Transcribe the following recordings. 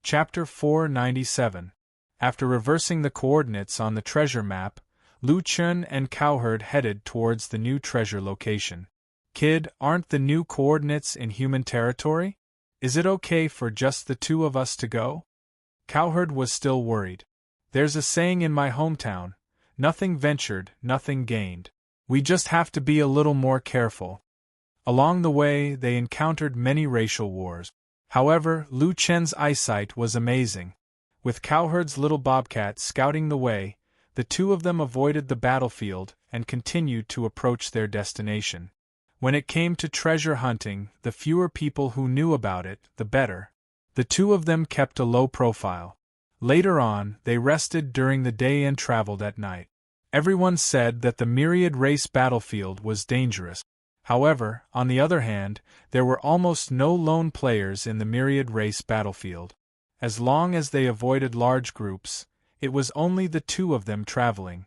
Chapter 497. After reversing the coordinates on the treasure map, Lu Chun and Cowherd headed towards the new treasure location. Kid, aren't the new coordinates in human territory? Is it okay for just the two of us to go? Cowherd was still worried. There's a saying in my hometown, nothing ventured, nothing gained. We just have to be a little more careful. Along the way, they encountered many racial wars. However, Lu Chen's eyesight was amazing. With Cowherd's little bobcat scouting the way, the two of them avoided the battlefield and continued to approach their destination. When it came to treasure hunting, the fewer people who knew about it, the better. The two of them kept a low profile. Later on, they rested during the day and traveled at night. Everyone said that the myriad race battlefield was dangerous. However, on the other hand, there were almost no lone players in the myriad race battlefield. As long as they avoided large groups, it was only the two of them traveling.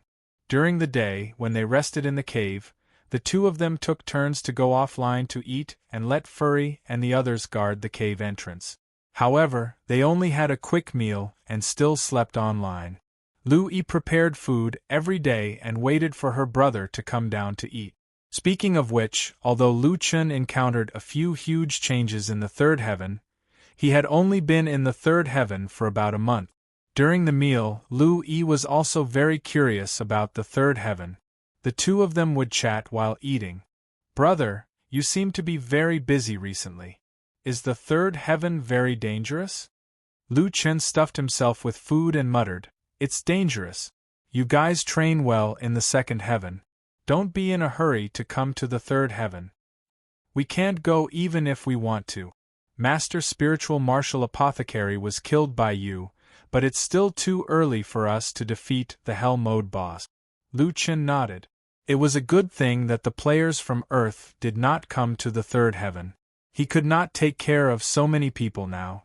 During the day, when they rested in the cave, the two of them took turns to go offline to eat and let Furry and the others guard the cave entrance. However, they only had a quick meal and still slept online. Lu Yi prepared food every day and waited for her brother to come down to eat. Speaking of which, although Lu Chun encountered a few huge changes in the third heaven, he had only been in the third heaven for about a month. During the meal, Lu Yi was also very curious about the third heaven. The two of them would chat while eating. "Brother, you seem to be very busy recently. Is the third heaven very dangerous?" Lu Chun stuffed himself with food and muttered, "It's dangerous. You guys train well in the second heaven. Don't be in a hurry to come to the third heaven. We can't go even if we want to. Master Spiritual Martial Apothecary was killed by you, but it's still too early for us to defeat the Hell Mode boss." Lu Chun nodded. It was a good thing that the players from Earth did not come to the third heaven. He could not take care of so many people now.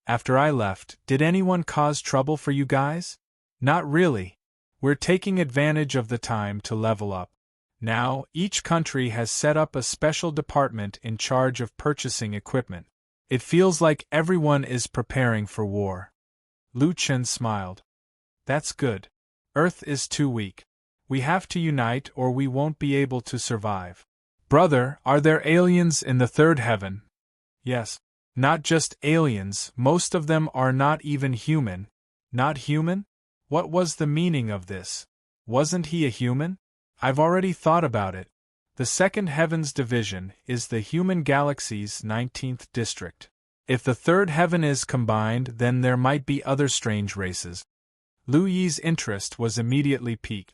"After I left, did anyone cause trouble for you guys?" "Not really. We're taking advantage of the time to level up. Now, each country has set up a special department in charge of purchasing equipment. It feels like everyone is preparing for war." Lu Chun smiled. "That's good. Earth is too weak. We have to unite or we won't be able to survive." "Brother, are there aliens in the third heaven?" "Yes. Not just aliens, most of them are not even human." "Not human? What was the meaning of this? Wasn't he a human?" "I've already thought about it. The second heaven's division is the human galaxy's 19th district. If the third heaven is combined, then there might be other strange races." Lu Yi's interest was immediately piqued.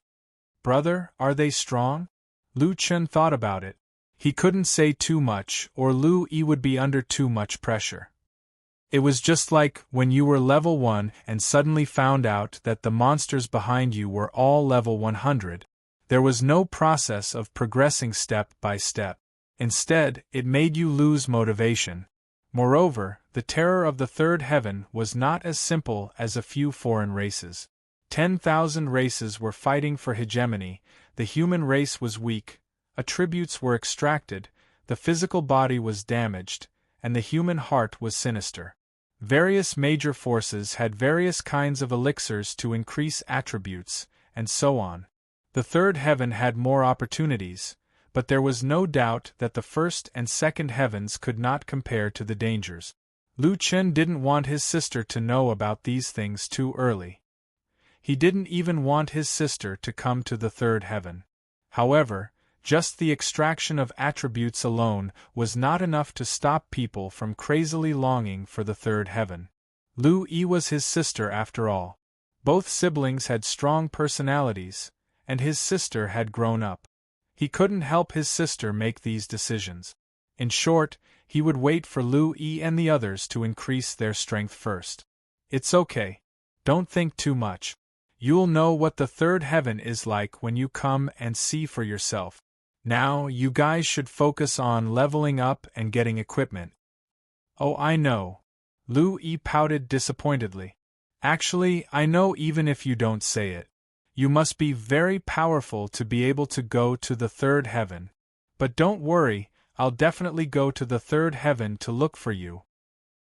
"Brother, are they strong?" Lu Chun thought about it. He couldn't say too much, or Lu Yi would be under too much pressure. It was just like when you were level 1 and suddenly found out that the monsters behind you were all level 100. There was no process of progressing step by step. Instead, it made you lose motivation. Moreover, the terror of the third heaven was not as simple as a few foreign races. 10,000 races were fighting for hegemony, the human race was weak, attributes were extracted, the physical body was damaged, and the human heart was sinister. Various major forces had various kinds of elixirs to increase attributes, and so on. The third heaven had more opportunities, but there was no doubt that the first and second heavens could not compare to the dangers. Lu Chun didn't want his sister to know about these things too early. He didn't even want his sister to come to the third heaven. However, just the extraction of attributes alone was not enough to stop people from crazily longing for the third heaven. Lu Yi was his sister after all. Both siblings had strong personalities, and his sister had grown up. He couldn't help his sister make these decisions. In short, he would wait for Lu Yi and the others to increase their strength first. "It's okay. Don't think too much. You'll know what the third heaven is like when you come and see for yourself. Now, you guys should focus on leveling up and getting equipment." "Oh, I know." Lu Yi pouted disappointedly. "Actually, I know even if you don't say it. You must be very powerful to be able to go to the third heaven. But don't worry, I'll definitely go to the third heaven to look for you."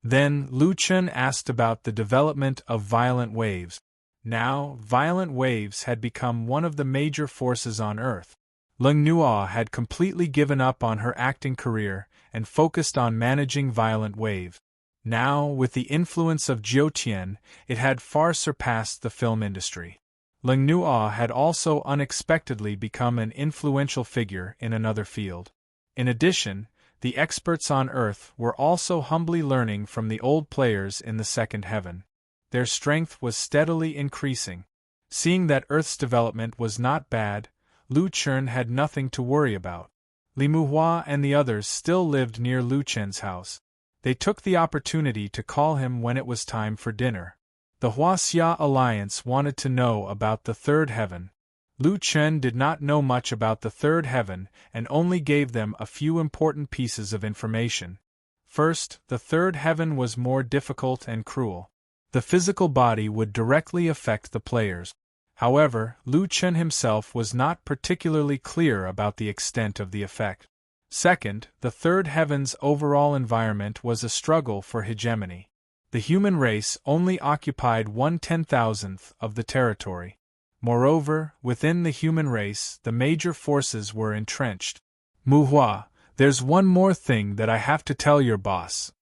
Then Lu Chun asked about the development of violent waves. Now, violent waves had become one of the major forces on Earth. Lung Nuo had completely given up on her acting career and focused on managing violent waves. Now, with the influence of Jiu Tian, it had far surpassed the film industry. Lung Nuo had also unexpectedly become an influential figure in another field. In addition, the experts on Earth were also humbly learning from the old players in the second heaven. Their strength was steadily increasing. Seeing that Earth's development was not bad, Lu Chun had nothing to worry about. Li Muhua and the others still lived near Lu Chen's house. They took the opportunity to call him when it was time for dinner. The Huaxia Alliance wanted to know about the third heaven. Lu Chen did not know much about the third heaven and only gave them a few important pieces of information. First, the third heaven was more difficult and cruel. The physical body would directly affect the players. However, Lu Chen himself was not particularly clear about the extent of the effect. Second, the third heaven's overall environment was a struggle for hegemony. The human race only occupied 1/10,000th of the territory. Moreover, within the human race, the major forces were entrenched. Muhua, there's one more thing that I have to tell your boss.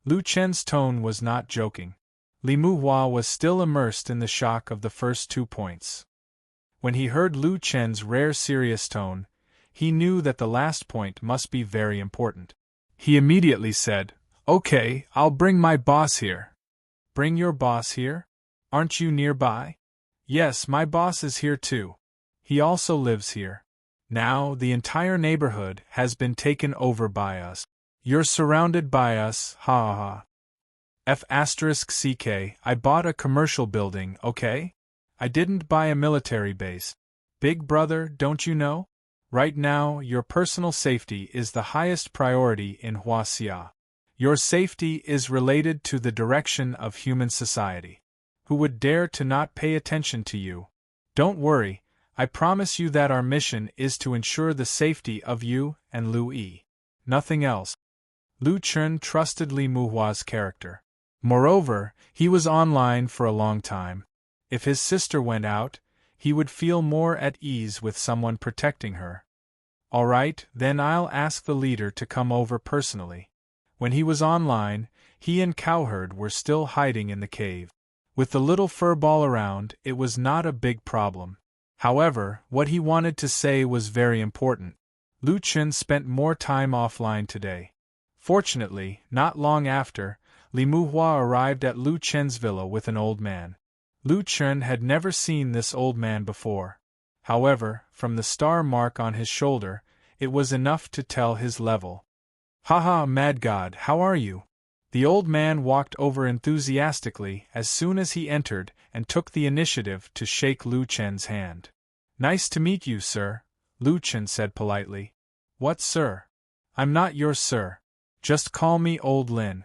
Lu Chen's tone was not joking. Li Muhua was still immersed in the shock of the first 2 points. When he heard Lu Chen's rare serious tone, he knew that the last point must be very important. He immediately said, "Okay, I'll bring my boss here." "Bring your boss here? Aren't you nearby?" "Yes, my boss is here too. He also lives here. Now, the entire neighborhood has been taken over by us. You're surrounded by us, ha ha ha. F***CK, I bought a commercial building, okay? I didn't buy a military base. Big brother, don't you know? Right now, your personal safety is the highest priority in Huaxia. Your safety is related to the direction of human society. Who would dare to not pay attention to you? Don't worry, I promise you that our mission is to ensure the safety of you and Lu Yi. Nothing else." Lu Chun trusted Li Muhua's character. Moreover, he was online for a long time. If his sister went out, he would feel more at ease with someone protecting her. "All right, then I'll ask the leader to come over personally." When he was online, he and Cowherd were still hiding in the cave. With the little fur ball around, it was not a big problem. However, what he wanted to say was very important. Lu Chun spent more time offline today. Fortunately, not long after, Li Muhua arrived at Lu Chen's villa with an old man. Lu Chun had never seen this old man before. However, from the star mark on his shoulder, it was enough to tell his level. "Haha, mad god, how are you?" The old man walked over enthusiastically as soon as he entered and took the initiative to shake Lu Chen's hand. "Nice to meet you, sir," Lu Chen said politely. "What, sir? I'm not your sir. Just call me Old Lin."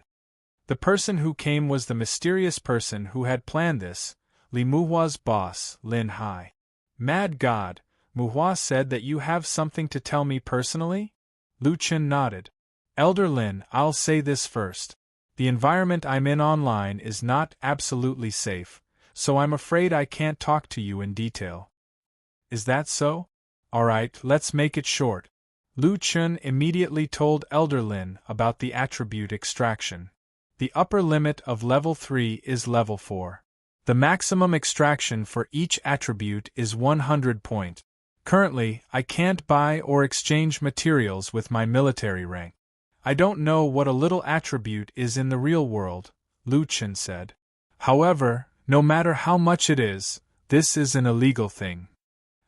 The person who came was the mysterious person who had planned this, Li Muhua's boss, Lin Hai. "Mad god, Muhua said that you have something to tell me personally?" Lu Chen nodded. "Elder Lin, I'll say this first. The environment I'm in online is not absolutely safe, so I'm afraid I can't talk to you in detail." "Is that so? Alright, let's make it short." Lu Chun immediately told Elder Lin about the attribute extraction. The upper limit of level 3 is level 4. The maximum extraction for each attribute is 100 points. Currently, I can't buy or exchange materials with my military rank. I don't know what a little attribute is in the real world, Lu Chun said. However, no matter how much it is, this is an illegal thing.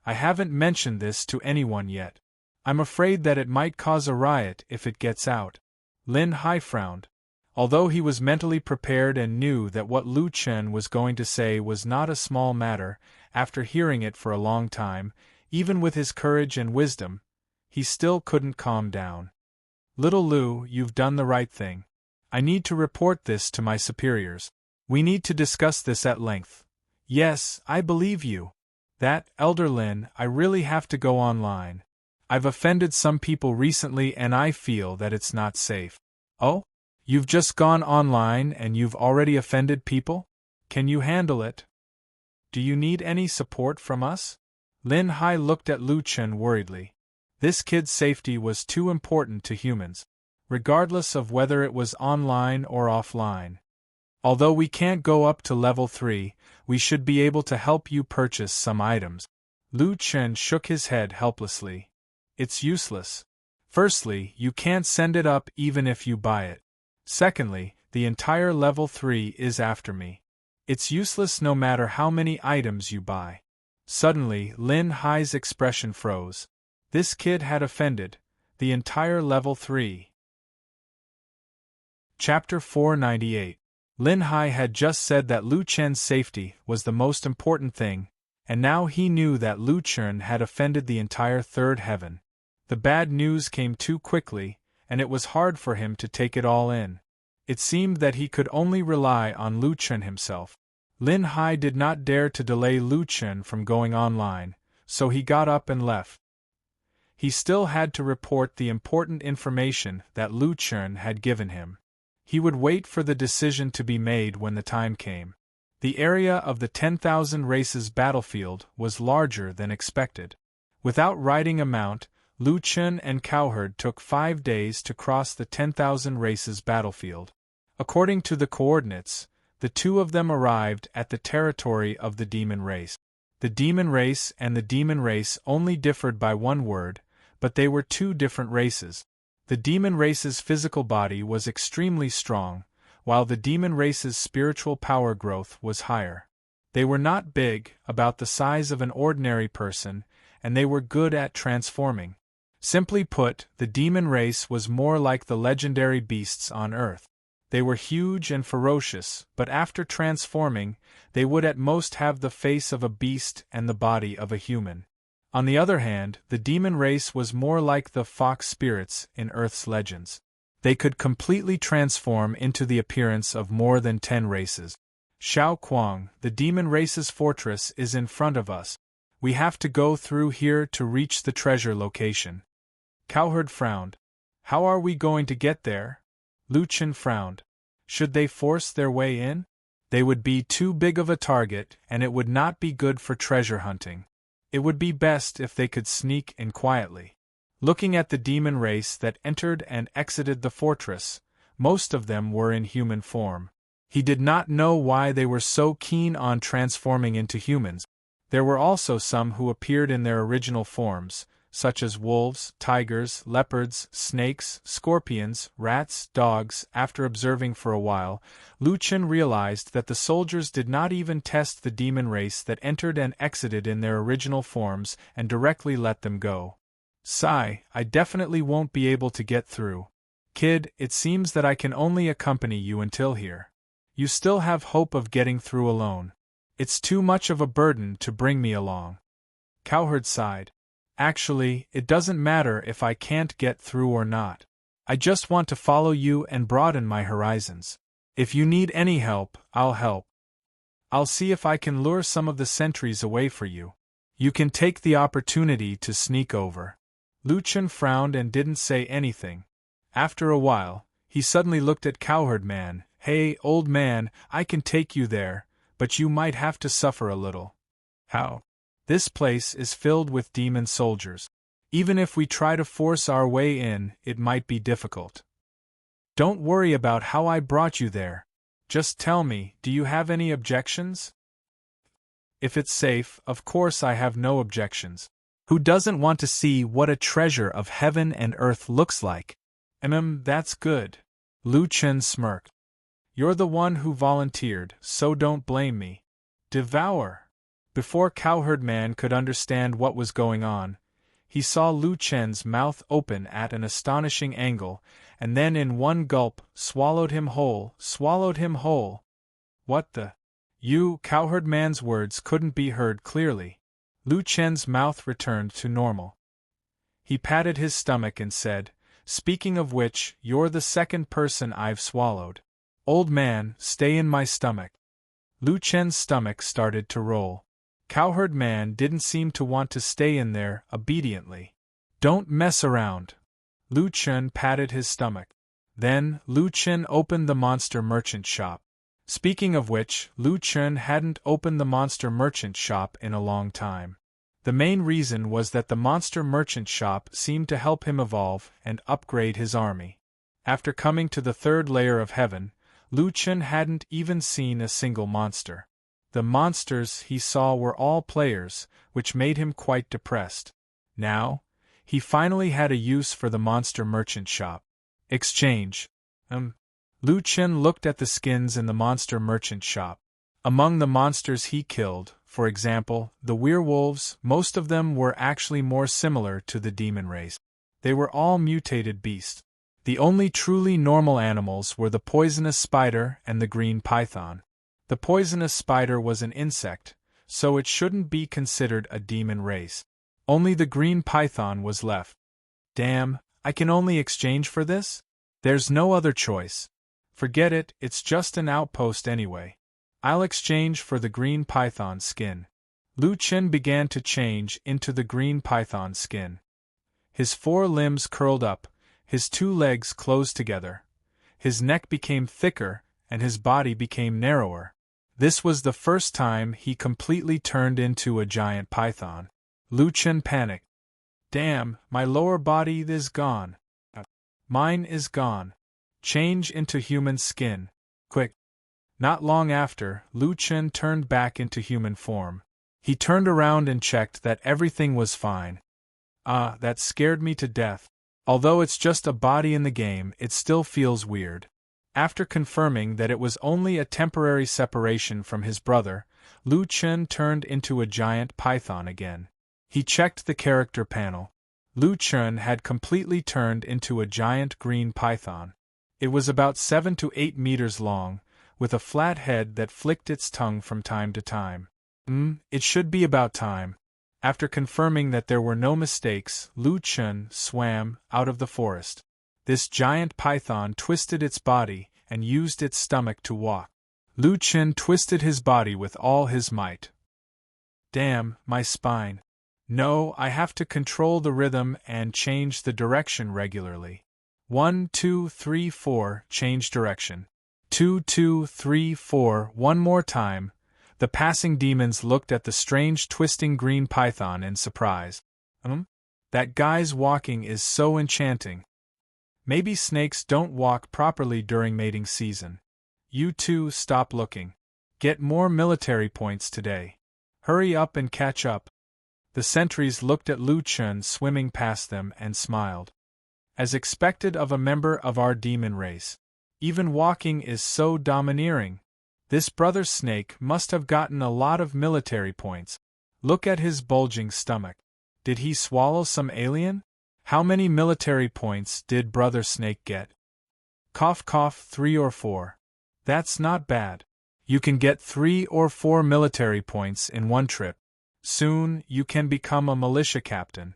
I haven't mentioned this to anyone yet. I'm afraid that it might cause a riot if it gets out. Lin Hai frowned. Although he was mentally prepared and knew that what Lu Chen was going to say was not a small matter, after hearing it for a long time, even with his courage and wisdom, he still couldn't calm down. "Little Lu, you've done the right thing. I need to report this to my superiors. We need to discuss this at length." "Yes, I believe you. That, Elder Lin, I really have to go online. I've offended some people recently and I feel that it's not safe." "Oh? You've just gone online and you've already offended people? Can you handle it? Do you need any support from us? Lin Hai looked at Lu Chen worriedly. This kid's safety was too important to humans, regardless of whether it was online or offline. Although we can't go up to level 3, we should be able to help you purchase some items. Lu Chen shook his head helplessly. It's useless. Firstly, you can't send it up even if you buy it. Secondly, the entire level 3 is after me. It's useless no matter how many items you buy. Suddenly, Lin Hai's expression froze. This kid had offended the entire level 3. Chapter 498. Lin Hai had just said that Lu Chen's safety was the most important thing, and now he knew that Lu Chen had offended the entire third heaven. The bad news came too quickly, and it was hard for him to take it all in. It seemed that he could only rely on Lu Chen himself. Lin Hai did not dare to delay Lu Chen from going online, so he got up and left. He still had to report the important information that Lu Chen had given him. He would wait for the decision to be made when the time came. The area of the 10,000 races battlefield was larger than expected. Without riding a mount, Lu Chen and Cowherd took 5 days to cross the 10,000 races battlefield. According to the coordinates, the two of them arrived at the territory of the demon race. The demon race and the demon race only differed by one word, but they were two different races. The demon race's physical body was extremely strong, while the demon race's spiritual power growth was higher. They were not big, about the size of an ordinary person, and they were good at transforming. Simply put, the demon race was more like the legendary beasts on Earth. They were huge and ferocious, but after transforming, they would at most have the face of a beast and the body of a human. On the other hand, the demon race was more like the fox spirits in Earth's legends. They could completely transform into the appearance of more than 10 races. Xiao Kuang, the demon race's fortress is in front of us. We have to go through here to reach the treasure location. Cowherd frowned. How are we going to get there? Lu Chen frowned. Should they force their way in? They would be too big of a target, and it would not be good for treasure hunting. It would be best if they could sneak in quietly. Looking at the demon race that entered and exited the fortress, most of them were in human form. He did not know why they were so keen on transforming into humans. There were also some who appeared in their original forms, such as wolves, tigers, leopards, snakes, scorpions, rats, dogs. After observing for a while, Lu Chen realized that the soldiers did not even test the demon race that entered and exited in their original forms and directly let them go. Sigh, I definitely won't be able to get through. Kid, it seems that I can only accompany you until here. You still have hope of getting through alone. It's too much of a burden to bring me along. Cowherd sighed. Actually, it doesn't matter if I can't get through or not. I just want to follow you and broaden my horizons. If you need any help, I'll help. I'll see if I can lure some of the sentries away for you. You can take the opportunity to sneak over. Lu Chen frowned and didn't say anything. After a while, he suddenly looked at Cowherd Man. Hey, old man, I can take you there, but you might have to suffer a little. How? This place is filled with demon soldiers. Even if we try to force our way in, it might be difficult. Don't worry about how I brought you there. Just tell me, do you have any objections? If it's safe, of course I have no objections. Who doesn't want to see what a treasure of heaven and earth looks like? That's good. Lu Chen smirked. You're the one who volunteered, so don't blame me. Devour. Before Cowherd Man could understand what was going on, he saw Lu Chen's mouth open at an astonishing angle, and then in one gulp, swallowed him whole. What the? Cowherd Man's words couldn't be heard clearly. Lu Chen's mouth returned to normal. He patted his stomach and said, Speaking of which, you're the second person I've swallowed. Old man, stay in my stomach. Lu Chen's stomach started to roll. Cowherd Man didn't seem to want to stay in there obediently. Don't mess around. Lu Chen patted his stomach. Then, Lu Chen opened the monster merchant shop. Speaking of which, Lu Chen hadn't opened the monster merchant shop in a long time. The main reason was that the monster merchant shop seemed to help him evolve and upgrade his army. After coming to the third layer of heaven, Lu Chen hadn't even seen a single monster. The monsters he saw were all players, which made him quite depressed. Now, he finally had a use for the monster merchant shop. Exchange. Lu Chen looked at the skins in the monster merchant shop. Among the monsters he killed, for example, the werewolves, most of them were actually more similar to the demon race. They were all mutated beasts. The only truly normal animals were the poisonous spider and the green python. The poisonous spider was an insect, so it shouldn't be considered a demon race. Only the green python was left. Damn, I can only exchange for this? There's no other choice. Forget it, it's just an outpost anyway. I'll exchange for the green python skin. Lu Chen began to change into the green python skin. His 4 limbs curled up, his 2 legs closed together. His neck became thicker, and his body became narrower. This was the first time he completely turned into a giant python. Lu Chen panicked. Damn, my lower body is gone. Mine is gone. Change into human skin. Quick. Not long after, Lu Chen turned back into human form. He turned around and checked that everything was fine. That scared me to death. Although it's just a body in the game, it still feels weird. After confirming that it was only a temporary separation from his brother, Lu Chen turned into a giant python again. He checked the character panel. Lu Chen had completely turned into a giant green python. It was about 7 to 8 meters long, with a flat head that flicked its tongue from time to time. It should be about time. After confirming that there were no mistakes, Lu Chen swam out of the forest. This giant python twisted its body and used its stomach to walk. Lu Chen twisted his body with all his might. Damn, my spine. No, I have to control the rhythm and change the direction regularly. 1, 2, 3, 4, change direction. 2, 2, 3, 4, one more time. The passing demons looked at the strange twisting green python in surprise. That guy's walking is so enchanting. Maybe snakes don't walk properly during mating season. You two stop looking. Get more military points today. Hurry up and catch up. The sentries looked at Lu Chen swimming past them and smiled. As expected of a member of our demon race. Even walking is so domineering. This brother snake must have gotten a lot of military points. Look at his bulging stomach. Did he swallow some alien? How many military points did brother snake get? Cough cough, 3 or 4. That's not bad. You can get 3 or 4 military points in one trip. Soon, you can become a militia captain.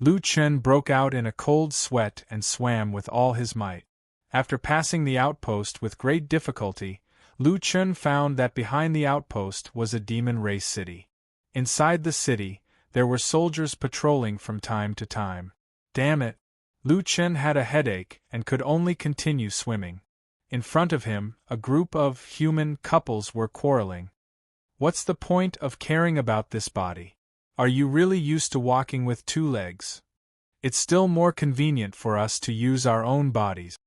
Lu Chen broke out in a cold sweat and swam with all his might. After passing the outpost with great difficulty, Lu Chen found that behind the outpost was a demon race city. Inside the city, there were soldiers patrolling from time to time. Damn it! Lu Chen had a headache and could only continue swimming. In front of him, a group of human couples were quarreling. What's the point of caring about this body? Are you really used to walking with 2 legs? It's still more convenient for us to use our own bodies.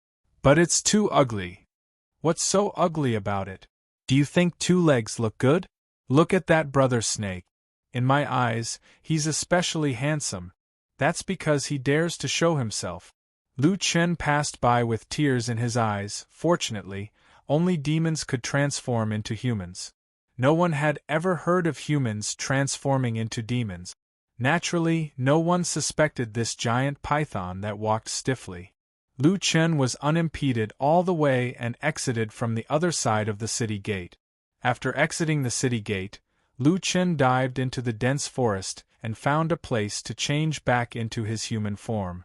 But it's too ugly. What's so ugly about it? Do you think 2 legs look good? Look at that brother snake. In my eyes, he's especially handsome. That's because he dares to show himself. Lu Chen passed by with tears in his eyes. Fortunately, only demons could transform into humans. No one had ever heard of humans transforming into demons. Naturally, no one suspected this giant python that walked stiffly. Lu Chen was unimpeded all the way and exited from the other side of the city gate. After exiting the city gate, Lu Chen dived into the dense forest and found a place to change back into his human form.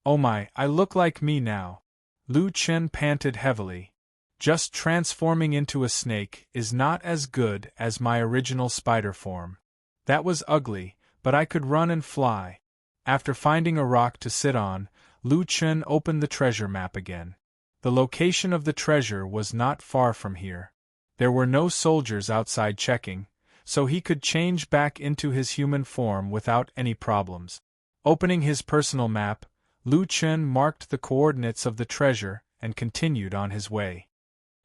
Oh my, I look like me now. Lu Chen panted heavily. Just transforming into a snake is not as good as my original spider form. That was ugly, but I could run and fly. After finding a rock to sit on, Lu Chen opened the treasure map again. The location of the treasure was not far from here. There were no soldiers outside checking, so he could change back into his human form without any problems. Opening his personal map, Lu Chun marked the coordinates of the treasure and continued on his way.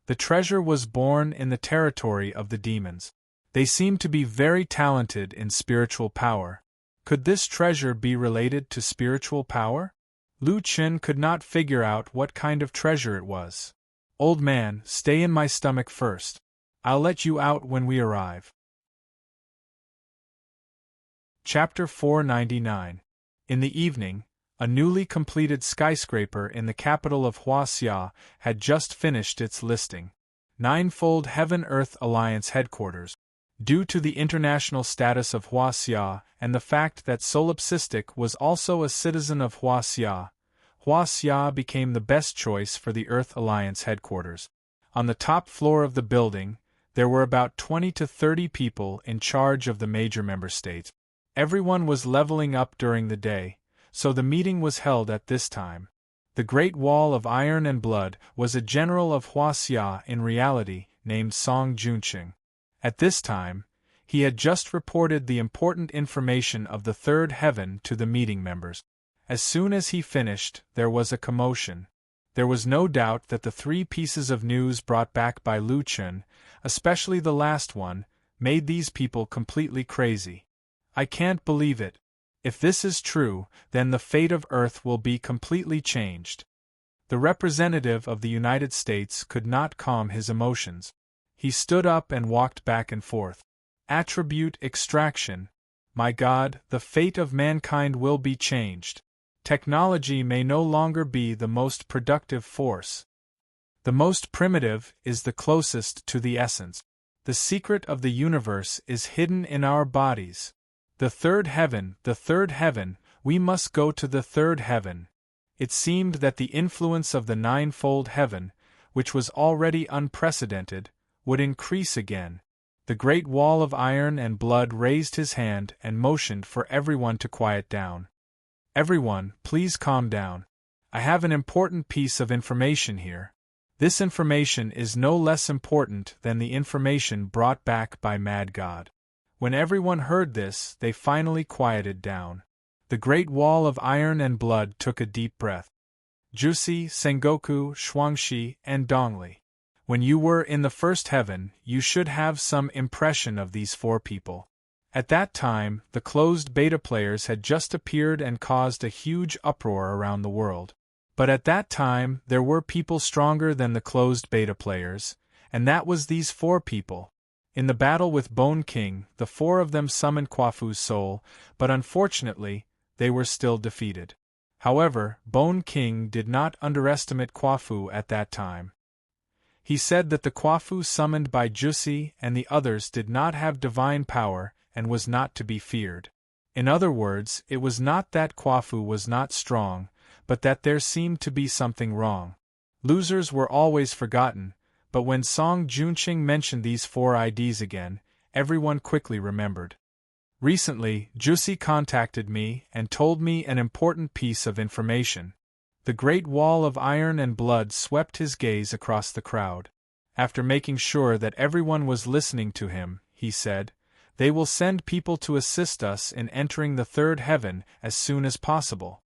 The treasure was born in the territory of the demons. They seemed to be very talented in spiritual power. Could this treasure be related to spiritual power? Lu Chun could not figure out what kind of treasure it was. Old man, stay in my stomach first. I'll let you out when we arrive. Chapter 499. In the evening, a newly completed skyscraper in the capital of Huaxia had just finished its listing. Ninefold Heaven-Earth Alliance headquarters. Due to the international status of Huaxia and the fact that Solipsistic was also a citizen of Huaxia, Huaxia became the best choice for the Earth Alliance headquarters. On the top floor of the building, there were about 20 to 30 people in charge of the major member states. Everyone was leveling up during the day, so the meeting was held at this time. The Great Wall of Iron and Blood was a general of Huaxia in reality, named Song Junqing. At this time, he had just reported the important information of the third heaven to the meeting members. As soon as he finished, there was a commotion. There was no doubt that the 3 pieces of news brought back by Lu Chun, especially the last one, made these people completely crazy. I can't believe it. If this is true, then the fate of Earth will be completely changed. The representative of the United States could not calm his emotions. He stood up and walked back and forth. Attribute extraction. My God, the fate of mankind will be changed. Technology may no longer be the most productive force. The most primitive is the closest to the essence. The secret of the universe is hidden in our bodies. The third heaven, we must go to the third heaven. It seemed that the influence of the ninefold heaven, which was already unprecedented, would increase again. The Great Wall of Iron and Blood raised his hand and motioned for everyone to quiet down. Everyone, please calm down. I have an important piece of information here. This information is no less important than the information brought back by Mad God. When everyone heard this, they finally quieted down. The Great Wall of Iron and Blood took a deep breath. Jusi, Sengoku, Shuangshi, and Dongli. When you were in the first heaven, you should have some impression of these 4 people. At that time, the closed beta players had just appeared and caused a huge uproar around the world. But at that time, there were people stronger than the closed beta players, and that was these 4 people. In the battle with Bone King, the 4 of them summoned Kwafu's soul, but unfortunately, they were still defeated. However, Bone King did not underestimate Kwafu at that time. He said that the Kwafu summoned by Jusi and the others did not have divine power and was not to be feared. In other words, it was not that Kwafu was not strong, but that there seemed to be something wrong. Losers were always forgotten, but when Song Junqing mentioned these 4 IDs again, everyone quickly remembered. Recently, Jusi contacted me and told me an important piece of information. The Great Wall of Iron and Blood swept his gaze across the crowd. After making sure that everyone was listening to him, he said, "They will send people to assist us in entering the third heaven as soon as possible."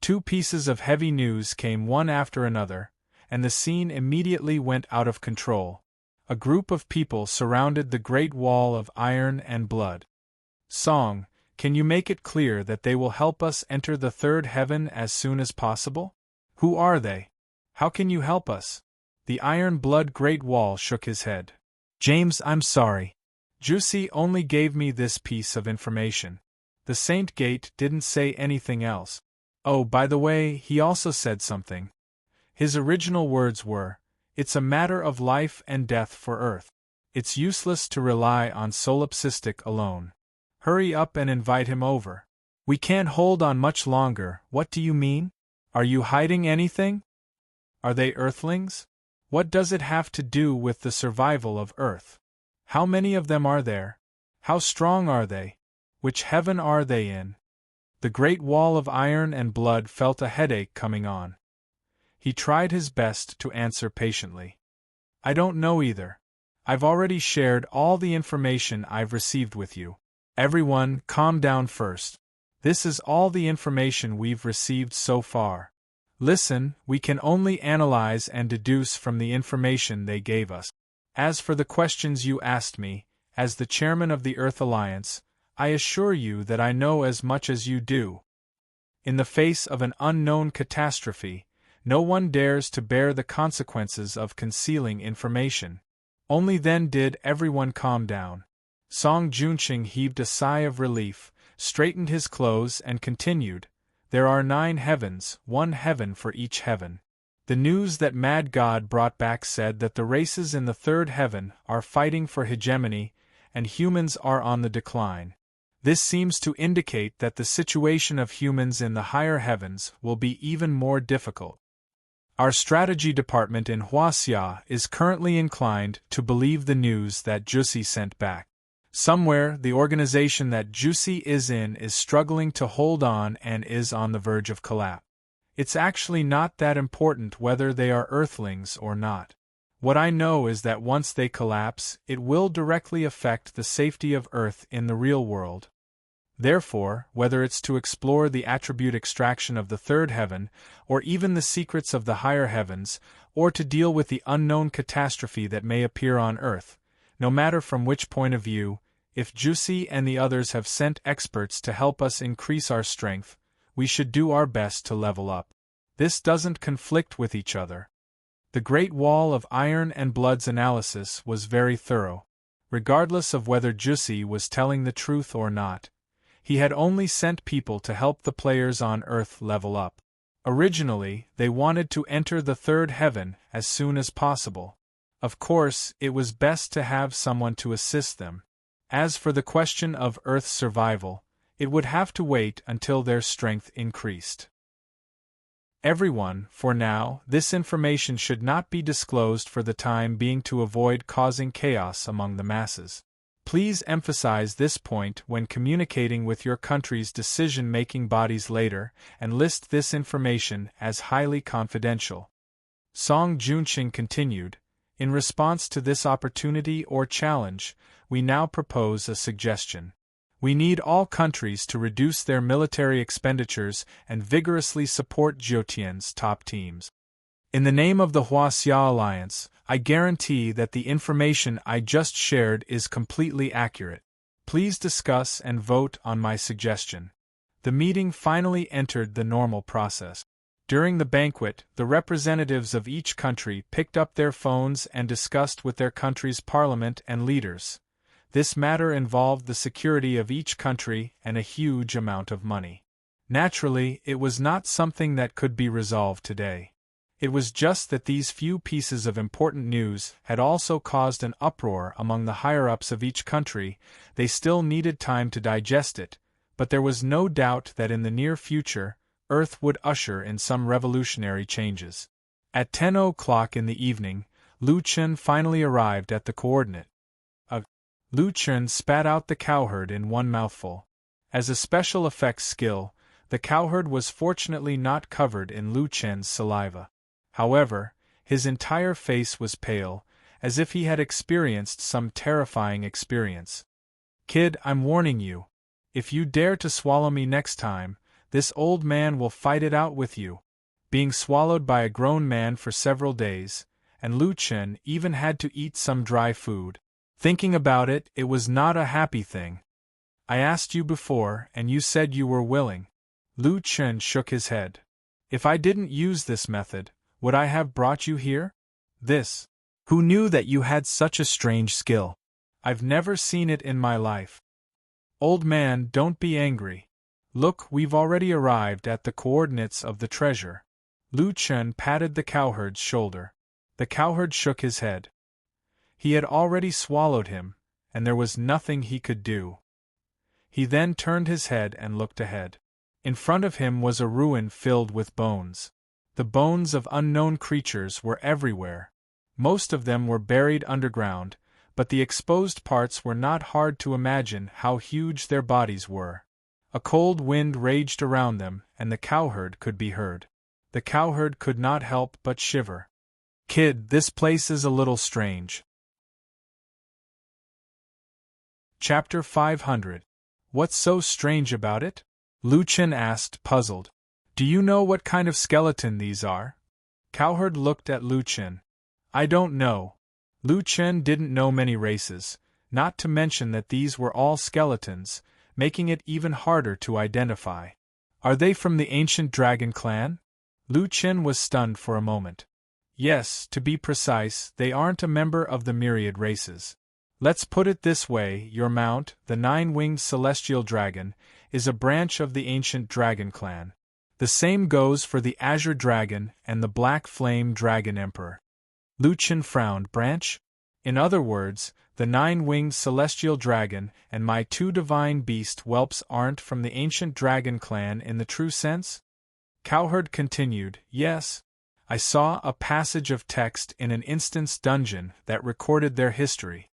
2 pieces of heavy news came one after another, and the scene immediately went out of control. A group of people surrounded the Great Wall of Iron and Blood. Song, can you make it clear that they will help us enter the third heaven as soon as possible? Who are they? How can you help us? The Iron Blood Great Wall shook his head. James, I'm sorry. Jusi only gave me this piece of information. The Saint Gate didn't say anything else. Oh, by the way, he also said something. His original words were, "It's a matter of life and death for Earth. It's useless to rely on solipsistic alone. Hurry up and invite him over. We can't hold on much longer." What do you mean? Are you hiding anything? Are they Earthlings? What does it have to do with the survival of Earth? How many of them are there? How strong are they? Which heaven are they in? The Great Wall of Iron and Blood felt a headache coming on. He tried his best to answer patiently. I don't know either. I've already shared all the information I've received with you. Everyone, calm down first. This is all the information we've received so far. Listen, we can only analyze and deduce from the information they gave us. As for the questions you asked me, as the chairman of the Earth Alliance, I assure you that I know as much as you do. In the face of an unknown catastrophe, no one dares to bear the consequences of concealing information. Only then did everyone calm down. Song Junqing heaved a sigh of relief, straightened his clothes and continued, There are 9 heavens, 1 heaven for each heaven. The news that Mad God brought back said that the races in the 3rd heaven are fighting for hegemony, and humans are on the decline. This seems to indicate that the situation of humans in the higher heavens will be even more difficult. Our strategy department in Huaxia is currently inclined to believe the news that Jusi sent back. Somewhere, the organization that Jusi is in is struggling to hold on and is on the verge of collapse. It's actually not that important whether they are Earthlings or not. What I know is that once they collapse, it will directly affect the safety of Earth in the real world. Therefore, whether it's to explore the attribute extraction of the 3rd heaven, or even the secrets of the higher heavens, or to deal with the unknown catastrophe that may appear on Earth, no matter from which point of view, if Jusi and the others have sent experts to help us increase our strength, we should do our best to level up. This doesn't conflict with each other. The Great Wall of Iron and Blood's analysis was very thorough. Regardless of whether Jusi was telling the truth or not, he had only sent people to help the players on Earth level up. Originally, they wanted to enter the 3rd heaven as soon as possible. Of course, it was best to have someone to assist them. As for the question of Earth's survival, it would have to wait until their strength increased. Everyone, for now, this information should not be disclosed for the time being to avoid causing chaos among the masses. Please emphasize this point when communicating with your country's decision-making bodies later, and list this information as highly confidential. Song Junqing continued, In response to this opportunity or challenge, we now propose a suggestion. We need all countries to reduce their military expenditures and vigorously support Zhoutian's top teams. In the name of the Huaxia Alliance, I guarantee that the information I just shared is completely accurate. Please discuss and vote on my suggestion. The meeting finally entered the normal process. During the banquet, the representatives of each country picked up their phones and discussed with their country's parliament and leaders. This matter involved the security of each country and a huge amount of money. Naturally, it was not something that could be resolved today. It was just that these few pieces of important news had also caused an uproar among the higher-ups of each country. They still needed time to digest it, but there was no doubt that in the near future, Earth would usher in some revolutionary changes. At 10 o'clock in the evening, Lu Chen finally arrived at the coordinate. Lu Chen spat out the cowherd in one mouthful. As a special effects skill, the cowherd was fortunately not covered in Lu Chen's saliva. However, his entire face was pale, as if he had experienced some terrifying experience. Kid, I'm warning you. If you dare to swallow me next time, this old man will fight it out with you. Being swallowed by a grown man for several days, and Lu Chen even had to eat some dry food. Thinking about it, it was not a happy thing. I asked you before, and you said you were willing. Lu Chen shook his head. If I didn't use this method, would I have brought you here? This. Who knew that you had such a strange skill? I've never seen it in my life. Old man, don't be angry. Look, we've already arrived at the coordinates of the treasure. Lu Chen patted the cowherd's shoulder. The cowherd shook his head. He had already swallowed him, and there was nothing he could do. He then turned his head and looked ahead. In front of him was a ruin filled with bones. The bones of unknown creatures were everywhere. Most of them were buried underground, but the exposed parts were not hard to imagine how huge their bodies were. A cold wind raged around them, and the cowherd could be heard. The cowherd could not help but shiver. Kid, this place is a little strange. Chapter 500. What's so strange about it? Lu Chen asked, puzzled. Do you know what kind of skeleton these are? Cowherd looked at Lu Chen. I don't know. Lu Chen didn't know many races, not to mention that these were all skeletons, making it even harder to identify. Are they from the ancient dragon clan? Lu Chen was stunned for a moment. Yes, to be precise, they aren't a member of the myriad races. Let's put it this way, your mount, the nine-winged celestial dragon, is a branch of the ancient dragon clan. The same goes for the azure dragon and the black flame dragon emperor. Lu Chen frowned. Branch? In other words, the nine-winged celestial dragon and my two divine beast whelps aren't from the ancient dragon clan in the true sense? Cowherd continued, yes. I saw a passage of text in an instance dungeon that recorded their history.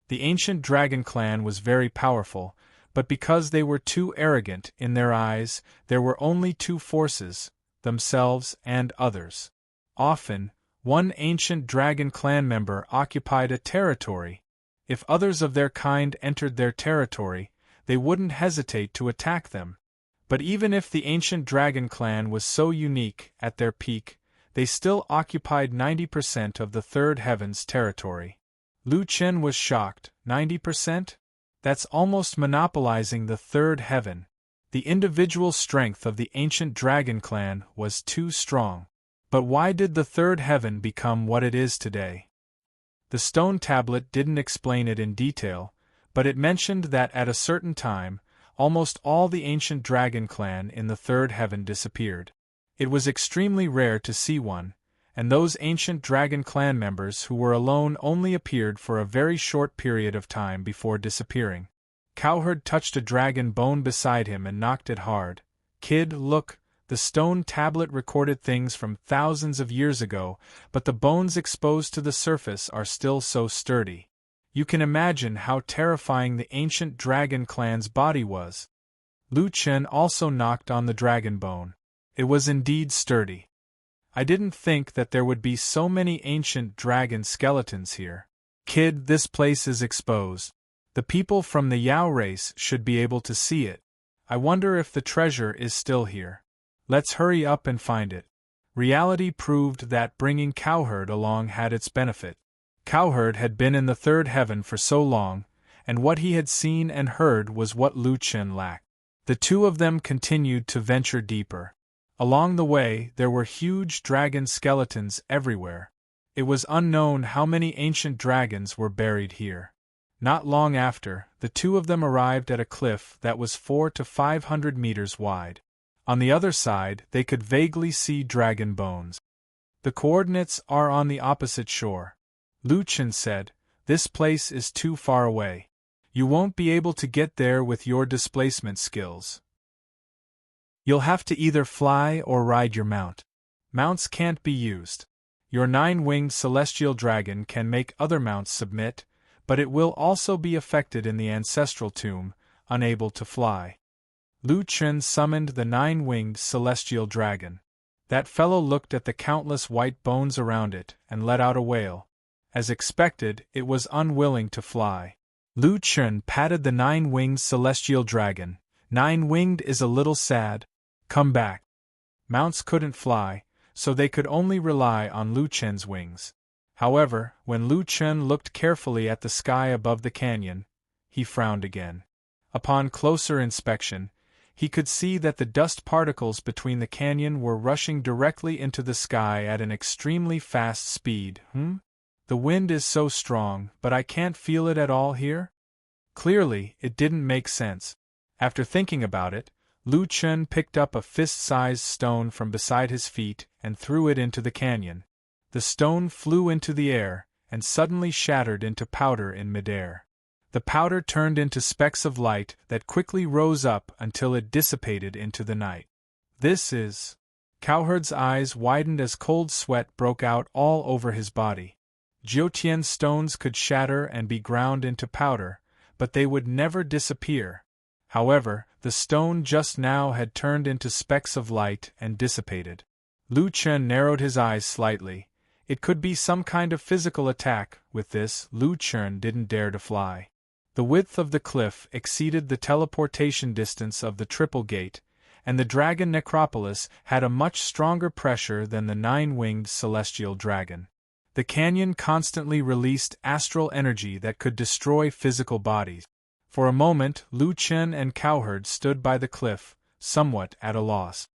The ancient dragon clan was very powerful, but because they were too arrogant in their eyes, there were only two forces, themselves and others. Often, one ancient dragon clan member occupied a territory. If others of their kind entered their territory, they wouldn't hesitate to attack them. But even if the ancient dragon clan was so unique at their peak, they still occupied 90% of the third heaven's territory. Lu Chen was shocked. 90%? That's almost monopolizing the third heaven. The individual strength of the ancient dragon clan was too strong. But why did the third heaven become what it is today? The stone tablet didn't explain it in detail, but it mentioned that at a certain time, almost all the ancient dragon clan in the third heaven disappeared. It was extremely rare to see one, and those ancient dragon clan members who were alone only appeared for a very short period of time before disappearing. Cowherd touched a dragon bone beside him and knocked it hard. Kid, look, the stone tablet recorded things from thousands of years ago, but the bones exposed to the surface are still so sturdy. You can imagine how terrifying the ancient dragon clan's body was. Lu Chen also knocked on the dragon bone. It was indeed sturdy. I didn't think that there would be so many ancient dragon skeletons here. Kid, this place is exposed. The people from the Yao race should be able to see it. I wonder if the treasure is still here. Let's hurry up and find it. Reality proved that bringing Cowherd along had its benefit. Cowherd had been in the third heaven for so long, and what he had seen and heard was what Lu Chen lacked. The two of them continued to venture deeper. Along the way, there were huge dragon skeletons everywhere. It was unknown how many ancient dragons were buried here. Not long after, the two of them arrived at a cliff that was 400 to 500 meters wide. On the other side, they could vaguely see dragon bones. The coordinates are on the opposite shore. Lu Chen said, this place is too far away. You won't be able to get there with your displacement skills. You'll have to either fly or ride your mount. Mounts can't be used. Your nine-winged celestial dragon can make other mounts submit, but it will also be affected in the ancestral tomb, unable to fly. Lu Chen summoned the nine-winged celestial dragon. That fellow looked at the countless white bones around it and let out a wail. As expected, it was unwilling to fly. Lu Chen patted the nine-winged celestial dragon. Nine-winged is a little sad. Come back. Mounts couldn't fly, so they could only rely on Lu Chen's wings. However, when Lu Chen looked carefully at the sky above the canyon, he frowned again. Upon closer inspection, he could see that the dust particles between the canyon were rushing directly into the sky at an extremely fast speed. The wind is so strong, but I can't feel it at all here? Clearly, it didn't make sense. After thinking about it, Lu Chen picked up a fist-sized stone from beside his feet and threw it into the canyon. The stone flew into the air and suddenly shattered into powder in midair. The powder turned into specks of light that quickly rose up until it dissipated into the night. This is... Cowherd's eyes widened as cold sweat broke out all over his body. Jiutian stones could shatter and be ground into powder, but they would never disappear. However, the stone just now had turned into specks of light and dissipated. Lu Chen narrowed his eyes slightly. It could be some kind of physical attack. With this, Lu Chen didn't dare to fly. The width of the cliff exceeded the teleportation distance of the Triple Gate, and the dragon necropolis had a much stronger pressure than the nine-winged celestial dragon. The canyon constantly released astral energy that could destroy physical bodies. For a moment, Lu Chen and Cowherd stood by the cliff, somewhat at a loss.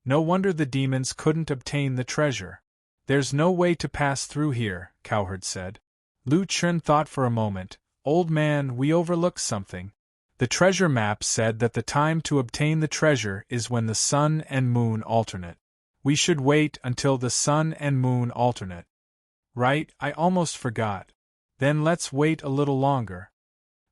No wonder the demons couldn't obtain the treasure. There's no way to pass through here, Cowherd said. Lu Chen thought for a moment. Old man, we overlooked something. The treasure map said that the time to obtain the treasure is when the sun and moon alternate. We should wait until the sun and moon alternate. Right, I almost forgot. Then let's wait a little longer.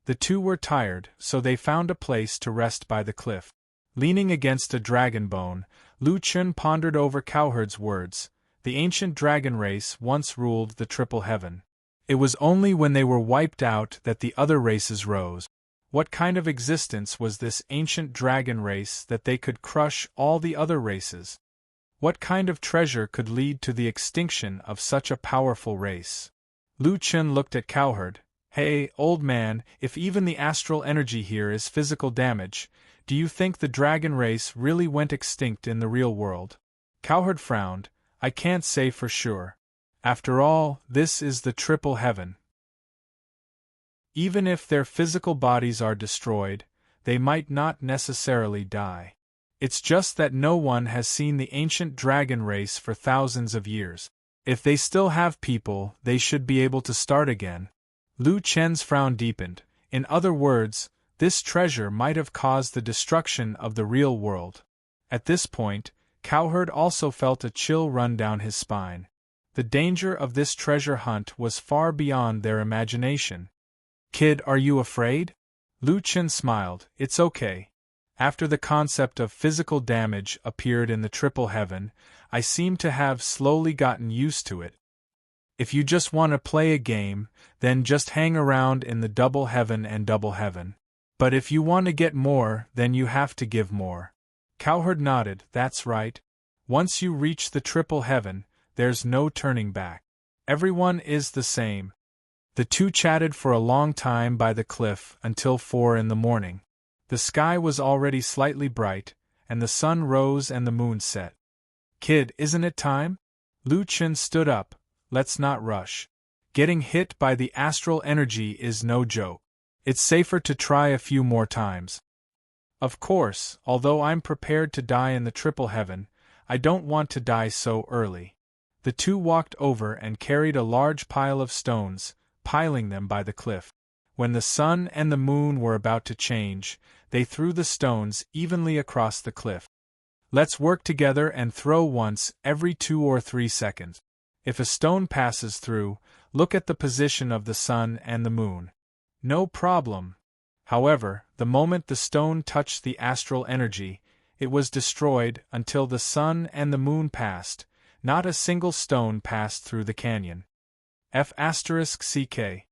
The two were tired, so they found a place to rest by the cliff. Leaning against a dragon bone, Lu Chen pondered over Cowherd's words. The ancient dragon race once ruled the triple heaven. It was only when they were wiped out that the other races rose. What kind of existence was this ancient dragon race that they could crush all the other races? What kind of treasure could lead to the extinction of such a powerful race? Lu Chen looked at Cowherd. Hey, old man, if even the astral energy here is physical damage, do you think the dragon race really went extinct in the real world? Cowherd frowned. I can't say for sure. After all, this is the triple heaven. Even if their physical bodies are destroyed, they might not necessarily die. It's just that no one has seen the ancient dragon race for thousands of years. If they still have people, they should be able to start again. Lu Chen's frown deepened. In other words, this treasure might have caused the destruction of the real world. At this point, Cowherd also felt a chill run down his spine. The danger of this treasure hunt was far beyond their imagination. Kid, are you afraid? Lu Chen smiled. It's okay. After the concept of physical damage appeared in the triple heaven, I seem to have slowly gotten used to it. If you just want to play a game, then just hang around in the double heaven and double heaven. But if you want to get more, then you have to give more. Cowherd nodded. That's right. Once you reach the triple heaven, there's no turning back. Everyone is the same. The two chatted for a long time by the cliff until 4 in the morning. The sky was already slightly bright, and the sun rose and the moon set. Kid, isn't it time? Lu Chen stood up. Let's not rush. Getting hit by the astral energy is no joke. It's safer to try a few more times. Of course, although I'm prepared to die in the triple heaven, I don't want to die so early. The two walked over and carried a large pile of stones, piling them by the cliff. When the sun and the moon were about to change, they threw the stones evenly across the cliff. Let's work together and throw once every 2 or 3 seconds. If a stone passes through, look at the position of the sun and the moon. No problem. However, the moment the stone touched the astral energy, it was destroyed until the sun and the moon passed. Not a single stone passed through the canyon. F***ck.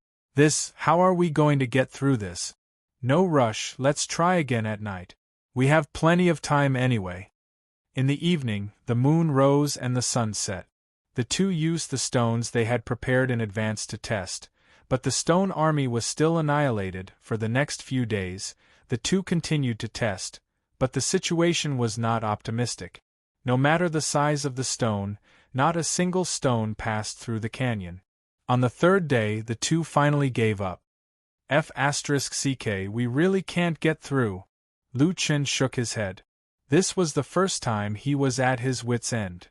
How are we going to get through this? No rush, let's try again at night. We have plenty of time anyway. In the evening, the moon rose and the sun set. The two used the stones they had prepared in advance to test, but the stone army was still annihilated. For the next few days, the two continued to test, but the situation was not optimistic. No matter the size of the stone, not a single stone passed through the canyon. On the third day, the two finally gave up. F***ck, we really can't get through. Lu Chen shook his head. This was the first time he was at his wits' end.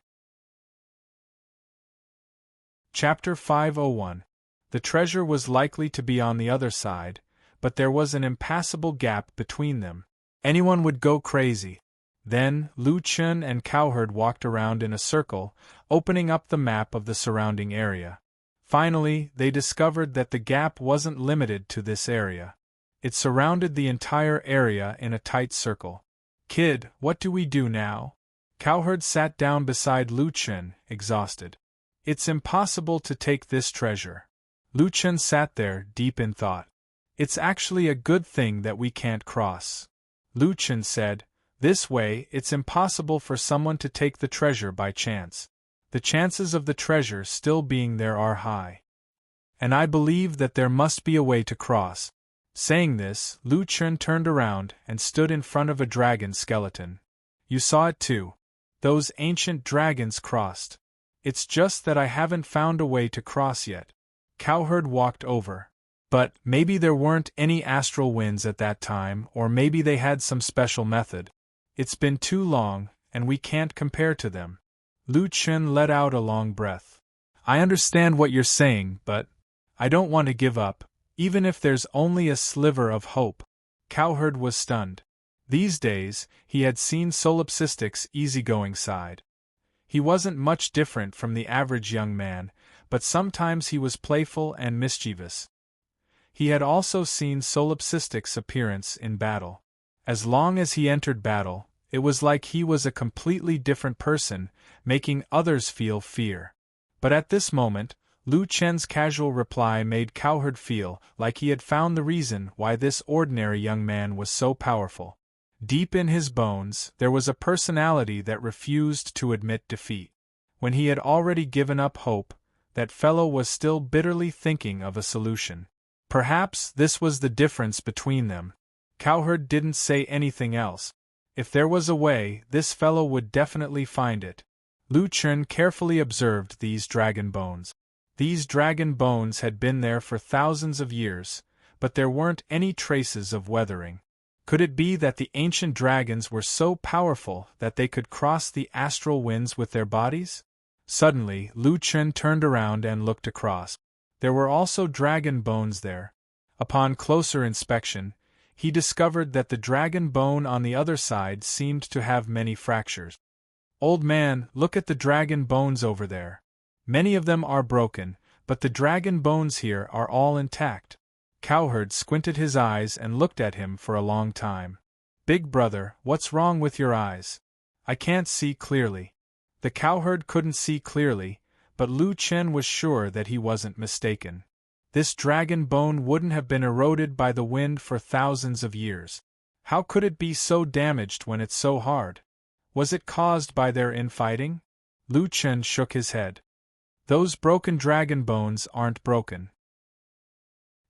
Chapter 501. The treasure was likely to be on the other side, but there was an impassable gap between them. Anyone would go crazy. Then, Lu Chen and Cowherd walked around in a circle, opening up the map of the surrounding area. Finally, they discovered that the gap wasn't limited to this area. It surrounded the entire area in a tight circle. Kid, what do we do now? Cowherd sat down beside Lu Chen, exhausted. It's impossible to take this treasure. Lu Chen sat there, deep in thought. It's actually a good thing that we can't cross. Lu Chen said, This way, it's impossible for someone to take the treasure by chance. The chances of the treasure still being there are high. And I believe that there must be a way to cross. Saying this, Lu Chun turned around and stood in front of a dragon skeleton. You saw it too. Those ancient dragons crossed. It's just that I haven't found a way to cross yet. Cowherd walked over. But maybe there weren't any astral winds at that time, or maybe they had some special method. It's been too long, and we can't compare to them. Lu Chun let out a long breath. I understand what you're saying, but I don't want to give up, even if there's only a sliver of hope. Cowherd was stunned. These days, he had seen Solipsistic's easygoing side. He wasn't much different from the average young man, but sometimes he was playful and mischievous. He had also seen Solipsistic's appearance in battle. As long as he entered battle, it was like he was a completely different person, making others feel fear. But at this moment, Lu Chen's casual reply made Cowherd feel like he had found the reason why this ordinary young man was so powerful. Deep in his bones, there was a personality that refused to admit defeat. When he had already given up hope, that fellow was still bitterly thinking of a solution. Perhaps this was the difference between them. Cowherd didn't say anything else. If there was a way, this fellow would definitely find it. Lu Chun carefully observed these dragon bones. These dragon bones had been there for thousands of years, but there weren't any traces of weathering. Could it be that the ancient dragons were so powerful that they could cross the astral winds with their bodies? Suddenly, Lu Chun turned around and looked across. There were also dragon bones there. Upon closer inspection, he discovered that the dragon bone on the other side seemed to have many fractures. Old man, look at the dragon bones over there. Many of them are broken, but the dragon bones here are all intact. Cowherd squinted his eyes and looked at him for a long time. Big brother, what's wrong with your eyes? I can't see clearly. The cowherd couldn't see clearly, but Lu Chen was sure that he wasn't mistaken. This dragon bone wouldn't have been eroded by the wind for thousands of years. How could it be so damaged when it's so hard? Was it caused by their infighting? Lu Chen shook his head. Those broken dragon bones aren't broken.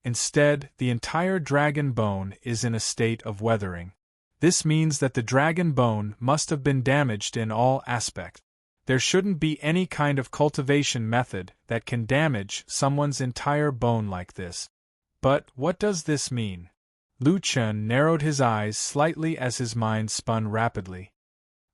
Instead, the entire dragon bone is in a state of weathering. This means that the dragon bone must have been damaged in all aspects. There shouldn't be any kind of cultivation method that can damage someone's entire bone like this. But what does this mean? Lu Chen narrowed his eyes slightly as his mind spun rapidly.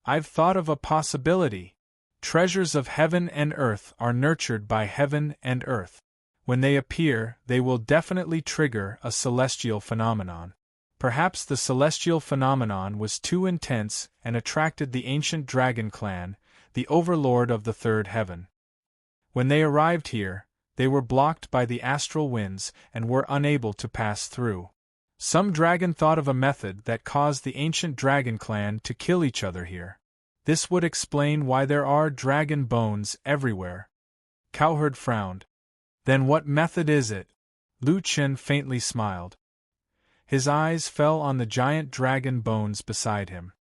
I've thought of a possibility. Treasures of heaven and earth are nurtured by heaven and earth. When they appear, they will definitely trigger a celestial phenomenon. Perhaps the celestial phenomenon was too intense and attracted the ancient dragon clan, the overlord of the third heaven. When they arrived here, they were blocked by the astral winds and were unable to pass through. Some dragon thought of a method that caused the ancient dragon clan to kill each other here. This would explain why there are dragon bones everywhere. Cowherd frowned. Then what method is it? Lu Chen faintly smiled. His eyes fell on the giant dragon bones beside him.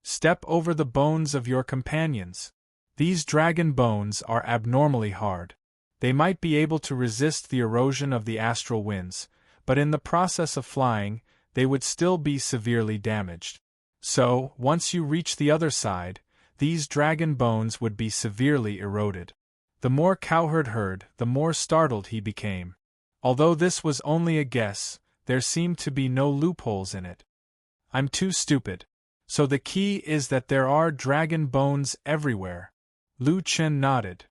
Step over the bones of your companions. These dragon bones are abnormally hard. They might be able to resist the erosion of the astral winds, but in the process of flying, they would still be severely damaged. So, once you reach the other side, these dragon bones would be severely eroded. The more Cowherd heard, the more startled he became. Although this was only a guess, there seemed to be no loopholes in it. I'm too stupid. So the key is that there are dragon bones everywhere. Lu Chen nodded.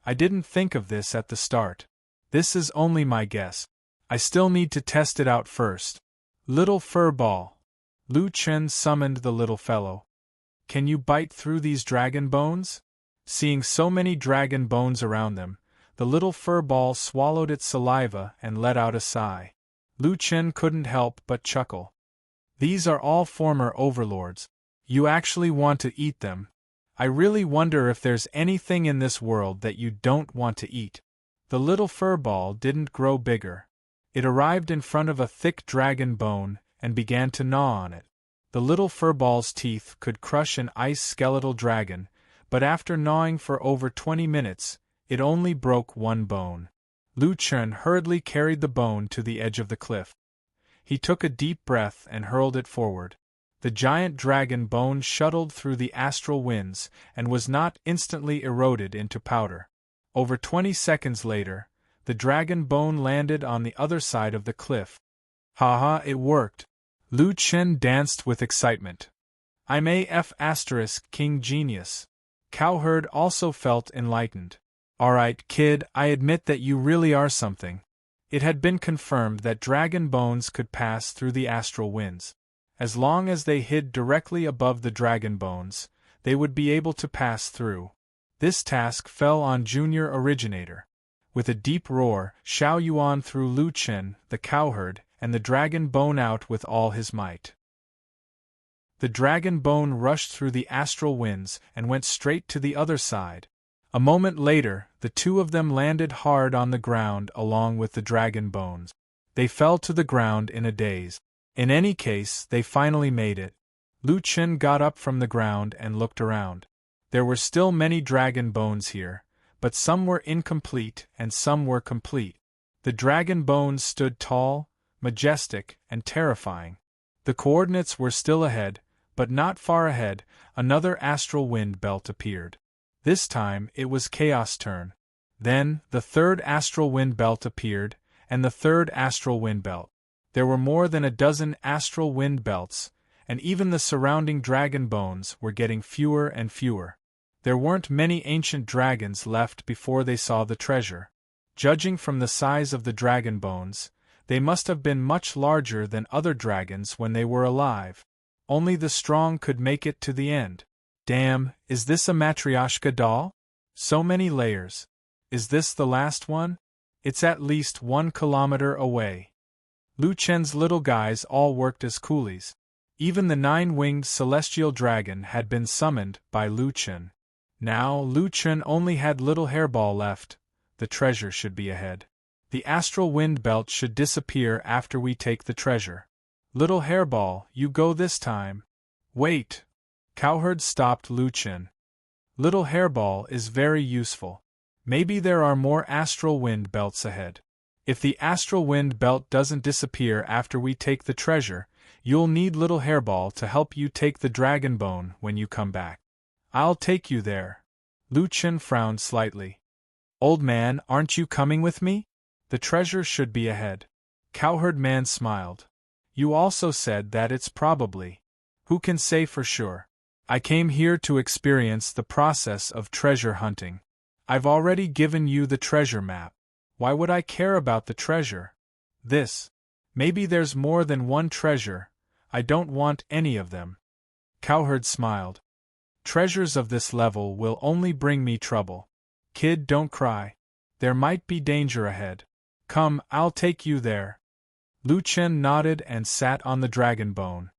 I didn't think of this at the start. This is only my guess. I still need to test it out first. Little fur ball. Lu Chen summoned the little fellow. Can you bite through these dragon bones? Seeing so many dragon bones around them, the little fur ball swallowed its saliva and let out a sigh. Lu Chen couldn't help but chuckle. These are all former overlords. You actually want to eat them. I really wonder if there's anything in this world that you don't want to eat. The little fur ball didn't grow bigger. It arrived in front of a thick dragon bone and began to gnaw on it. The little furball's teeth could crush an ice skeletal dragon, but after gnawing for over 20 minutes, it only broke one bone. Lu Chun hurriedly carried the bone to the edge of the cliff. He took a deep breath and hurled it forward. The giant dragon bone shuttled through the astral winds and was not instantly eroded into powder. Over 20 seconds later, the dragon bone landed on the other side of the cliff. Haha, it worked! Lu Chen danced with excitement. I'm AF** King Genius. Cowherd also felt enlightened. Alright, kid, I admit that you really are something. It had been confirmed that dragon bones could pass through the astral winds. As long as they hid directly above the dragon bones, they would be able to pass through. This task fell on Junior Originator. With a deep roar, Xiao Yuan threw Lu Chen, the cowherd, and the dragon bone out with all his might. The dragon bone rushed through the astral winds and went straight to the other side. A moment later, the two of them landed hard on the ground along with the dragon bones. They fell to the ground in a daze. In any case, they finally made it. Lu Chen got up from the ground and looked around. There were still many dragon bones here, but some were incomplete and some were complete. The dragon bones stood tall, majestic, and terrifying. The coordinates were still ahead, but not far ahead, another astral wind belt appeared. This time, it was Chaos' turn. Then, the third astral wind belt appeared, and the third astral wind belt. There were more than a dozen astral wind belts, and even the surrounding dragon bones were getting fewer and fewer. There weren't many ancient dragons left before they saw the treasure. Judging from the size of the dragon bones, they must have been much larger than other dragons when they were alive. Only the strong could make it to the end. Damn, is this a Matryoshka doll? So many layers. Is this the last one? It's at least 1 kilometer away. Lu Chen's little guys all worked as coolies. Even the 9-winged celestial dragon had been summoned by Lu Chen. Now Lu Chen only had little hairball left. The treasure should be ahead. The astral wind belt should disappear after we take the treasure. Little hairball, you go this time. Wait! Cowherd stopped Lu Chen. Little hairball is very useful. Maybe there are more astral wind belts ahead. If the astral wind belt doesn't disappear after we take the treasure, you'll need little hairball to help you take the dragon bone when you come back. I'll take you there. Lu Chen frowned slightly. Old man, aren't you coming with me? The treasure should be ahead. Cowherd man smiled. You also said that it's probably. Who can say for sure? I came here to experience the process of treasure hunting. I've already given you the treasure map. Why would I care about the treasure? Maybe there's more than one treasure. I don't want any of them. Cowherd smiled. Treasures of this level will only bring me trouble. Kid, don't cry. There might be danger ahead. Come, I'll take you there. Lu Chen nodded and sat on the dragon bone.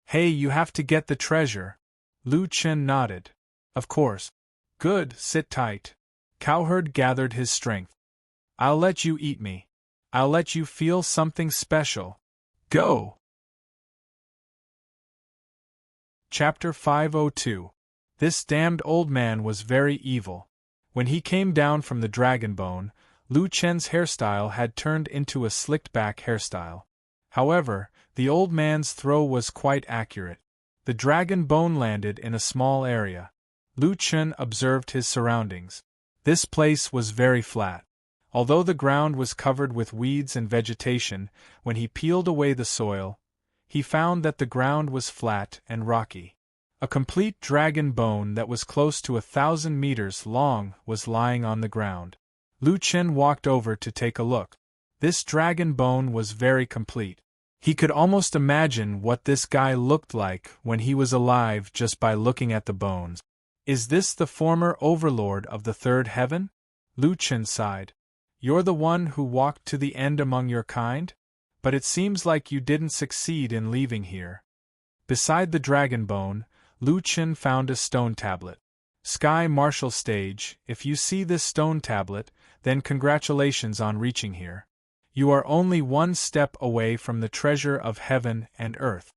Hey, you have to get the treasure. Lu Chen nodded. Of course. Good, sit tight. Cowherd gathered his strength. I'll let you eat me. I'll let you feel something special. Go! Chapter 502. This damned old man was very evil. When he came down from the dragon bone, Lu Chen's hairstyle had turned into a slicked-back hairstyle. However, the old man's throw was quite accurate. The dragon bone landed in a small area. Lu Chen observed his surroundings. This place was very flat. Although the ground was covered with weeds and vegetation, when he peeled away the soil, he found that the ground was flat and rocky. A complete dragon bone that was close to 1,000 meters long was lying on the ground. Lu Chen walked over to take a look. This dragon bone was very complete. He could almost imagine what this guy looked like when he was alive just by looking at the bones. Is this the former overlord of the third heaven? Lu Chen sighed. You're the one who walked to the end among your kind? But it seems like you didn't succeed in leaving here. Beside the dragon bone, Lu Chen found a stone tablet. Sky Marshal Stage, if you see this stone tablet, then congratulations on reaching here. You are only one step away from the treasure of heaven and earth.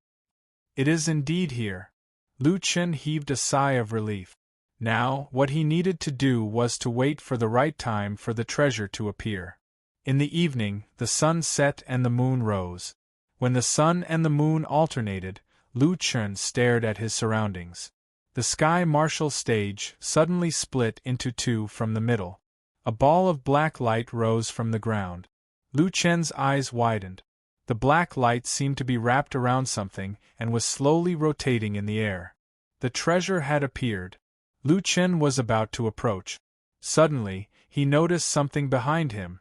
It is indeed here. Lu Chen heaved a sigh of relief. Now, what he needed to do was to wait for the right time for the treasure to appear. In the evening, the sun set and the moon rose. When the sun and the moon alternated, Lu Chen stared at his surroundings. The sky marshal stage suddenly split into two from the middle. A ball of black light rose from the ground. Lu Chen's eyes widened. The black light seemed to be wrapped around something and was slowly rotating in the air. The treasure had appeared. Lu Chen was about to approach. Suddenly, he noticed something behind him.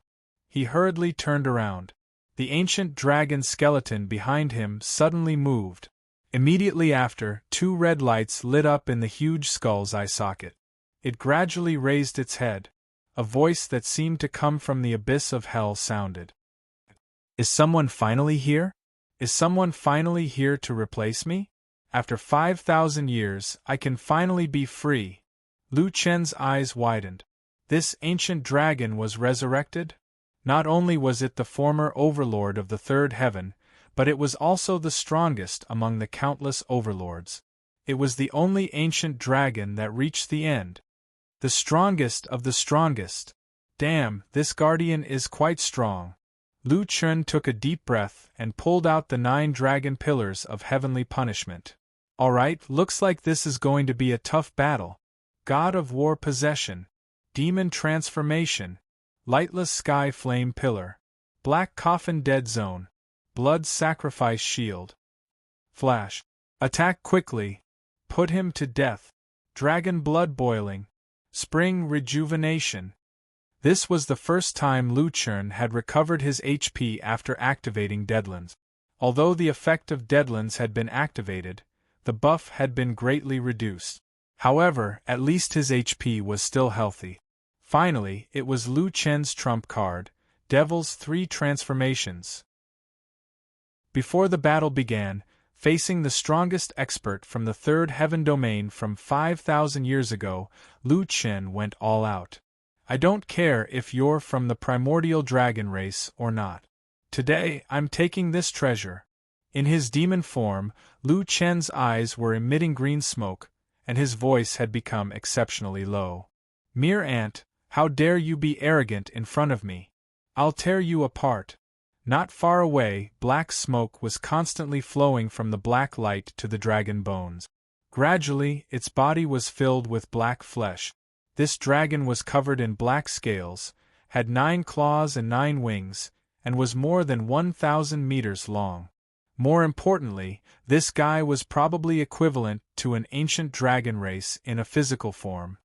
He hurriedly turned around. The ancient dragon skeleton behind him suddenly moved. Immediately after, two red lights lit up in the huge skull's eye socket. It gradually raised its head. A voice that seemed to come from the abyss of hell sounded. Is someone finally here? Is someone finally here to replace me? After 5,000 years, I can finally be free. Lu Chen's eyes widened. This ancient dragon was resurrected? Not only was it the former overlord of the third heaven, but it was also the strongest among the countless overlords. It was the only ancient dragon that reached the end. The strongest of the strongest. Damn, this guardian is quite strong. Lu Chen took a deep breath and pulled out the 9 dragon pillars of heavenly punishment. Alright, looks like this is going to be a tough battle. God of War Possession. Demon Transformation. Lightless Sky Flame Pillar. Black Coffin Dead Zone. Blood Sacrifice Shield. Flash. Attack quickly. Put him to death. Dragon Blood Boiling. Spring Rejuvenation. This was the first time Lu Chen had recovered his HP after activating Deadlands. Although the effect of Deadlands had been activated, the buff had been greatly reduced. However, at least his HP was still healthy. Finally, it was Lu Chen's trump card, Devil's 3 Transformations. Before the battle began, facing the strongest expert from the third heaven domain from 5,000 years ago, Lu Chen went all out. I don't care if you're from the primordial dragon race or not. Today, I'm taking this treasure. In his demon form, Lu Chen's eyes were emitting green smoke, and his voice had become exceptionally low. Mere ant, how dare you be arrogant in front of me? I'll tear you apart. Not far away, black smoke was constantly flowing from the black light to the dragon bones. Gradually, its body was filled with black flesh. This dragon was covered in black scales, had 9 claws and 9 wings, and was more than 1,000 meters long. More importantly, this guy was probably equivalent to an ancient dragon race in a physical form.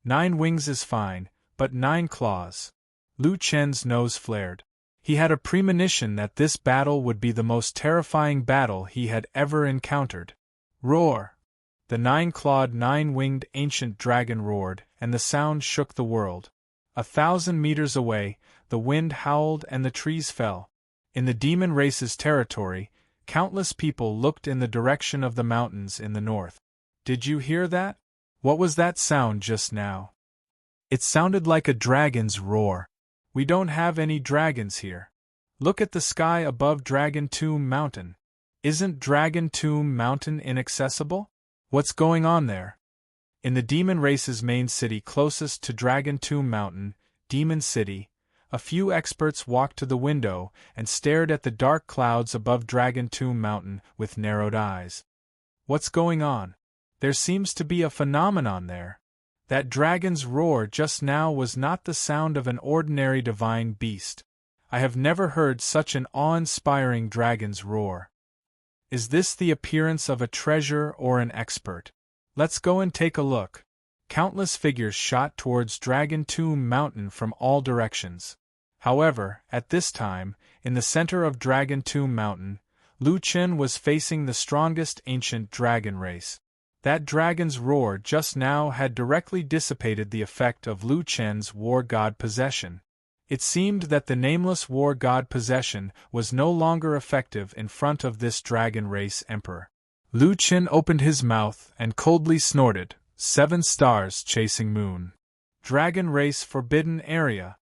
9 wings is fine, but 9 claws. Lu Chen's nose flared. He had a premonition that this battle would be the most terrifying battle he had ever encountered. Roar! The 9-clawed, 9-winged ancient dragon roared, and the sound shook the world. 1,000 meters away, the wind howled and the trees fell. In the demon race's territory, countless people looked in the direction of the mountains in the north. Did you hear that? What was that sound just now? It sounded like a dragon's roar. We don't have any dragons here. Look at the sky above Dragon Tomb Mountain. Isn't Dragon Tomb Mountain inaccessible? What's going on there? In the demon race's main city closest to Dragon Tomb Mountain, Demon City, a few experts walked to the window and stared at the dark clouds above Dragon Tomb Mountain with narrowed eyes. What's going on? There seems to be a phenomenon there. That dragon's roar just now was not the sound of an ordinary divine beast. I have never heard such an awe-inspiring dragon's roar. Is this the appearance of a treasure or an expert? Let's go and take a look. Countless figures shot towards Dragon Tomb Mountain from all directions. However, at this time, in the center of Dragon Tomb Mountain, Lu Chen was facing the strongest ancient dragon race. That dragon's roar just now had directly dissipated the effect of Lu Chen's war god possession. It seemed that the nameless war god possession was no longer effective in front of this dragon race emperor. Lu Chen opened his mouth and coldly snorted, 7 stars chasing moon. Dragon race forbidden area.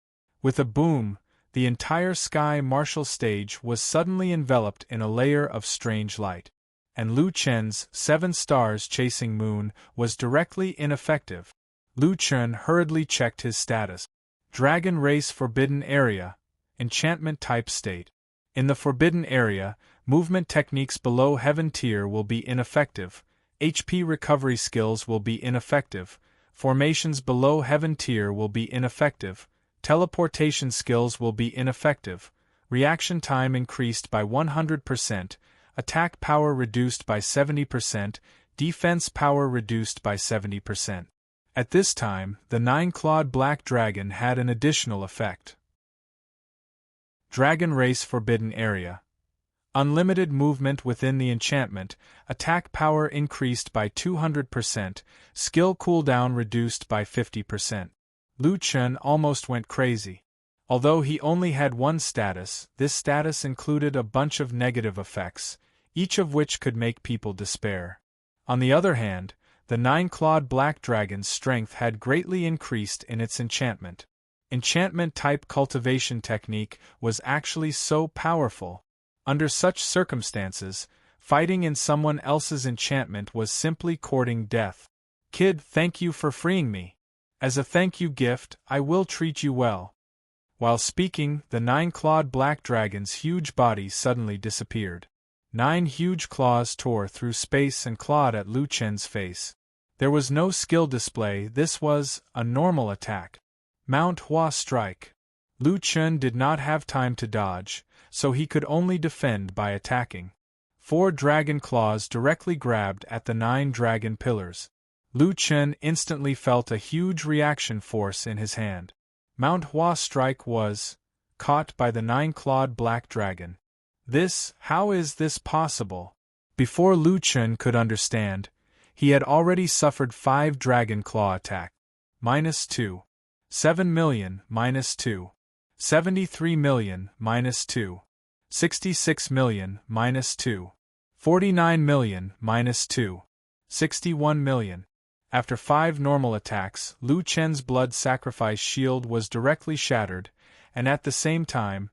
With a boom, the entire sky martial stage was suddenly enveloped in a layer of strange light. and Lu Chen's 7 stars chasing moon was directly ineffective. Lu Chen hurriedly checked his status. Dragon Race Forbidden Area, Enchantment Type State. In the Forbidden Area, movement techniques below Heaven Tier will be ineffective, HP recovery skills will be ineffective, formations below Heaven Tier will be ineffective, teleportation skills will be ineffective, reaction time increased by 100%, attack power reduced by 70%, defense power reduced by 70%. At this time, the 9-clawed black dragon had an additional effect. Dragon Race Forbidden Area. Unlimited movement within the enchantment, attack power increased by 200%, skill cooldown reduced by 50%. Lu Chen almost went crazy. Although he only had one status, this status included a bunch of negative effects, each of which could make people despair. On the other hand, the 9-clawed black dragon's strength had greatly increased in its enchantment. Enchantment-type cultivation technique was actually so powerful. Under such circumstances, fighting in someone else's enchantment was simply courting death. Kid, thank you for freeing me. As a thank you gift, I will treat you well. While speaking, the 9-clawed black dragon's huge body suddenly disappeared. 9 huge claws tore through space and clawed at Lu Chen's face. There was no skill display, this was a normal attack. Mount Hua Strike. Lu Chen did not have time to dodge, so he could only defend by attacking. 4 dragon claws directly grabbed at the 9 dragon pillars. Lu Chen instantly felt a huge reaction force in his hand. Mount Hua Strike was caught by the 9-clawed black dragon. How is this possible? Before Lu Chen could understand, he had already suffered 5 dragon claw attack. -2. 7 million, -2. 73 million, -2. 66 million, -2. 49 million, -2. 61 million. After 5 normal attacks, Lu Chen's blood sacrifice shield was directly shattered, and at the same time,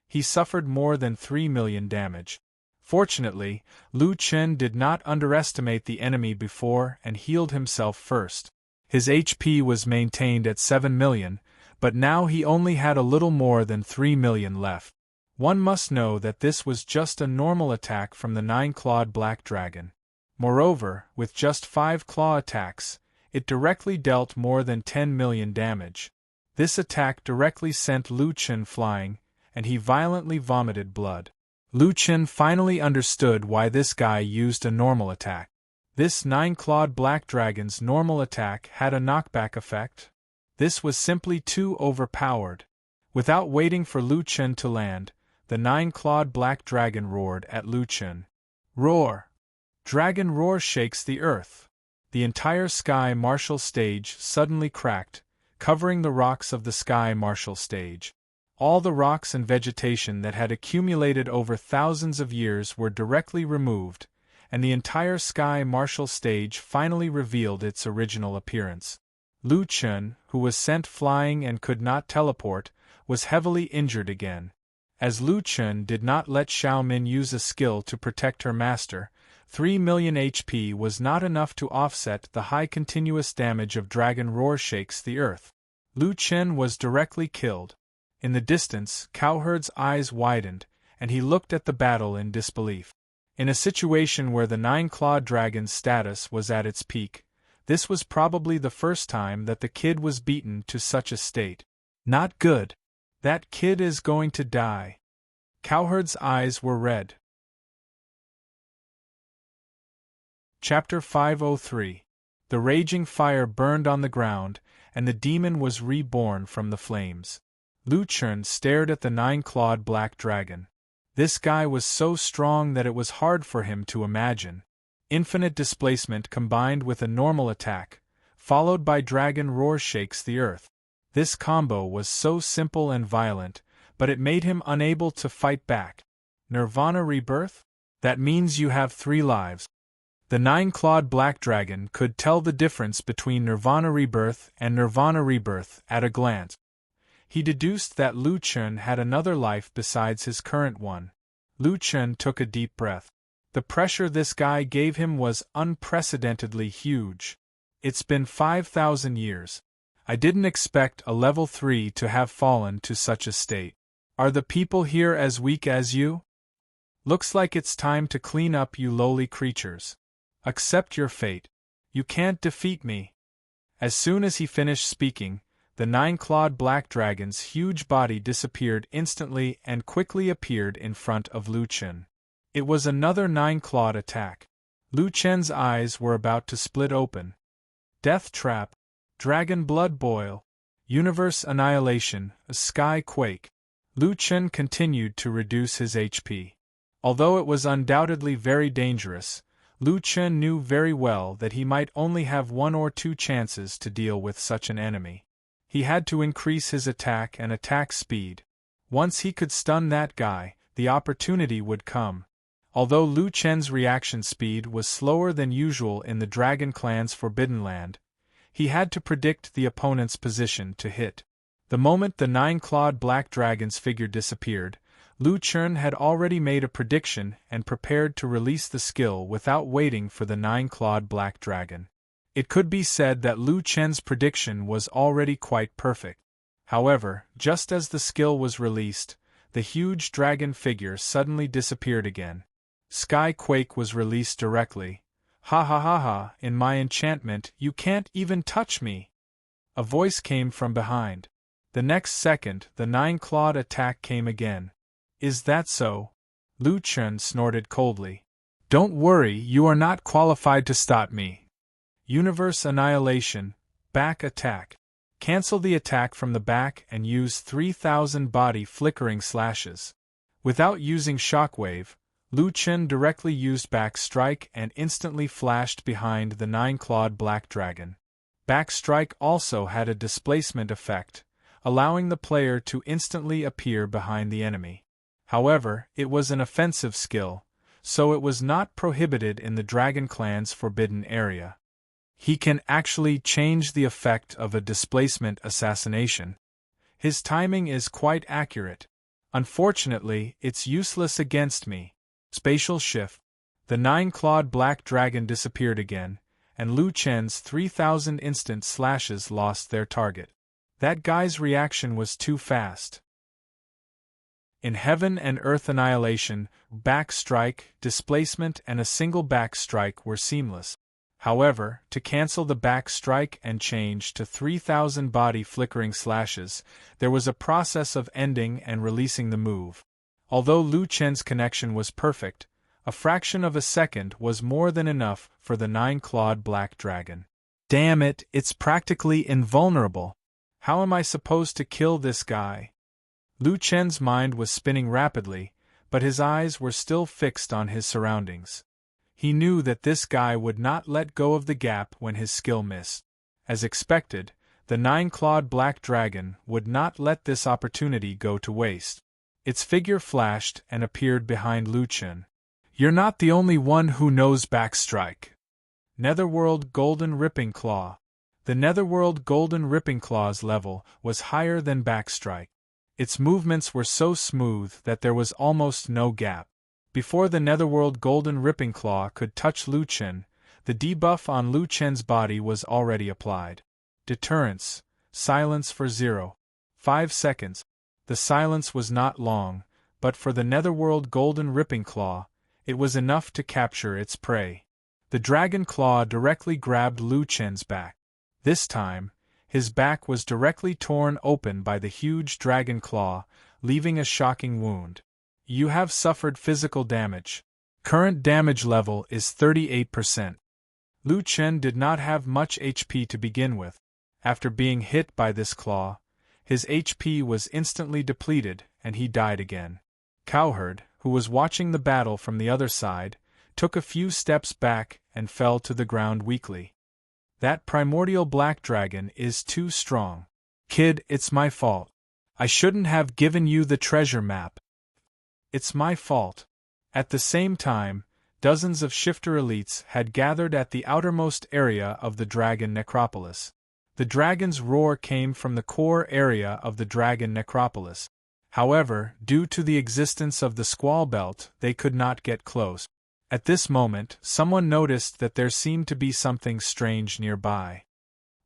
he suffered more than 3 million damage. Fortunately, Lu Chen did not underestimate the enemy before and healed himself first. His HP was maintained at 7 million, but now he only had a little more than 3 million left. One must know that this was just a normal attack from the 9-clawed black dragon. Moreover, with just 5 claw attacks, it directly dealt more than 10 million damage. This attack directly sent Lu Chen flying, and he violently vomited blood. Lu Chen finally understood why this guy used a normal attack. This 9-clawed black dragon's normal attack had a knockback effect. This was simply too overpowered. Without waiting for Lu Chen to land, the 9-clawed black dragon roared at Lu Chen. Roar! Dragon roar shakes the earth. The entire sky martial stage suddenly cracked, covering the rocks of the sky martial stage. All the rocks and vegetation that had accumulated over thousands of years were directly removed, and the entire sky martial stage finally revealed its original appearance. Lu Chen, who was sent flying and could not teleport, was heavily injured again. As Lu Chen did not let Xiaomin use a skill to protect her master, 3 million HP was not enough to offset the high continuous damage of Dragon Roar shakes the earth. Lu Chen was directly killed. In the distance, Cowherd's eyes widened, and he looked at the battle in disbelief. In a situation where the 9-clawed dragon's status was at its peak, this was probably the first time that the kid was beaten to such a state. Not good. That kid is going to die. Cowherd's eyes were red. Chapter 503. The raging fire burned on the ground, and the demon was reborn from the flames. Lu Chen stared at the 9-clawed black dragon. This guy was so strong that it was hard for him to imagine. Infinite displacement combined with a normal attack, followed by Dragon Roar shakes the earth. This combo was so simple and violent, but it made him unable to fight back. Nirvana Rebirth? That means you have 3 lives. The 9-clawed black dragon could tell the difference between Nirvana Rebirth and Nirvana Rebirth at a glance. He deduced that Lu Chen had another life besides his current one. Lu Chen took a deep breath. The pressure this guy gave him was unprecedentedly huge. It's been 5,000 years. I didn't expect a level 3 to have fallen to such a state. Are the people here as weak as you? Looks like it's time to clean up, you lowly creatures. Accept your fate. You can't defeat me. As soon as he finished speaking, the 9-clawed black dragon's huge body disappeared instantly and quickly appeared in front of Lu Chen. It was another 9-clawed attack. Lu Chen's eyes were about to split open. Death Trap, Dragon Blood Boil, Universe Annihilation, a Sky Quake. Lu Chen continued to reduce his HP. Although it was undoubtedly very dangerous, Lu Chen knew very well that he might only have 1 or 2 chances to deal with such an enemy. He had to increase his attack and attack speed. Once he could stun that guy, the opportunity would come. Although Lu Chen's reaction speed was slower than usual in the Dragon Clan's Forbidden Land, he had to predict the opponent's position to hit. The moment the 9-clawed black dragon's figure disappeared, Lu Chen had already made a prediction and prepared to release the skill without waiting for the 9-clawed black dragon. It could be said that Lu Chen's prediction was already quite perfect. However, just as the skill was released, the huge dragon figure suddenly disappeared again. Sky Quake was released directly. Ha ha ha ha, in my enchantment you can't even touch me! A voice came from behind. The next second, the 9-clawed attack came again. Is that so? Lu Chen snorted coldly. Don't worry, you are not qualified to stop me. Universe Annihilation, back attack. Cancel the attack from the back and use 3,000 body flickering slashes. Without using shockwave, Lu Chen directly used back strike and instantly flashed behind the 9-clawed black dragon. Back strike also had a displacement effect, allowing the player to instantly appear behind the enemy. However, it was an offensive skill, so it was not prohibited in the Dragon Clan's Forbidden Area. He can actually change the effect of a displacement assassination. His timing is quite accurate. Unfortunately, it's useless against me. Spatial shift. The 9-clawed black dragon disappeared again, and Lu Chen's 3,000 instant slashes lost their target. That guy's reaction was too fast. In Heaven and Earth Annihilation, back strike, displacement and a single back strike were seamless. However, to cancel the back strike and change to 3,000 body flickering slashes, there was a process of ending and releasing the move. Although Lu Chen's connection was perfect, a fraction of a second was more than enough for the 9-clawed black dragon. Damn it, it's practically invulnerable. How am I supposed to kill this guy? Lu Chen's mind was spinning rapidly, but his eyes were still fixed on his surroundings. He knew that this guy would not let go of the gap when his skill missed. As expected, the 9-clawed black dragon would not let this opportunity go to waste. Its figure flashed and appeared behind Lu Chen. You're not the only one who knows backstrike. Netherworld Golden Ripping Claw. The Netherworld Golden Ripping Claw's level was higher than backstrike. Its movements were so smooth that there was almost no gap. Before the Netherworld Golden Ripping Claw could touch Lu Chen, the debuff on Lu Chen's body was already applied. Deterrence. Silence for 0.5 seconds. The silence was not long, but for the Netherworld Golden Ripping Claw, it was enough to capture its prey. The Dragon Claw directly grabbed Lu Chen's back. This time, his back was directly torn open by the huge Dragon Claw, leaving a shocking wound. You have suffered physical damage. Current damage level is 38%. Lu Chen did not have much HP to begin with. After being hit by this claw, his HP was instantly depleted and he died again. Cowherd, who was watching the battle from the other side, took a few steps back and fell to the ground weakly. That primordial black dragon is too strong. Kid, it's my fault. I shouldn't have given you the treasure map. It's my fault. At the same time, dozens of shifter elites had gathered at the outermost area of the dragon necropolis. The dragon's roar came from the core area of the dragon necropolis. However, due to the existence of the squall belt, they could not get close. At this moment, someone noticed that there seemed to be something strange nearby.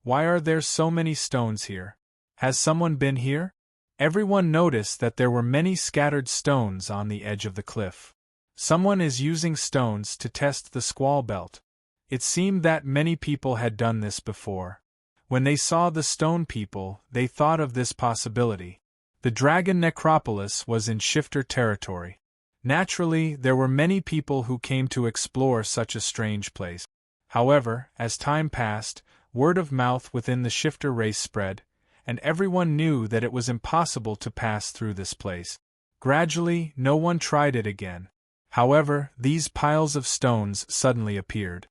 Why are there so many stones here? Has someone been here? Everyone noticed that there were many scattered stones on the edge of the cliff. Someone is using stones to test the squall belt. It seemed that many people had done this before. When they saw the stone people, they thought of this possibility. The dragon necropolis was in shifter territory. Naturally, there were many people who came to explore such a strange place. However, as time passed, word of mouth within the shifter race spread, and everyone knew that it was impossible to pass through this place. Gradually, no one tried it again. However, these piles of stones suddenly appeared.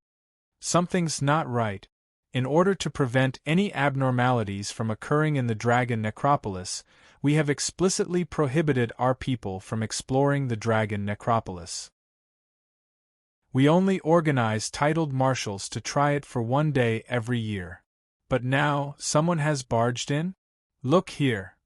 Something's not right. In order to prevent any abnormalities from occurring in the dragon necropolis, we have explicitly prohibited our people from exploring the dragon necropolis. We only organize titled marshals to try it for one day every year. But now, someone has barged in? Look here.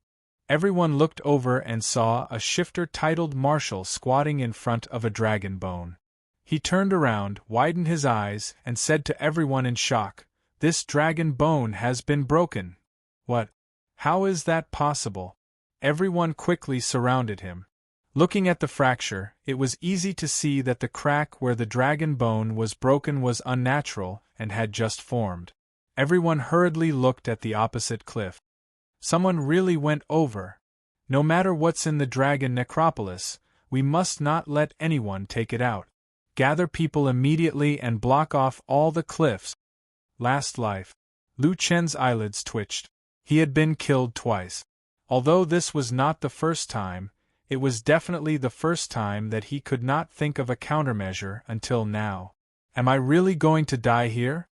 Everyone looked over and saw a shifter titled marshal squatting in front of a dragon bone. He turned around, widened his eyes, and said to everyone in shock, "This dragon bone has been broken." What? How is that possible? Everyone quickly surrounded him. Looking at the fracture, it was easy to see that the crack where the dragon bone was broken was unnatural and had just formed. Everyone hurriedly looked at the opposite cliff. Someone really went over. No matter what's in the dragon necropolis, we must not let anyone take it out. Gather people immediately and block off all the cliffs. Last life. Lu Chen's eyelids twitched. He had been killed twice. Although this was not the first time, it was definitely the first time that he could not think of a countermeasure until now. Am I really going to die here?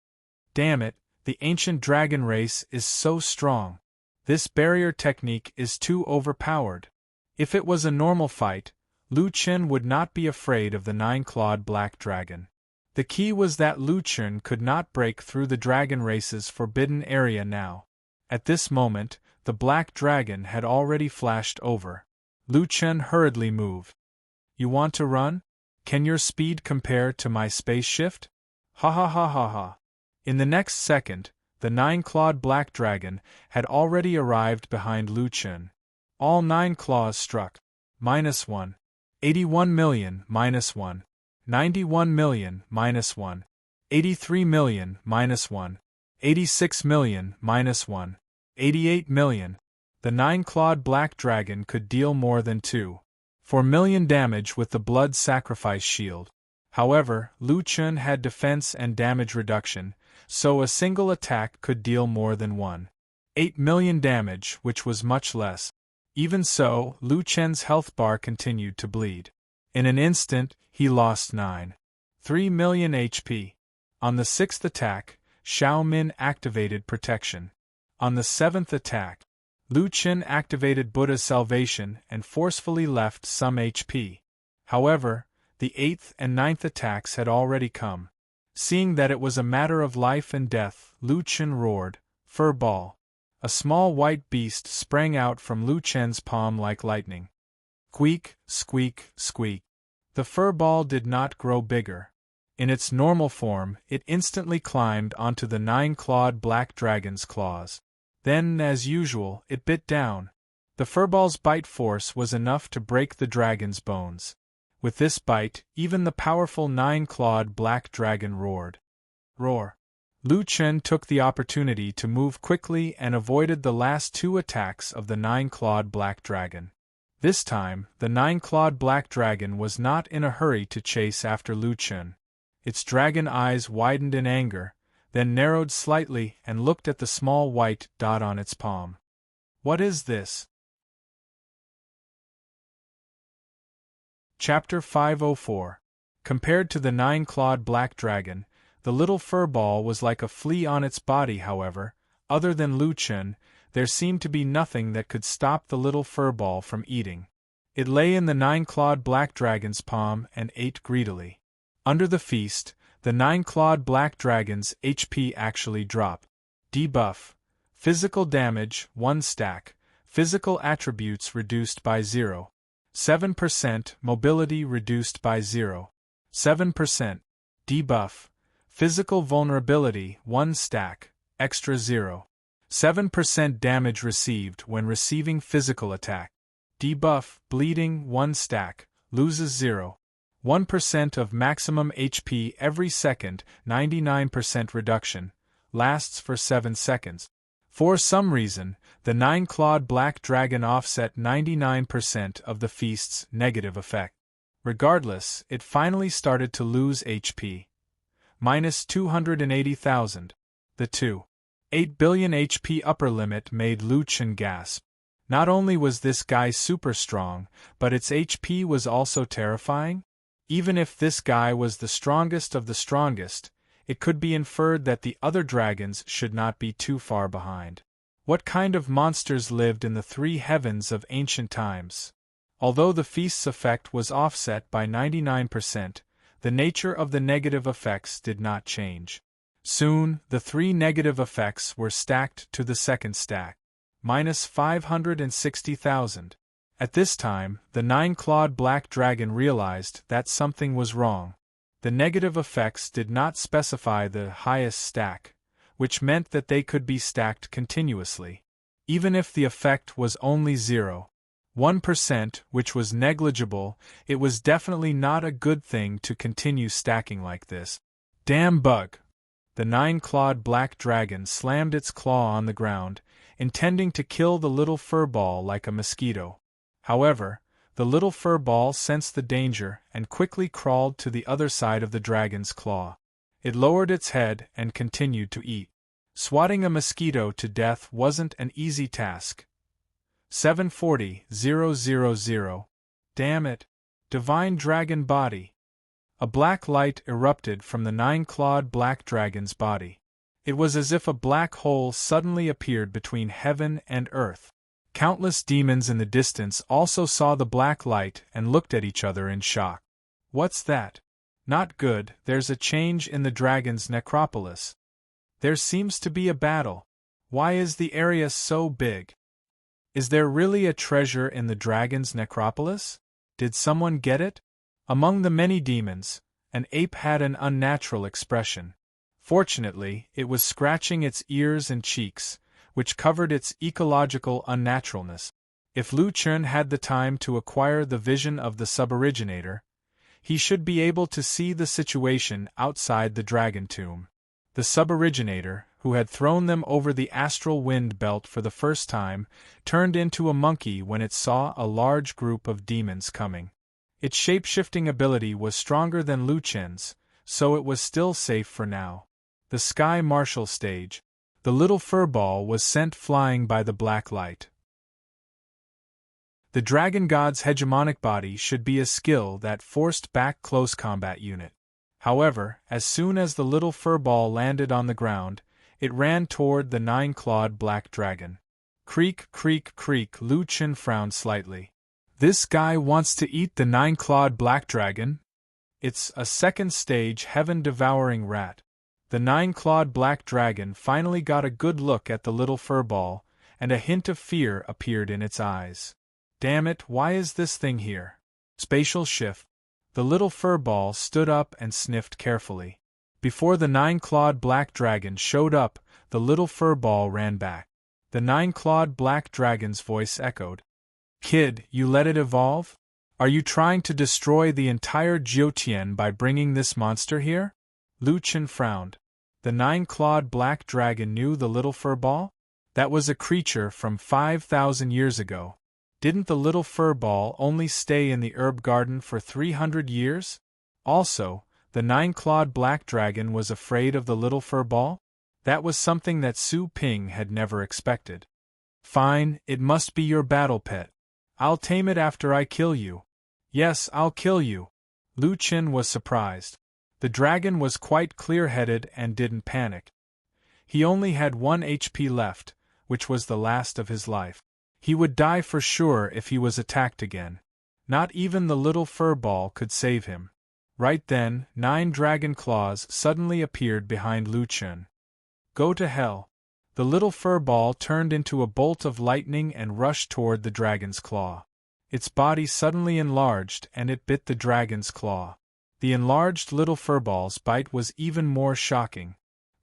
Damn it, the ancient dragon race is so strong. This barrier technique is too overpowered. If it was a normal fight, Lu Chen would not be afraid of the nine-clawed black dragon. The key was that Lu Chen could not break through the dragon race's forbidden area now. At this moment, the black dragon had already flashed over. Lu Chen hurriedly moved. You want to run? Can your speed compare to my space shift? Ha ha ha ha ha. In the next second, the nine-clawed black dragon had already arrived behind Lu Chen. All 9 claws struck. -1. 81 million, -1. 91 million, -1. 83 million, -1. 86 million, -1. 88 million. The 9-clawed black dragon could deal more than 2.4 million damage with the blood sacrifice shield. However, Lu Chen had defense and damage reduction, so a single attack could deal more than 1.8 million damage, which was much less. Even so, Lu Chen's health bar continued to bleed. In an instant, he lost 9.3 million HP. On the 6th attack, Xiao Min activated protection. On the 7th attack, Lu Chen activated Buddha's salvation and forcefully left some HP. However, the 8th and 9th attacks had already come. Seeing that it was a matter of life and death, Lu Chen roared, "Fur ball!" A small white beast sprang out from Lu Chen's palm like lightning. Squeak, squeak, squeak. The fur ball did not grow bigger. In its normal form, it instantly climbed onto the 9-clawed black dragon's claws. Then, as usual, it bit down. The furball's bite force was enough to break the dragon's bones. With this bite, even the powerful 9-clawed black dragon roared. Roar. Lu Chen took the opportunity to move quickly and avoided the last 2 attacks of the 9-clawed black dragon. This time, the 9-clawed black dragon was not in a hurry to chase after Lu Chen. Its dragon eyes widened in anger, then narrowed slightly and looked at the small white dot on its palm. What is this? Chapter 504. Compared to the 9-clawed black dragon, the little fur ball was like a flea on its body. However, other than Lu Chen, there seemed to be nothing that could stop the little fur ball from eating. It lay in the 9-clawed black dragon's palm and ate greedily. Under the feast, the 9-clawed black dragon's HP actually dropped. Debuff. Physical damage 1 stack. Physical attributes reduced by 0.7%. Mobility reduced by 0.7%. 7%. Debuff. Physical vulnerability 1 stack, extra 0. 7% damage received when receiving physical attack. Debuff. Bleeding 1 stack, loses 0. 1% of maximum HP every second, 99% reduction, lasts for 7 seconds. For some reason, the 9-clawed black dragon offset 99% of the feast's negative effect. Regardless, it finally started to lose HP. Minus 280,000. The 2.8 billion HP upper limit made Lu Chen gasp. Not only was this guy super strong, but its HP was also terrifying. Even if this guy was the strongest of the strongest, it could be inferred that the other dragons should not be too far behind. What kind of monsters lived in the 3 heavens of ancient times? Although the feast's effect was offset by 99%, the nature of the negative effects did not change. Soon, the 3 negative effects were stacked to the second stack. Minus 560,000. At this time, the 9-clawed black dragon realized that something was wrong. The negative effects did not specify the highest stack, which meant that they could be stacked continuously. Even if the effect was only 0.1%, which was negligible, it was definitely not a good thing to continue stacking like this. Damn bug! The 9-clawed black dragon slammed its claw on the ground, intending to kill the little furball like a mosquito. However, the little furball sensed the danger and quickly crawled to the other side of the dragon's claw. It lowered its head and continued to eat. Swatting a mosquito to death wasn't an easy task. 740,000. Damn it! Divine dragon body. A black light erupted from the 9-clawed black dragon's body. It was as if a black hole suddenly appeared between heaven and earth. Countless demons in the distance also saw the black light and looked at each other in shock. What's that? Not good, there's a change in the dragon's necropolis. There seems to be a battle. Why is the area so big? Is there really a treasure in the dragon's necropolis? Did someone get it? Among the many demons, an ape had an unnatural expression. Fortunately, it was scratching its ears and cheeks, which covered its ecological unnaturalness. If Lu Chen had the time to acquire the vision of the suboriginator, he should be able to see the situation outside the dragon tomb. The suboriginator, who had thrown them over the astral wind belt for the first time, turned into a monkey when it saw a large group of demons coming. Its shape-shifting ability was stronger than Lu Chen's, so it was still safe for now. The Sky Marshal stage. The little furball was sent flying by the black light. The dragon god's hegemonic body should be a skill that forced back close combat unit. However, as soon as the little furball landed on the ground, it ran toward the 9-clawed black dragon. Creak, creak, creak. Lu Chen frowned slightly. This guy wants to eat the 9-clawed black dragon? It's a second-stage heaven-devouring rat. The 9-clawed black dragon finally got a good look at the little furball, and a hint of fear appeared in its eyes. Damn it, why is this thing here? Spatial shift. The little furball stood up and sniffed carefully. Before the 9-clawed black dragon showed up, the little furball ran back. The 9-clawed black dragon's voice echoed. Kid, you let it evolve? Are you trying to destroy the entire Jiutian by bringing this monster here? Lu Chen frowned. The 9-clawed black dragon knew the little furball? That was a creature from 5,000 years ago. Didn't the little furball only stay in the herb garden for 300 years? Also, the 9-clawed black dragon was afraid of the little furball? That was something that Su Ping had never expected. Fine, it must be your battle pet. I'll tame it after I kill you. Yes, I'll kill you. Lu Chen was surprised. The dragon was quite clear-headed and didn't panic. He only had 1 HP left, which was the last of his life. He would die for sure if he was attacked again. Not even the little furball could save him. Right then, 9 dragon claws suddenly appeared behind Lu Chen. Go to hell. The little furball turned into a bolt of lightning and rushed toward the dragon's claw. Its body suddenly enlarged and it bit the dragon's claw. The enlarged little furball's bite was even more shocking.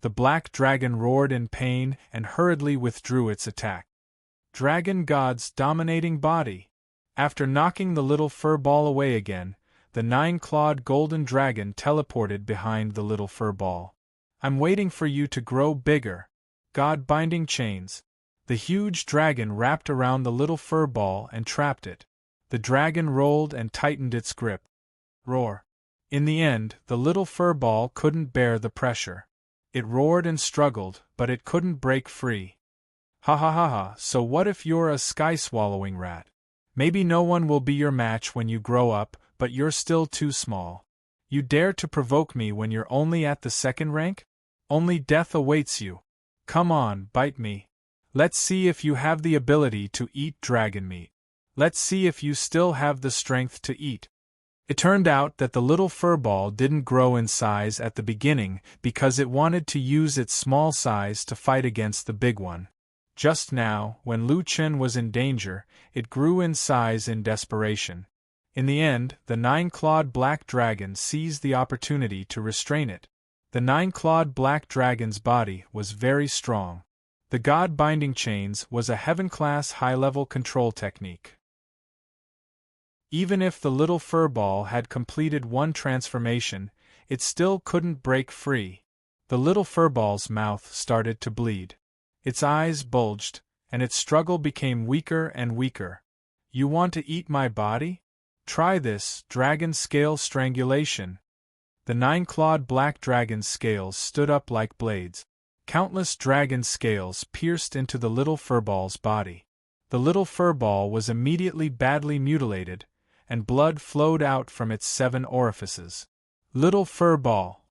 The black dragon roared in pain and hurriedly withdrew its attack. Dragon God's dominating body! After knocking the little furball away again, the nine-clawed golden dragon teleported behind the little furball. I'm waiting for you to grow bigger. God binding chains. The huge dragon wrapped around the little furball and trapped it. The dragon rolled and tightened its grip. Roar. In the end, the little furball couldn't bear the pressure. It roared and struggled, but it couldn't break free. Ha ha ha ha, so what if you're a sky-swallowing rat? Maybe no one will be your match when you grow up, but you're still too small. You dare to provoke me when you're only at the second rank? Only death awaits you. Come on, bite me. Let's see if you have the ability to eat dragon meat. Let's see if you still have the strength to eat. It turned out that the little furball didn't grow in size at the beginning because it wanted to use its small size to fight against the big one. Just now, when Lu Chen was in danger, it grew in size in desperation. In the end, the nine-clawed black dragon seized the opportunity to restrain it. The nine-clawed black dragon's body was very strong. The God-binding chains was a heaven-class high-level control technique. Even if the little furball had completed one transformation, it still couldn't break free. The little furball's mouth started to bleed. Its eyes bulged, and its struggle became weaker and weaker. You want to eat my body? Try this, dragon scale strangulation. The nine-clawed black dragon's scales stood up like blades. Countless dragon scales pierced into the little furball's body. The little furball was immediately badly mutilated, and blood flowed out from its 7 orifices. Little furball!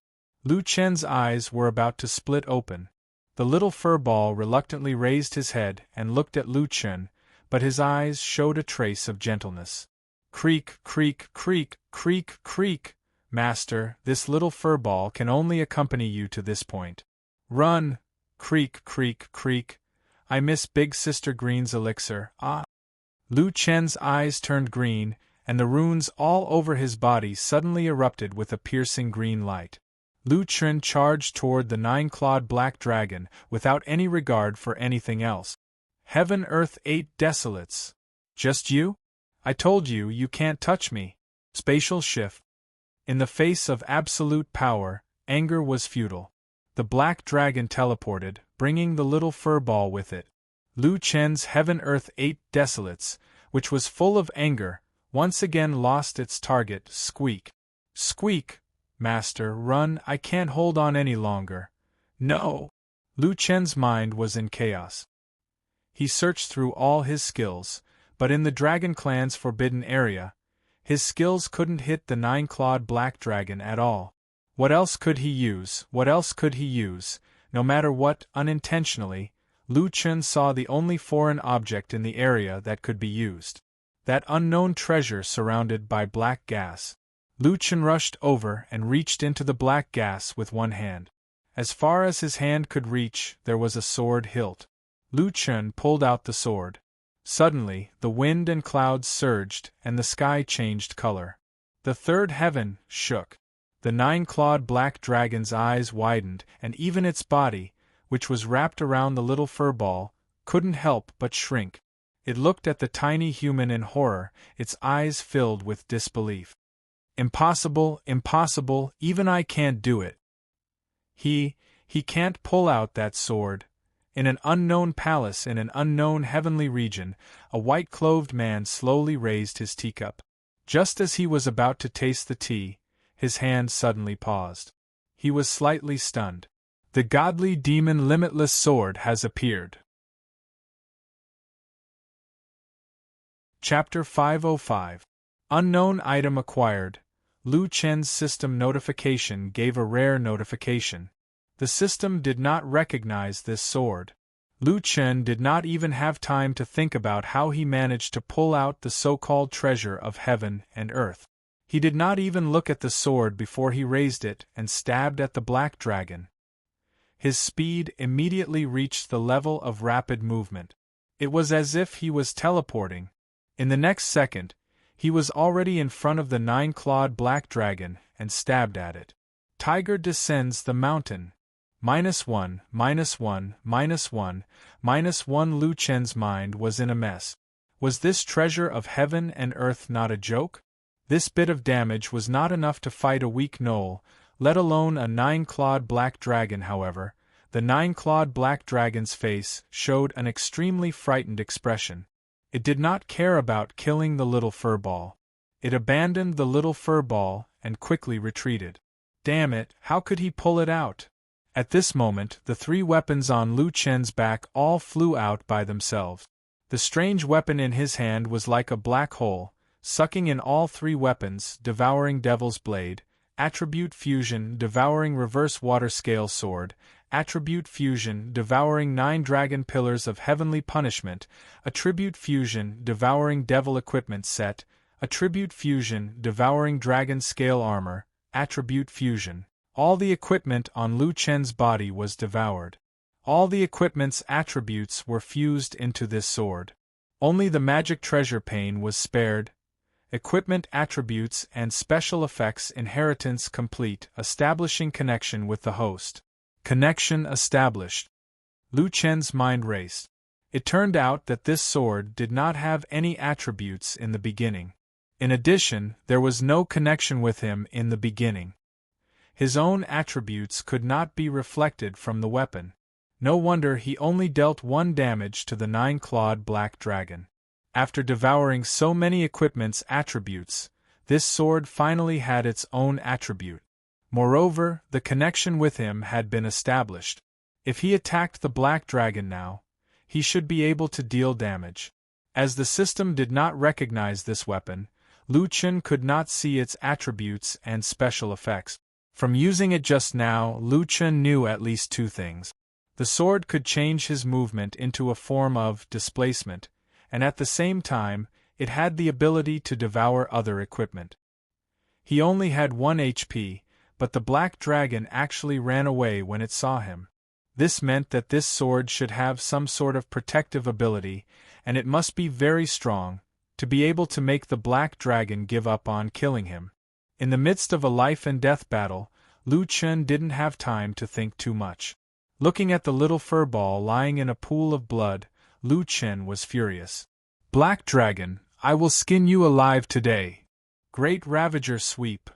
Lu Chen's eyes were about to split open. The little furball reluctantly raised his head and looked at Lu Chen, but his eyes showed a trace of gentleness. Creak, creak, creak, creak, creak. Master, this little furball can only accompany you to this point. Run! Creak, creak, creak. I miss Big Sister Green's elixir. Ah! Lu Chen's eyes turned green, and the runes all over his body suddenly erupted with a piercing green light. Lu Chen charged toward the nine-clawed black dragon without any regard for anything else. Heaven, earth, 8 desolates. Just you? I told you, you can't touch me. Spatial shift. In the face of absolute power, anger was futile. The black dragon teleported, bringing the little furball with it. Lu Chen's Heaven, Earth, 8 desolates, which was full of anger, once again lost its target. Squeak. Squeak! Master, run, I can't hold on any longer. No! Lu Chen's mind was in chaos. He searched through all his skills, but in the Dragon Clan's forbidden area, his skills couldn't hit the nine-clawed black dragon at all. What else could he use? What else could he use? No matter what, unintentionally, Lu Chen saw the only foreign object in the area that could be used. That unknown treasure surrounded by black gas. Lu Chen rushed over and reached into the black gas with one hand. As far as his hand could reach, there was a sword hilt. Lu Chen pulled out the sword. Suddenly, the wind and clouds surged, and the sky changed color. The third heaven shook. The nine-clawed black dragon's eyes widened, and even its body, which was wrapped around the little furball, couldn't help but shrink. It looked at the tiny human in horror, its eyes filled with disbelief. Impossible, impossible, even I can't do it. He can't pull out that sword. In an unknown palace in an unknown heavenly region, a white-clothed man slowly raised his teacup. Just as he was about to taste the tea, his hand suddenly paused. He was slightly stunned. The godly demon limitless sword has appeared. Chapter 505. Unknown item acquired. Lu Chen's system notification gave a rare notification. The system did not recognize this sword. Lu Chen did not even have time to think about how he managed to pull out the so-called treasure of heaven and earth. He did not even look at the sword before he raised it and stabbed at the black dragon. His speed immediately reached the level of rapid movement. It was as if he was teleporting. In the next second, He was already in front of the nine-clawed black dragon and stabbed at it. Tiger descends the mountain. -1, -1, -1, -1. Lu Chen's mind was in a mess. Was this treasure of heaven and earth not a joke? This bit of damage was not enough to fight a weak gnoll, let alone a nine-clawed black dragon. However, the nine-clawed black dragon's face showed an extremely frightened expression. It did not care about killing the little furball. It abandoned the little furball and quickly retreated. Damn it, how could he pull it out? At this moment, the three weapons on Lu Chen's back all flew out by themselves. The strange weapon in his hand was like a black hole, sucking in all three weapons, devouring Devil's Blade, Attribute Fusion, devouring Reverse Water Scale Sword, Attribute Fusion, devouring 9 Dragon Pillars of Heavenly Punishment, Attribute Fusion, devouring Devil Equipment Set, Attribute Fusion, devouring Dragon Scale Armor, Attribute Fusion. All the equipment on Lu Chen's body was devoured. All the equipment's attributes were fused into this sword. Only the magic treasure pane was spared. Equipment attributes and special effects inheritance complete, establishing connection with the host. Connection established. Lu Chen's mind raced. It turned out that this sword did not have any attributes in the beginning. In addition, there was no connection with him in the beginning. His own attributes could not be reflected from the weapon. No wonder he only dealt 1 damage to the nine-clawed black dragon. After devouring so many equipment's attributes, this sword finally had its own attribute. Moreover, the connection with him had been established. If he attacked the black dragon now, he should be able to deal damage. As the system did not recognize this weapon, Lu Chen could not see its attributes and special effects. From using it just now, Lu Chen knew at least 2 things. The sword could change his movement into a form of displacement, and at the same time, it had the ability to devour other equipment. He only had 1 HP, but the black dragon actually ran away when it saw him. This meant that this sword should have some sort of protective ability, and it must be very strong, to be able to make the black dragon give up on killing him. In the midst of a life-and-death battle, Lu Chen didn't have time to think too much. Looking at the little furball lying in a pool of blood, Lu Chen was furious. "Black dragon, I will skin you alive today." Great Ravager Sweep.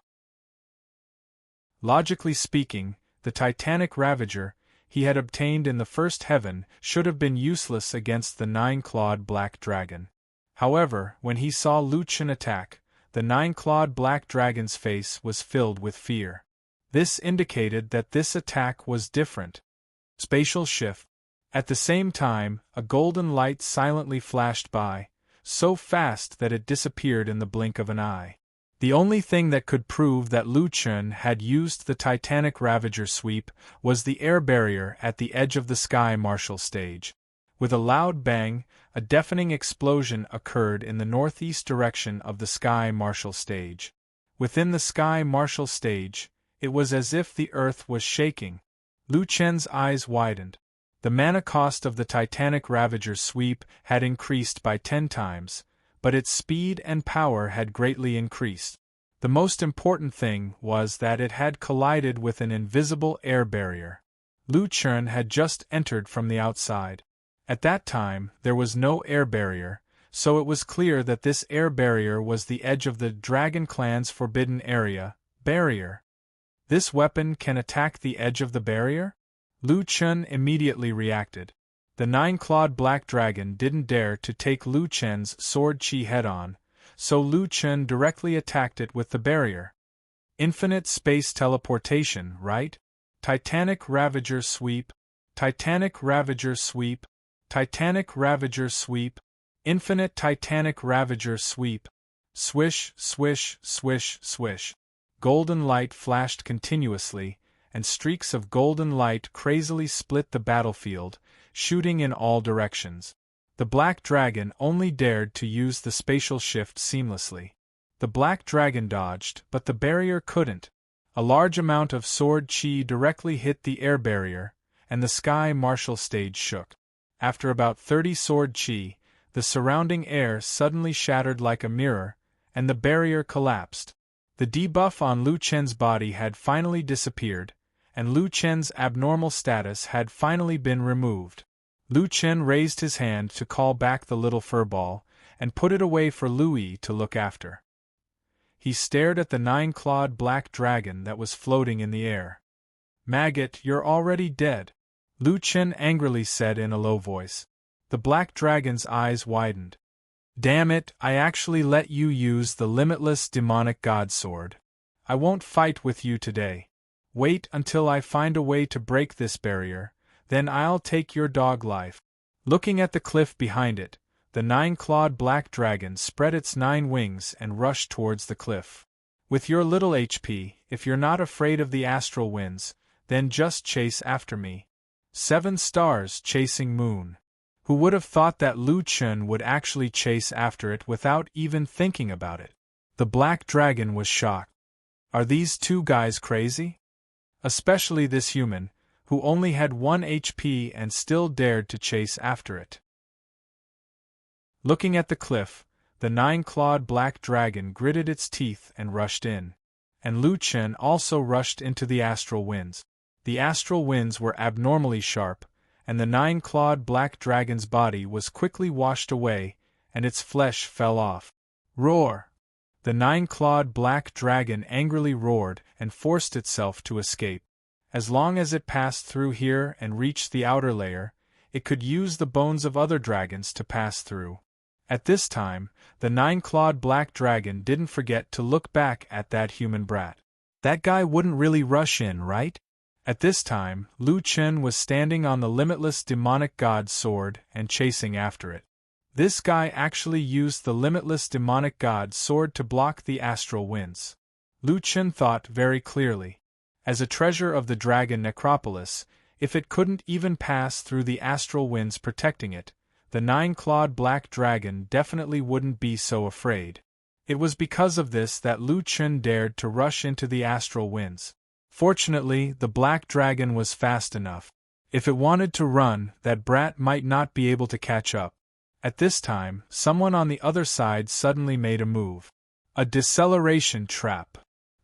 Logically speaking, the Titanic Ravager he had obtained in the first heaven should have been useless against the nine-clawed black dragon. However, when he saw Lu Chen attack, the nine-clawed black dragon's face was filled with fear. This indicated that this attack was different. Spatial shift. At the same time, a golden light silently flashed by, so fast that it disappeared in the blink of an eye. The only thing that could prove that Lu Chen had used the Titanic Ravager sweep was the air barrier at the edge of the Sky Marshal stage. With a loud bang, a deafening explosion occurred in the northeast direction of the Sky Marshal stage. Within the Sky Marshal stage, it was as if the earth was shaking. Lu Chen's eyes widened. The mana cost of the Titanic Ravager's sweep had increased by 10 times, but its speed and power had greatly increased. The most important thing was that it had collided with an invisible air barrier. Lu Chen had just entered from the outside. At that time, there was no air barrier, so it was clear that this air barrier was the edge of the Dragon Clan's forbidden area, barrier. This weapon can attack the edge of the barrier? Lu Chen immediately reacted. The nine-clawed black dragon didn't dare to take Lu Chen's sword chi head-on, so Lu Chen directly attacked it with the barrier. Infinite space teleportation, right? Titanic Ravager sweep. Titanic Ravager sweep. Titanic Ravager sweep. Infinite Titanic Ravager sweep. Swish, swish, swish, swish. Golden light flashed continuously, and streaks of golden light crazily split the battlefield, shooting in all directions. The black dragon only dared to use the spatial shift seamlessly. The black dragon dodged, but the barrier couldn't. A large amount of sword chi directly hit the air barrier, and the Sky Marshal stage shook. After about 30 sword chi, the surrounding air suddenly shattered like a mirror, and the barrier collapsed. The debuff on Lu Chen's body had finally disappeared, and Lu Chen's abnormal status had finally been removed. Lu Chen raised his hand to call back the little furball, and put it away for Lu Yi to look after. He stared at the 9-clawed black dragon that was floating in the air. "Maggot, you're already dead," Lu Chen angrily said in a low voice. The black dragon's eyes widened. "Damn it, I actually let you use the limitless demonic god sword. I won't fight with you today. Wait until I find a way to break this barrier, then I'll take your dog life." Looking at the cliff behind it, the 9-clawed black dragon spread its 9 wings and rushed towards the cliff. "With your little HP, if you're not afraid of the astral winds, then just chase after me." 7 stars chasing moon. Who would have thought that Lu Chen would actually chase after it without even thinking about it? The black dragon was shocked. Are these two guys crazy? Especially this human, who only had 1 HP and still dared to chase after it. Looking at the cliff, the 9-clawed black dragon gritted its teeth and rushed in. And Lu Chen also rushed into the astral winds. The astral winds were abnormally sharp, and the 9-clawed black dragon's body was quickly washed away, and its flesh fell off. Roar! The 9-clawed black dragon angrily roared and forced itself to escape. As long as it passed through here and reached the outer layer, it could use the bones of other dragons to pass through. At this time, the 9-clawed black dragon didn't forget to look back at that human brat. That guy wouldn't really rush in, right? At this time, Lu Chen was standing on the limitless demonic god sword and chasing after it. This guy actually used the limitless demonic god sword to block the astral winds. Lu Chen thought very clearly. As a treasure of the dragon necropolis, if it couldn't even pass through the astral winds protecting it, the 9-clawed black dragon definitely wouldn't be so afraid. It was because of this that Lu Chen dared to rush into the astral winds. Fortunately, the black dragon was fast enough. If it wanted to run, that brat might not be able to catch up. At this time, someone on the other side suddenly made a move. A deceleration trap.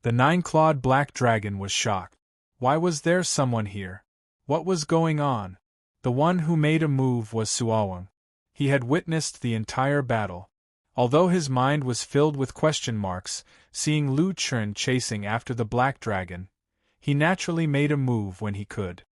The 9-clawed black dragon was shocked. Why was there someone here? What was going on? The one who made a move was Suawang. He had witnessed the entire battle. Although his mind was filled with question marks, seeing Lu Chen chasing after the black dragon, he naturally made a move when he could.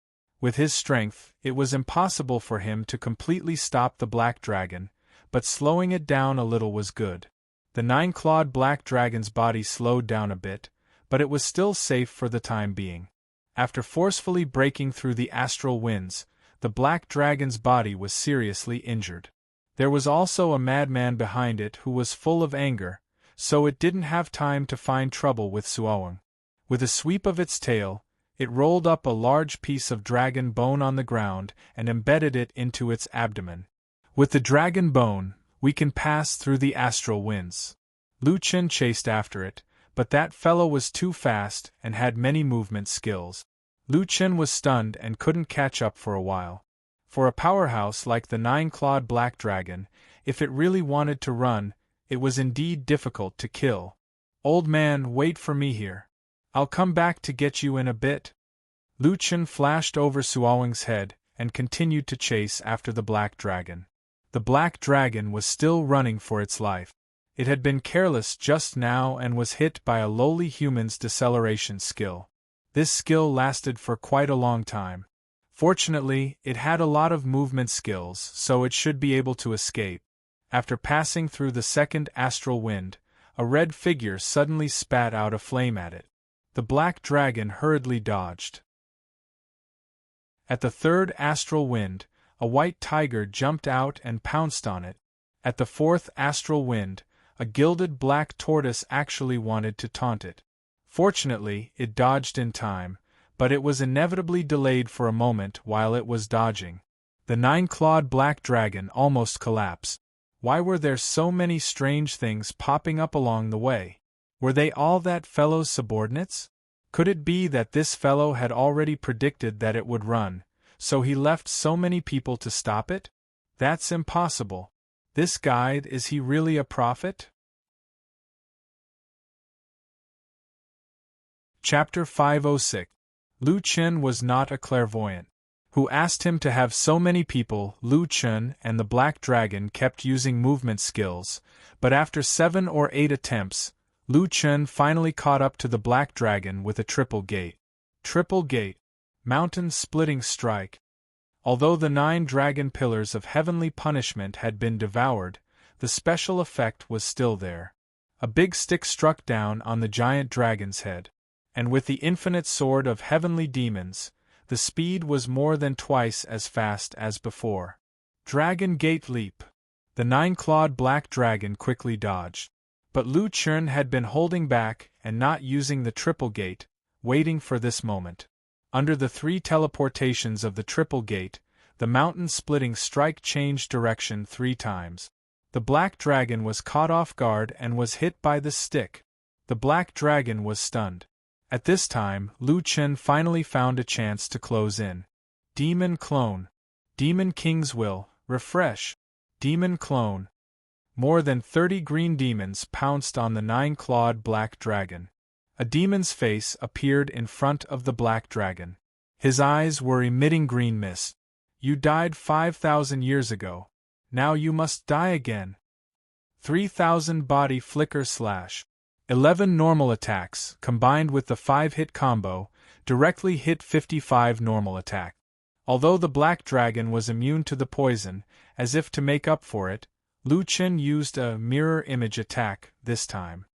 With his strength, it was impossible for him to completely stop the black dragon, but slowing it down a little was good. The 9-clawed black dragon's body slowed down a bit, but it was still safe for the time being. After forcefully breaking through the astral winds, the black dragon's body was seriously injured. There was also a madman behind it who was full of anger, so it didn't have time to find trouble with Suawang. With a sweep of its tail, it rolled up a large piece of dragon bone on the ground and embedded it into its abdomen. With the dragon bone, we can pass through the astral winds. Lu Chen chased after it, but that fellow was too fast and had many movement skills. Lu Chen was stunned and couldn't catch up for a while. For a powerhouse like the 9-clawed black dragon, if it really wanted to run, it was indeed difficult to kill. "Old man, wait for me here. I'll come back to get you in a bit." Lu Chen flashed over Suawang's head and continued to chase after the black dragon. The black dragon was still running for its life. It had been careless just now and was hit by a lowly human's deceleration skill. This skill lasted for quite a long time. Fortunately, it had a lot of movement skills, so it should be able to escape. After passing through the second astral wind, a red figure suddenly spat out a flame at it. The black dragon hurriedly dodged. At the third astral wind, a white tiger jumped out and pounced on it. At the fourth astral wind, a gilded black tortoise actually wanted to taunt it. Fortunately, it dodged in time, but it was inevitably delayed for a moment while it was dodging. The 9-clawed black dragon almost collapsed. Why were there so many strange things popping up along the way? Were they all that fellow's subordinates? Could it be that this fellow had already predicted that it would run, so he left so many people to stop it? That's impossible. This guy, is he really a prophet? Chapter 506. Lu Chen was not a clairvoyant. Who asked him to have so many people? Lu Chen and the Black Dragon kept using movement skills, but after 7 or 8 attempts, Lu Chen finally caught up to the Black Dragon with a triple gate. Triple gate. Mountain-splitting strike. Although the 9 dragon pillars of heavenly punishment had been devoured, the special effect was still there. A big stick struck down on the giant dragon's head, and with the infinite sword of heavenly demons, the speed was more than twice as fast as before. Dragon Gate Leap. The 9-clawed black dragon quickly dodged. But Lu Chen had been holding back and not using the triple gate, waiting for this moment. Under the 3 teleportations of the triple gate, the mountain-splitting strike changed direction 3 times. The black dragon was caught off guard and was hit by the stick. The black dragon was stunned. At this time, Lu Chen finally found a chance to close in. Demon Clone. Demon King's Will. Refresh. Demon Clone. More than 30 green demons pounced on the 9-clawed black dragon. A demon's face appeared in front of the black dragon. His eyes were emitting green mist. You died 5,000 years ago. Now you must die again. 3,000 body flicker slash. 11 normal attacks, combined with the 5-hit combo, directly hit 55 normal attack. Although the black dragon was immune to the poison, as if to make up for it, Lu Chen used a mirror image attack this time.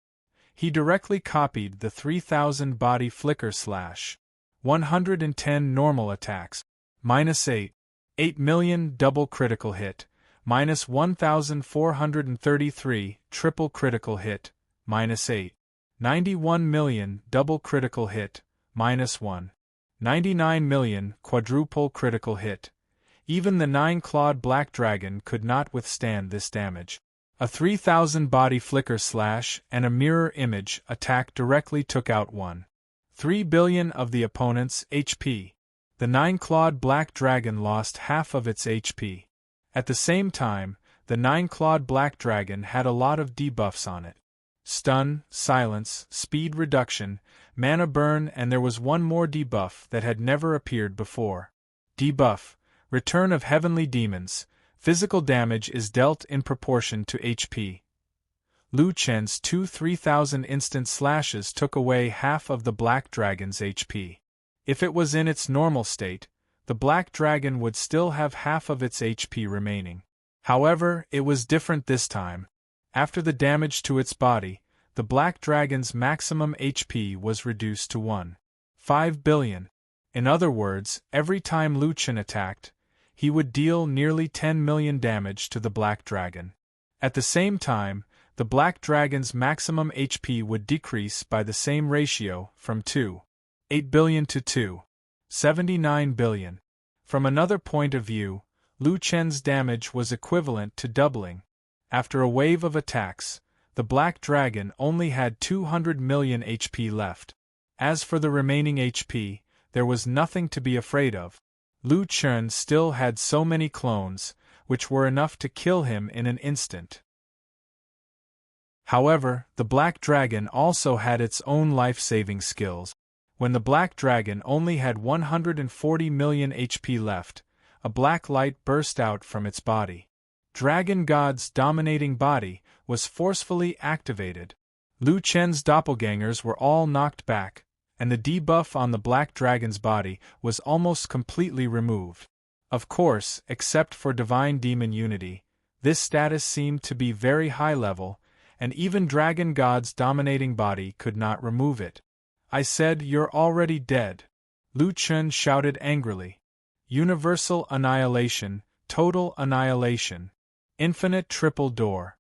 He directly copied the 3,000 body flicker slash. 110 normal attacks. -8. 8 million double critical hit. -1,433 triple critical hit. -8. 91 million double critical hit. -1. 99 million quadruple critical hit. Even the 9-clawed black dragon could not withstand this damage. A 3,000 body flicker slash and a mirror image attack directly took out 1.3 billion of the opponent's HP. The 9-clawed black dragon lost half of its HP. At the same time, the 9-clawed black dragon had a lot of debuffs on it. Stun, silence, speed reduction, mana burn, and there was one more debuff that had never appeared before. Debuff. Return of Heavenly Demons. Physical damage is dealt in proportion to HP. Lu Chen's 2 3,000 instant slashes took away half of the black dragon's HP. If it was in its normal state, the black dragon would still have half of its HP remaining. However, it was different this time. After the damage to its body, the black dragon's maximum HP was reduced to 1.5 billion. In other words, every time Lu Chen attacked, he would deal nearly 10 million damage to the black dragon. At the same time, the black dragon's maximum HP would decrease by the same ratio from 2.8 billion to 2.79 billion. From another point of view, Lu Chen's damage was equivalent to doubling. After a wave of attacks, the black dragon only had 200 million HP left. As for the remaining HP, there was nothing to be afraid of. Lu Chen still had so many clones, which were enough to kill him in an instant. However, the black dragon also had its own life-saving skills. When the black dragon only had 140 million HP left, a black light burst out from its body. Dragon God's dominating body was forcefully activated. Lu Chen's doppelgangers were all knocked back, and the debuff on the black dragon's body was almost completely removed. Of course, except for Divine Demon Unity, this status seemed to be very high level, and even Dragon God's dominating body could not remove it. I said, "You're already dead," Lu Chen shouted angrily. Universal annihilation, total annihilation. Infinite triple door.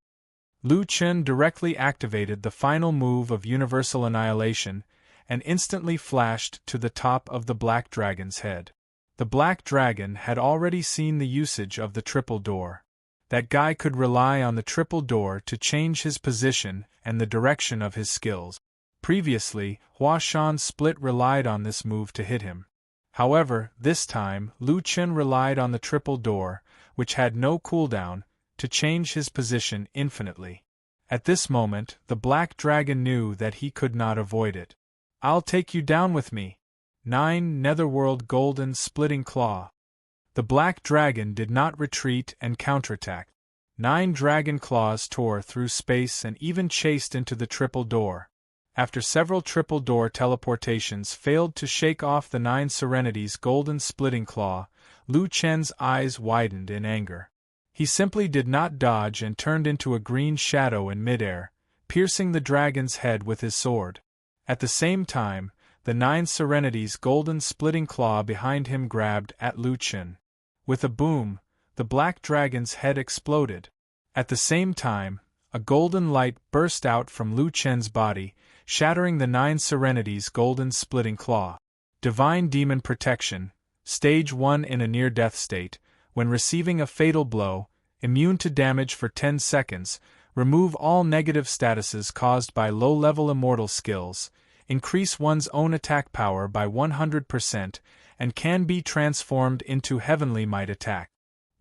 Lu Chen directly activated the final move of Universal Annihilation, and instantly flashed to the top of the black dragon's head. The black dragon had already seen the usage of the triple door. That guy could rely on the triple door to change his position and the direction of his skills. Previously, Hua Shan's split relied on this move to hit him. However, this time, Lu Chen relied on the triple door, which had no cooldown, to change his position infinitely. At this moment, the black dragon knew that he could not avoid it. I'll take you down with me. 9 Netherworld Golden Splitting Claw. The black dragon did not retreat and counterattack. 9 dragon claws tore through space and even chased into the triple door. After several triple door teleportations failed to shake off the 9 Serenity's golden splitting claw, Lu Chen's eyes widened in anger. He simply did not dodge and turned into a green shadow in midair, piercing the dragon's head with his sword. At the same time, the 9 Serenity's golden splitting claw behind him grabbed at Lu Chen. With a boom, the black dragon's head exploded. At the same time, a golden light burst out from Lu Chen's body, shattering the 9 Serenity's golden splitting claw. Divine Demon Protection, Stage 1 in a near-death state. When receiving a fatal blow, immune to damage for 10 seconds, remove all negative statuses caused by low-level immortal skills, increase one's own attack power by 100%, and can be transformed into Heavenly Might attack.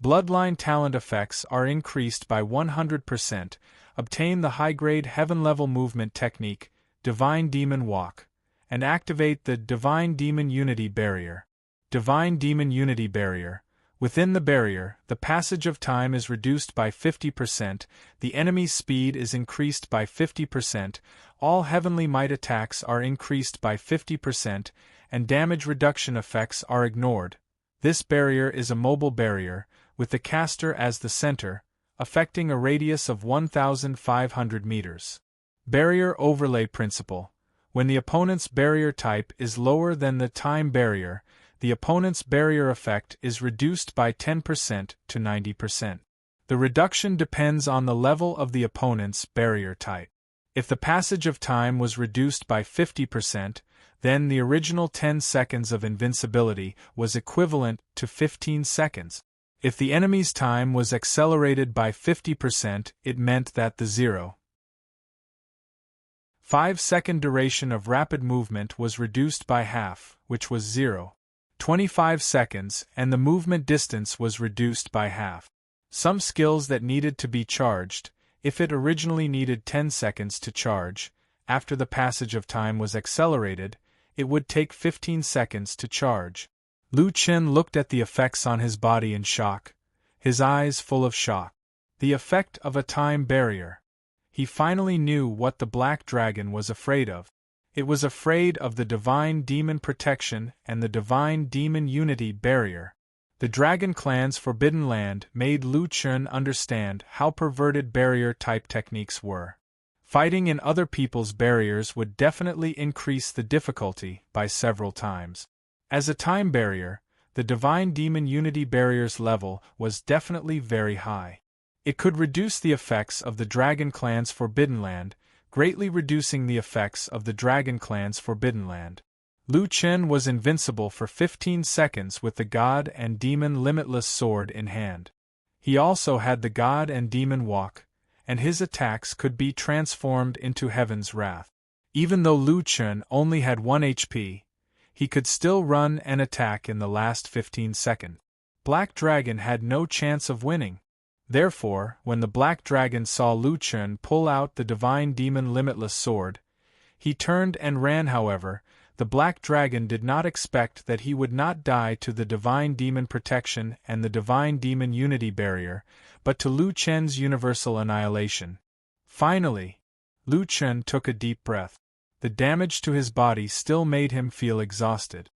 Bloodline talent effects are increased by 100%, obtain the high-grade Heaven-level movement technique, Divine Demon Walk, and activate the Divine Demon Unity Barrier. Divine Demon Unity Barrier. Within the barrier, the passage of time is reduced by 50%, the enemy's speed is increased by 50%, all Heavenly Might attacks are increased by 50%, and damage reduction effects are ignored. This barrier is a mobile barrier, with the caster as the center, affecting a radius of 1,500 meters. Barrier Overlay Principle. When the opponent's barrier type is lower than the time barrier, the opponent's barrier effect is reduced by 10% to 90%. The reduction depends on the level of the opponent's barrier type. If the passage of time was reduced by 50%, then the original 10 seconds of invincibility was equivalent to 15 seconds. If the enemy's time was accelerated by 50%, it meant that the 0.5-second duration of rapid movement was reduced by half, which was 0.25 seconds, and the movement distance was reduced by half. Some skills that needed to be charged, if it originally needed 10 seconds to charge, after the passage of time was accelerated, it would take 15 seconds to charge. Lu Chen looked at the effects on his body in shock, his eyes full of shock. The effect of a time barrier. He finally knew what the black dragon was afraid of. It was afraid of the Divine Demon Protection and the Divine Demon Unity Barrier. The Dragon Clan's Forbidden Land made Lu Chen understand how perverted barrier-type techniques were. Fighting in other people's barriers would definitely increase the difficulty by several times. As a time barrier, the Divine Demon Unity Barrier's level was definitely very high. It could reduce the effects of the Dragon Clan's Forbidden Land, greatly reducing the effects of the Dragon Clan's Forbidden Land. Lu Chen was invincible for 15 seconds with the God and Demon Limitless Sword in hand. He also had the God and Demon Walk, and his attacks could be transformed into Heaven's Wrath. Even though Lu Chen only had 1 HP, he could still run and attack in the last 15 seconds. Black Dragon had no chance of winning. Therefore, when the Black Dragon saw Lu Chen pull out the Divine Demon Limitless Sword, he turned and ran. However, the Black Dragon did not expect that he would not die to the Divine Demon Protection and the Divine Demon Unity Barrier, but to Lu Chen's universal annihilation. Finally, Lu Chen took a deep breath. The damage to his body still made him feel exhausted.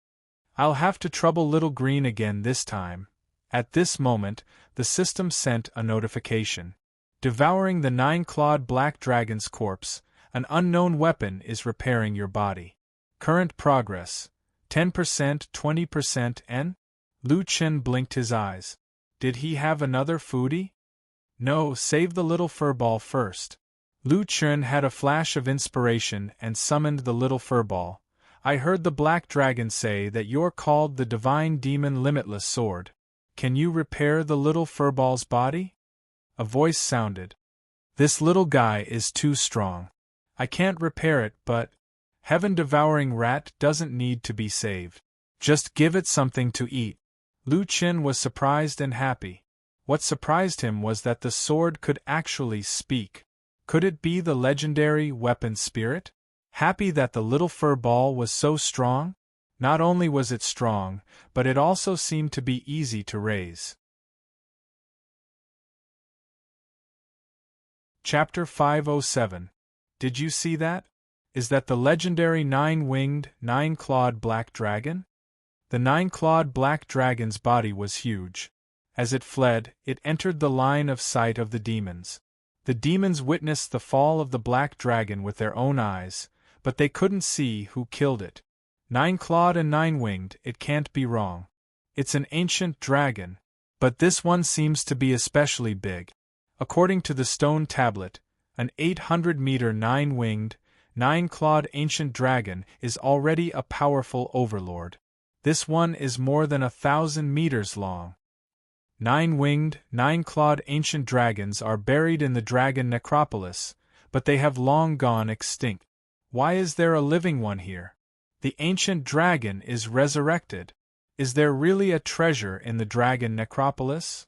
I'll have to trouble Little Green again this time. At this moment, the system sent a notification. Devouring the 9-clawed black dragon's corpse, an unknown weapon is repairing your body. Current progress, 10%, 20%, and? Lu Chen blinked his eyes. Did he have another foodie? No, save the little furball first. Lu Chen had a flash of inspiration and summoned the little furball. I heard the black dragon say that you're called the Divine Demon Limitless Sword. Can you repair the little furball's body? A voice sounded. This little guy is too strong. I can't repair it, but heaven-devouring rat doesn't need to be saved. Just give it something to eat. Lu Chen was surprised and happy. What surprised him was that the sword could actually speak. Could it be the legendary weapon spirit? Happy that the little fur ball was so strong? Not only was it strong, but it also seemed to be easy to raise. Chapter 507. Did you see that? Is that the legendary nine-winged, nine-clawed black dragon? The nine-clawed black dragon's body was huge. As it fled, it entered the line of sight of the demons. The demons witnessed the fall of the black dragon with their own eyes, but they couldn't see who killed it. Nine-clawed and nine-winged, it can't be wrong. It's an ancient dragon, but this one seems to be especially big. According to the stone tablet, an 800-meter nine-winged, nine-clawed ancient dragon is already a powerful overlord. This one is more than 1,000 meters long. Nine-winged, nine-clawed ancient dragons are buried in the dragon necropolis, but they have long gone extinct. Why is there a living one here? The ancient dragon is resurrected. Is there really a treasure in the dragon necropolis?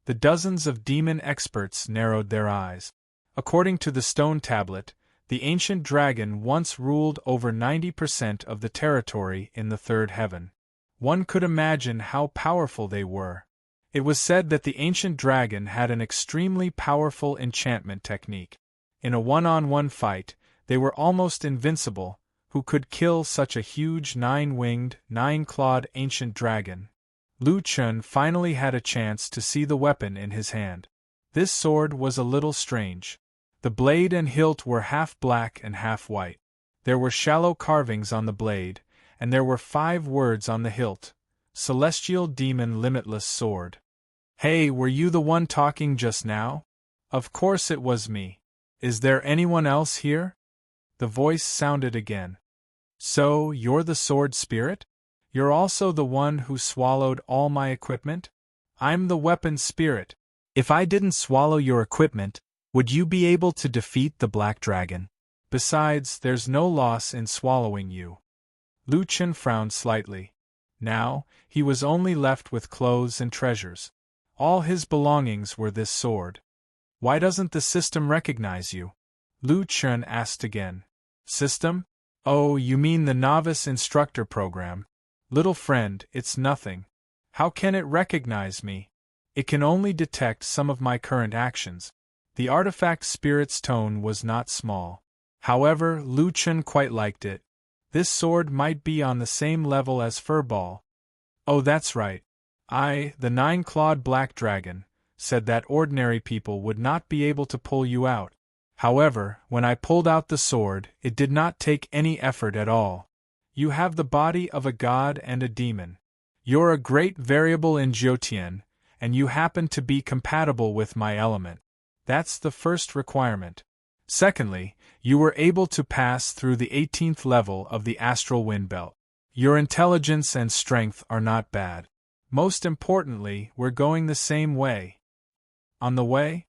The dozens of demon experts narrowed their eyes. According to the stone tablet, the ancient dragon once ruled over 90% of the territory in the third heaven. One could imagine how powerful they were. It was said that the ancient dragon had an extremely powerful enchantment technique. In a one-on-one fight, they were almost invincible. Who could kill such a huge nine-winged, nine-clawed ancient dragon? Lu Chun finally had a chance to see the weapon in his hand. This sword was a little strange. The blade and hilt were half black and half white. There were shallow carvings on the blade, and there were 5 words on the hilt. Celestial Demon Limitless Sword. Hey, were you the one talking just now? Of course it was me. Is there anyone else here? The voice sounded again. So, you're the sword spirit? You're also the one who swallowed all my equipment? I'm the weapon spirit. If I didn't swallow your equipment, would you be able to defeat the black dragon? Besides, there's no loss in swallowing you. Lu Chun frowned slightly. Now, he was only left with clothes and treasures. All his belongings were this sword. Why doesn't the system recognize you? Lu Chun asked again. System? Oh, you mean the novice instructor program. Little friend, it's nothing. How can it recognize me? It can only detect some of my current actions. The artifact spirit's tone was not small. However, Lu Chun quite liked it. This sword might be on the same level as Furball. Oh, that's right. I, the nine-clawed black dragon, said that ordinary people would not be able to pull you out. However, when I pulled out the sword, it did not take any effort at all. You have the body of a god and a demon. You're a great variable in Jyotian, and you happen to be compatible with my element. That's the first requirement. Secondly, you were able to pass through the 18th level of the astral wind belt. Your intelligence and strength are not bad. Most importantly, we're going the same way. On the way?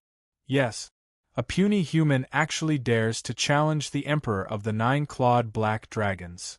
Yes. A puny human actually dares to challenge the emperor of the nine-clawed black dragons.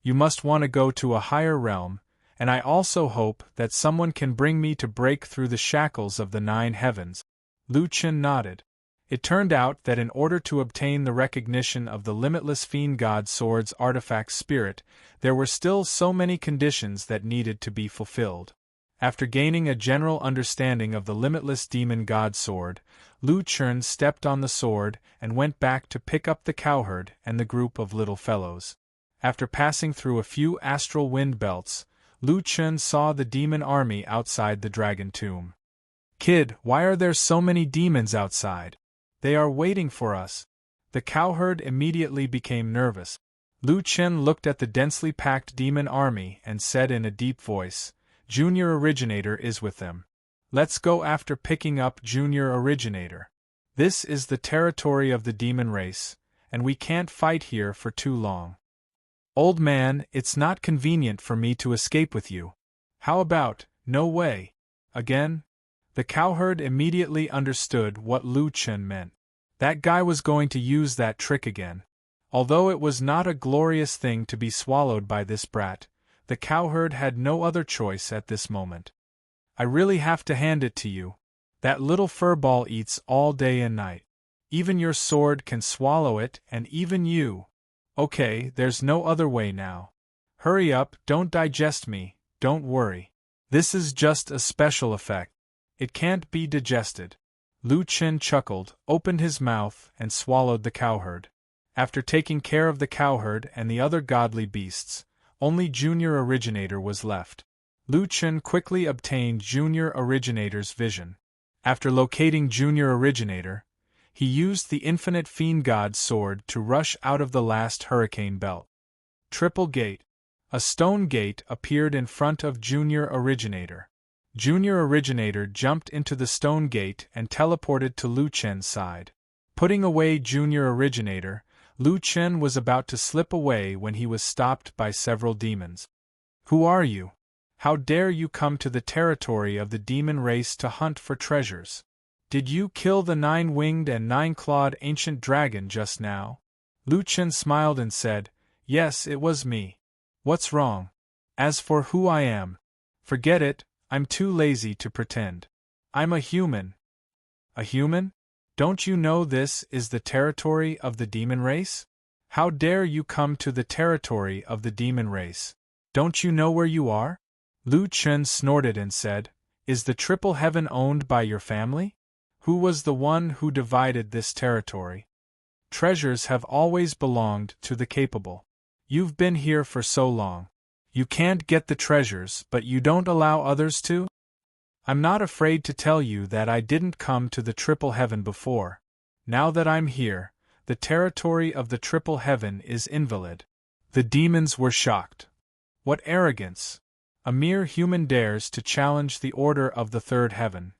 You must want to go to a higher realm, and I also hope that someone can bring me to break through the shackles of the 9 heavens. Lu Chun nodded. It turned out that in order to obtain the recognition of the limitless fiend god sword's artifact spirit, there were still so many conditions that needed to be fulfilled. After gaining a general understanding of the limitless demon god sword, Lu Chun stepped on the sword and went back to pick up the cowherd and the group of little fellows. After passing through a few astral wind belts, Lu Chun saw the demon army outside the dragon tomb. Kid, why are there so many demons outside? They are waiting for us. The cowherd immediately became nervous. Lu Chun looked at the densely packed demon army and said in a deep voice, Junior Originator is with them. Let's go after picking up Junior Originator. This is the territory of the demon race, and we can't fight here for too long. Old man, it's not convenient for me to escape with you. How about, no way? Again? The cowherd immediately understood what Lu Chun meant. That guy was going to use that trick again. Although it was not a glorious thing to be swallowed by this brat, the cowherd had no other choice at this moment. I really have to hand it to you. That little furball eats all day and night. Even your sword can swallow it, and even you. Okay, there's no other way now. Hurry up, don't digest me, don't worry. This is just a special effect. It can't be digested. Lu Chen chuckled, opened his mouth, and swallowed the cowherd. After taking care of the cowherd and the other godly beasts, only Junior Originator was left. Lu Chen quickly obtained Junior Originator's vision. After locating Junior Originator, he used the infinite fiend god sword to rush out of the last hurricane belt. Triple Gate. A stone gate appeared in front of Junior Originator. Junior Originator jumped into the stone gate and teleported to Lu Chen's side. Putting away Junior Originator, Lu Chen was about to slip away when he was stopped by several demons. Who are you? How dare you come to the territory of the demon race to hunt for treasures? Did you kill the 9-winged and 9-clawed ancient dragon just now? Lu Chen smiled and said, Yes, it was me. What's wrong? As for who I am, forget it, I'm too lazy to pretend. I'm a human. A human? Don't you know this is the territory of the demon race? How dare you come to the territory of the demon race? Don't you know where you are? Lu Chen snorted and said, Is the triple heaven owned by your family? Who was the one who divided this territory? Treasures have always belonged to the capable. You've been here for so long. You can't get the treasures, but you don't allow others to? I'm not afraid to tell you that I didn't come to the triple heaven before. Now that I'm here, the territory of the triple heaven is invalid. The demons were shocked. What arrogance! A mere human dares to challenge the order of the third heaven.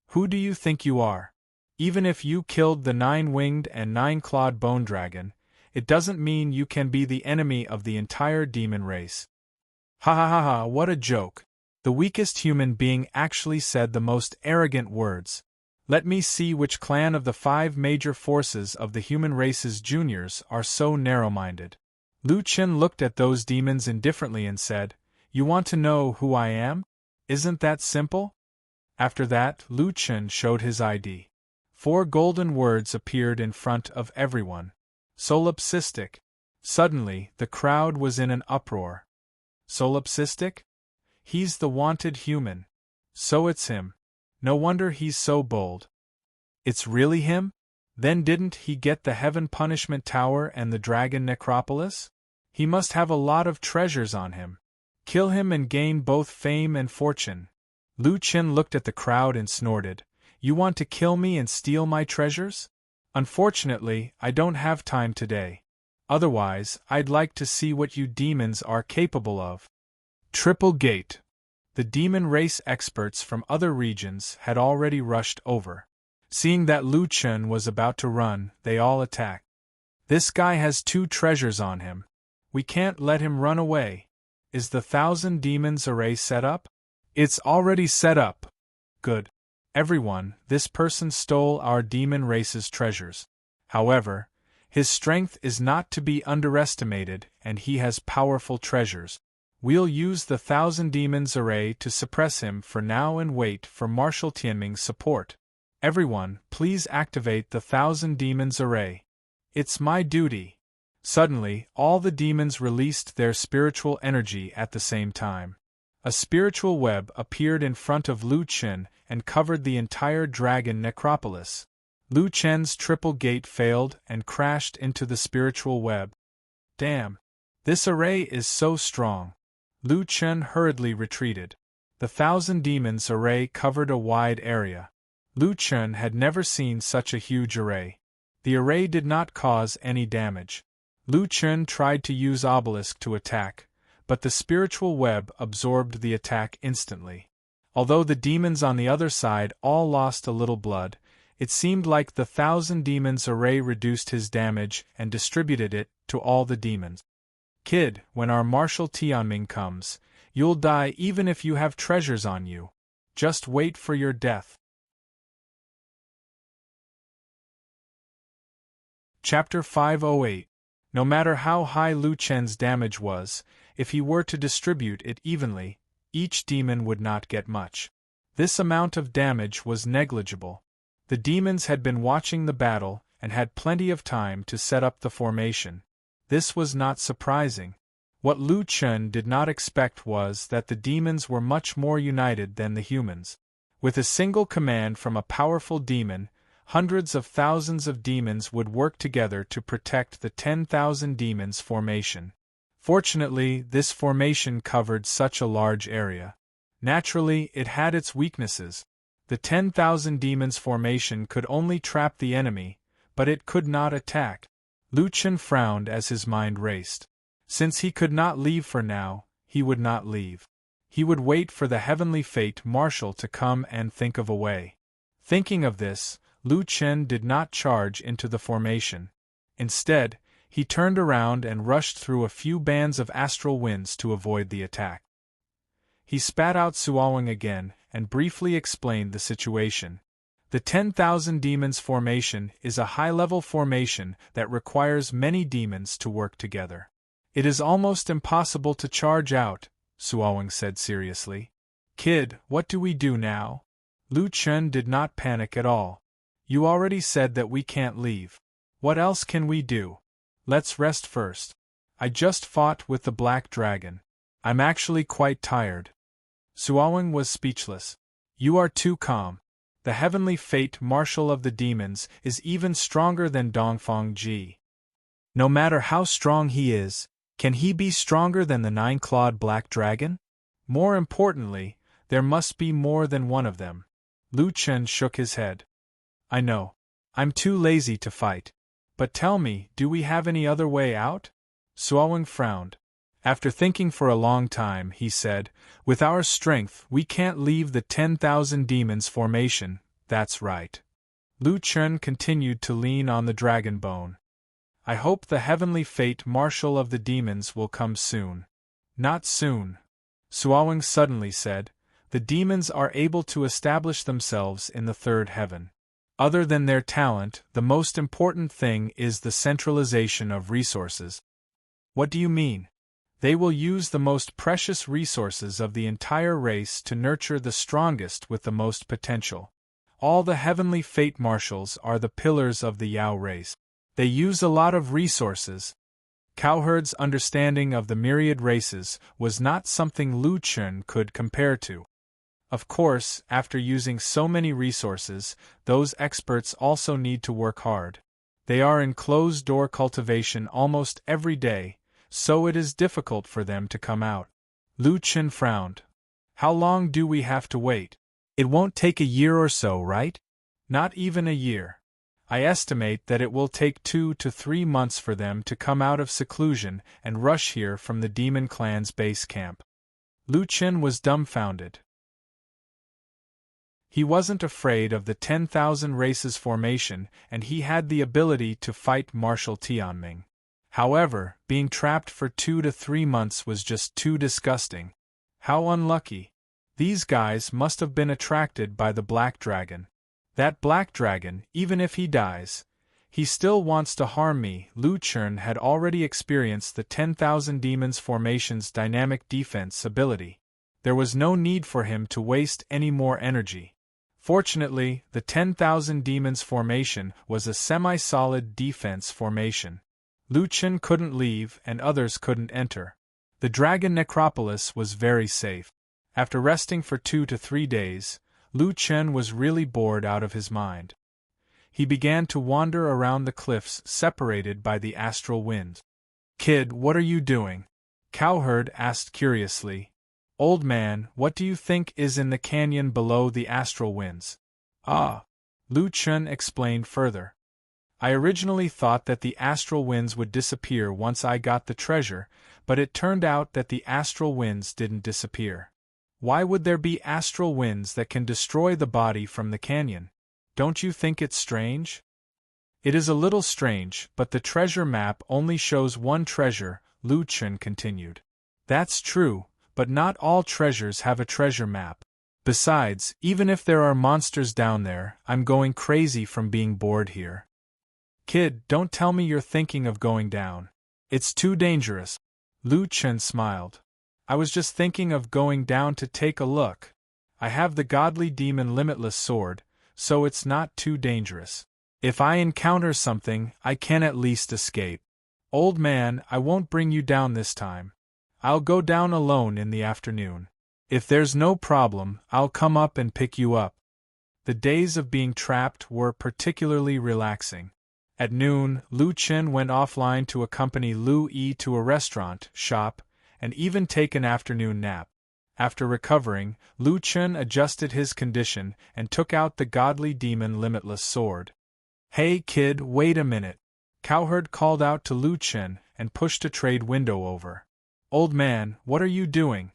Who do you think you are? Even if you killed the 9-winged and 9-clawed bone dragon, it doesn't mean you can be the enemy of the entire demon race. Ha ha ha ha, what a joke! The weakest human being actually said the most arrogant words. Let me see which clan of the 5 major forces of the human race's juniors are so narrow-minded. Lu Chen looked at those demons indifferently and said, You want to know who I am? Isn't that simple? After that, Lu Chen showed his ID. 4 golden words appeared in front of everyone. Solipsistic. Suddenly, the crowd was in an uproar. Solipsistic? He's the wanted human. So it's him. No wonder he's so bold. It's really him? Then didn't he get the Heaven Punishment Tower and the Dragon Necropolis? He must have a lot of treasures on him. Kill him and gain both fame and fortune. Lu Chen looked at the crowd and snorted, You want to kill me and steal my treasures? Unfortunately, I don't have time today. Otherwise, I'd like to see what you demons are capable of. Triple Gate. The demon race experts from other regions had already rushed over. Seeing that Lu Chen was about to run, they all attacked. This guy has 2 treasures on him. We can't let him run away. Is the 1,000 Demons array set up? It's already set up. Good. Everyone, this person stole our demon race's treasures. However, his strength is not to be underestimated and he has powerful treasures. We'll use the 1,000 Demons array to suppress him for now and wait for Marshal Tianming's support. Everyone, please activate the 1,000 Demons array. It's my duty. Suddenly, all the demons released their spiritual energy at the same time. A spiritual web appeared in front of Lu Chen and covered the entire dragon necropolis. Lu Chen's triple gate failed and crashed into the spiritual web. Damn! This array is so strong. Lu Chen hurriedly retreated. The 1,000 Demons array covered a wide area. Lu Chen had never seen such a huge array. The array did not cause any damage. Lu Chen tried to use Obelisk to attack, but the spiritual web absorbed the attack instantly. Although the demons on the other side all lost a little blood, it seemed like the 1,000 Demons array reduced his damage and distributed it to all the demons. Kid, when our Marshal Tianming comes, you'll die even if you have treasures on you. Just wait for your death. Chapter 508. No matter how high Lu Chen's damage was, if he were to distribute it evenly, each demon would not get much. This amount of damage was negligible. The demons had been watching the battle and had plenty of time to set up the formation. This was not surprising. What Lu Chun did not expect was that the demons were much more united than the humans. With a single command from a powerful demon, hundreds of thousands of demons would work together to protect the 10,000 demons formation. Fortunately, this formation covered such a large area. Naturally, it had its weaknesses. The 10,000 demons formation could only trap the enemy, but it could not attack. Lu Chun frowned as his mind raced. Since he could not leave for now, he would not leave. He would wait for the heavenly fate marshal to come and think of a way. Thinking of this, Lu Chun did not charge into the formation. Instead, he turned around and rushed through a few bands of astral winds to avoid the attack. He spat out Suawing again and briefly explained the situation. The 10,000 demons formation is a high-level formation that requires many demons to work together. It is almost impossible to charge out, Suawing said seriously. Kid, what do we do now? Lu Chun did not panic at all. You already said that we can't leave. What else can we do? Let's rest first. I just fought with the black dragon. I'm actually quite tired. Suawing was speechless. You are too calm. The heavenly fate marshal of the demons is even stronger than Dongfang Ji. No matter how strong he is, can he be stronger than the 9-clawed black dragon? More importantly, there must be more than one of them. Lu Chun shook his head. I know. I'm too lazy to fight. But tell me, do we have any other way out? Suawing frowned. After thinking for a long time, he said, with our strength, we can't leave the 10,000 demons formation, that's right. Lu Chun continued to lean on the dragon bone. I hope the heavenly fate marshal of the demons will come soon. Not soon. Suawing suddenly said, the demons are able to establish themselves in the third heaven. Other than their talent, the most important thing is the centralization of resources. What do you mean? They will use the most precious resources of the entire race to nurture the strongest with the most potential. All the heavenly fate marshals are the pillars of the Yao race. They use a lot of resources. Cowherd's understanding of the myriad races was not something Lu Chun could compare to. Of course, after using so many resources, those experts also need to work hard. They are in closed-door cultivation almost every day, so it is difficult for them to come out. Lu Chun frowned. How long do we have to wait? It won't take a year or so, right? Not even a year. I estimate that it will take 2 to 3 months for them to come out of seclusion and rush here from the demon clan's base camp. Lu Chun was dumbfounded. He wasn't afraid of the 10,000 races formation, and he had the ability to fight Marshal Tianming. However, being trapped for 2 to 3 months was just too disgusting. How unlucky. These guys must have been attracted by the black dragon. That black dragon, even if he dies, he still wants to harm me. Lu Chun had already experienced the 10,000 demons formation's dynamic defense ability. There was no need for him to waste any more energy. Fortunately, the 10,000 demons formation was a semi-solid defense formation. Lu Chun couldn't leave and others couldn't enter. The Dragon Necropolis was very safe. After resting for 2 to 3 days, Lu Chun was really bored out of his mind. He began to wander around the cliffs separated by the astral wind. Kid, what are you doing? Cowherd asked curiously. Old man, what do you think is in the canyon below the astral winds? Ah, Lu Chun explained further. I originally thought that the astral winds would disappear once I got the treasure, but it turned out that the astral winds didn't disappear. Why would there be astral winds that can destroy the body from the canyon? Don't you think it's strange? It is a little strange, but the treasure map only shows one treasure, Lu Chun continued. That's true, but not all treasures have a treasure map. Besides, even if there are monsters down there, I'm going crazy from being bored here. Kid, don't tell me you're thinking of going down. It's too dangerous. Lu Chun smiled. I was just thinking of going down to take a look. I have the godly demon limitless sword, so it's not too dangerous. If I encounter something, I can at least escape. Old man, I won't bring you down this time. I'll go down alone in the afternoon. If there's no problem, I'll come up and pick you up. The days of being trapped were particularly relaxing. At noon, Lu Chen went offline to accompany Lu Yi to a restaurant, shop, and even take an afternoon nap. After recovering, Lu Chen adjusted his condition and took out the godly demon limitless sword. Hey kid, wait a minute. Cowherd called out to Lu Chen and pushed a trade window over. Old man, what are you doing?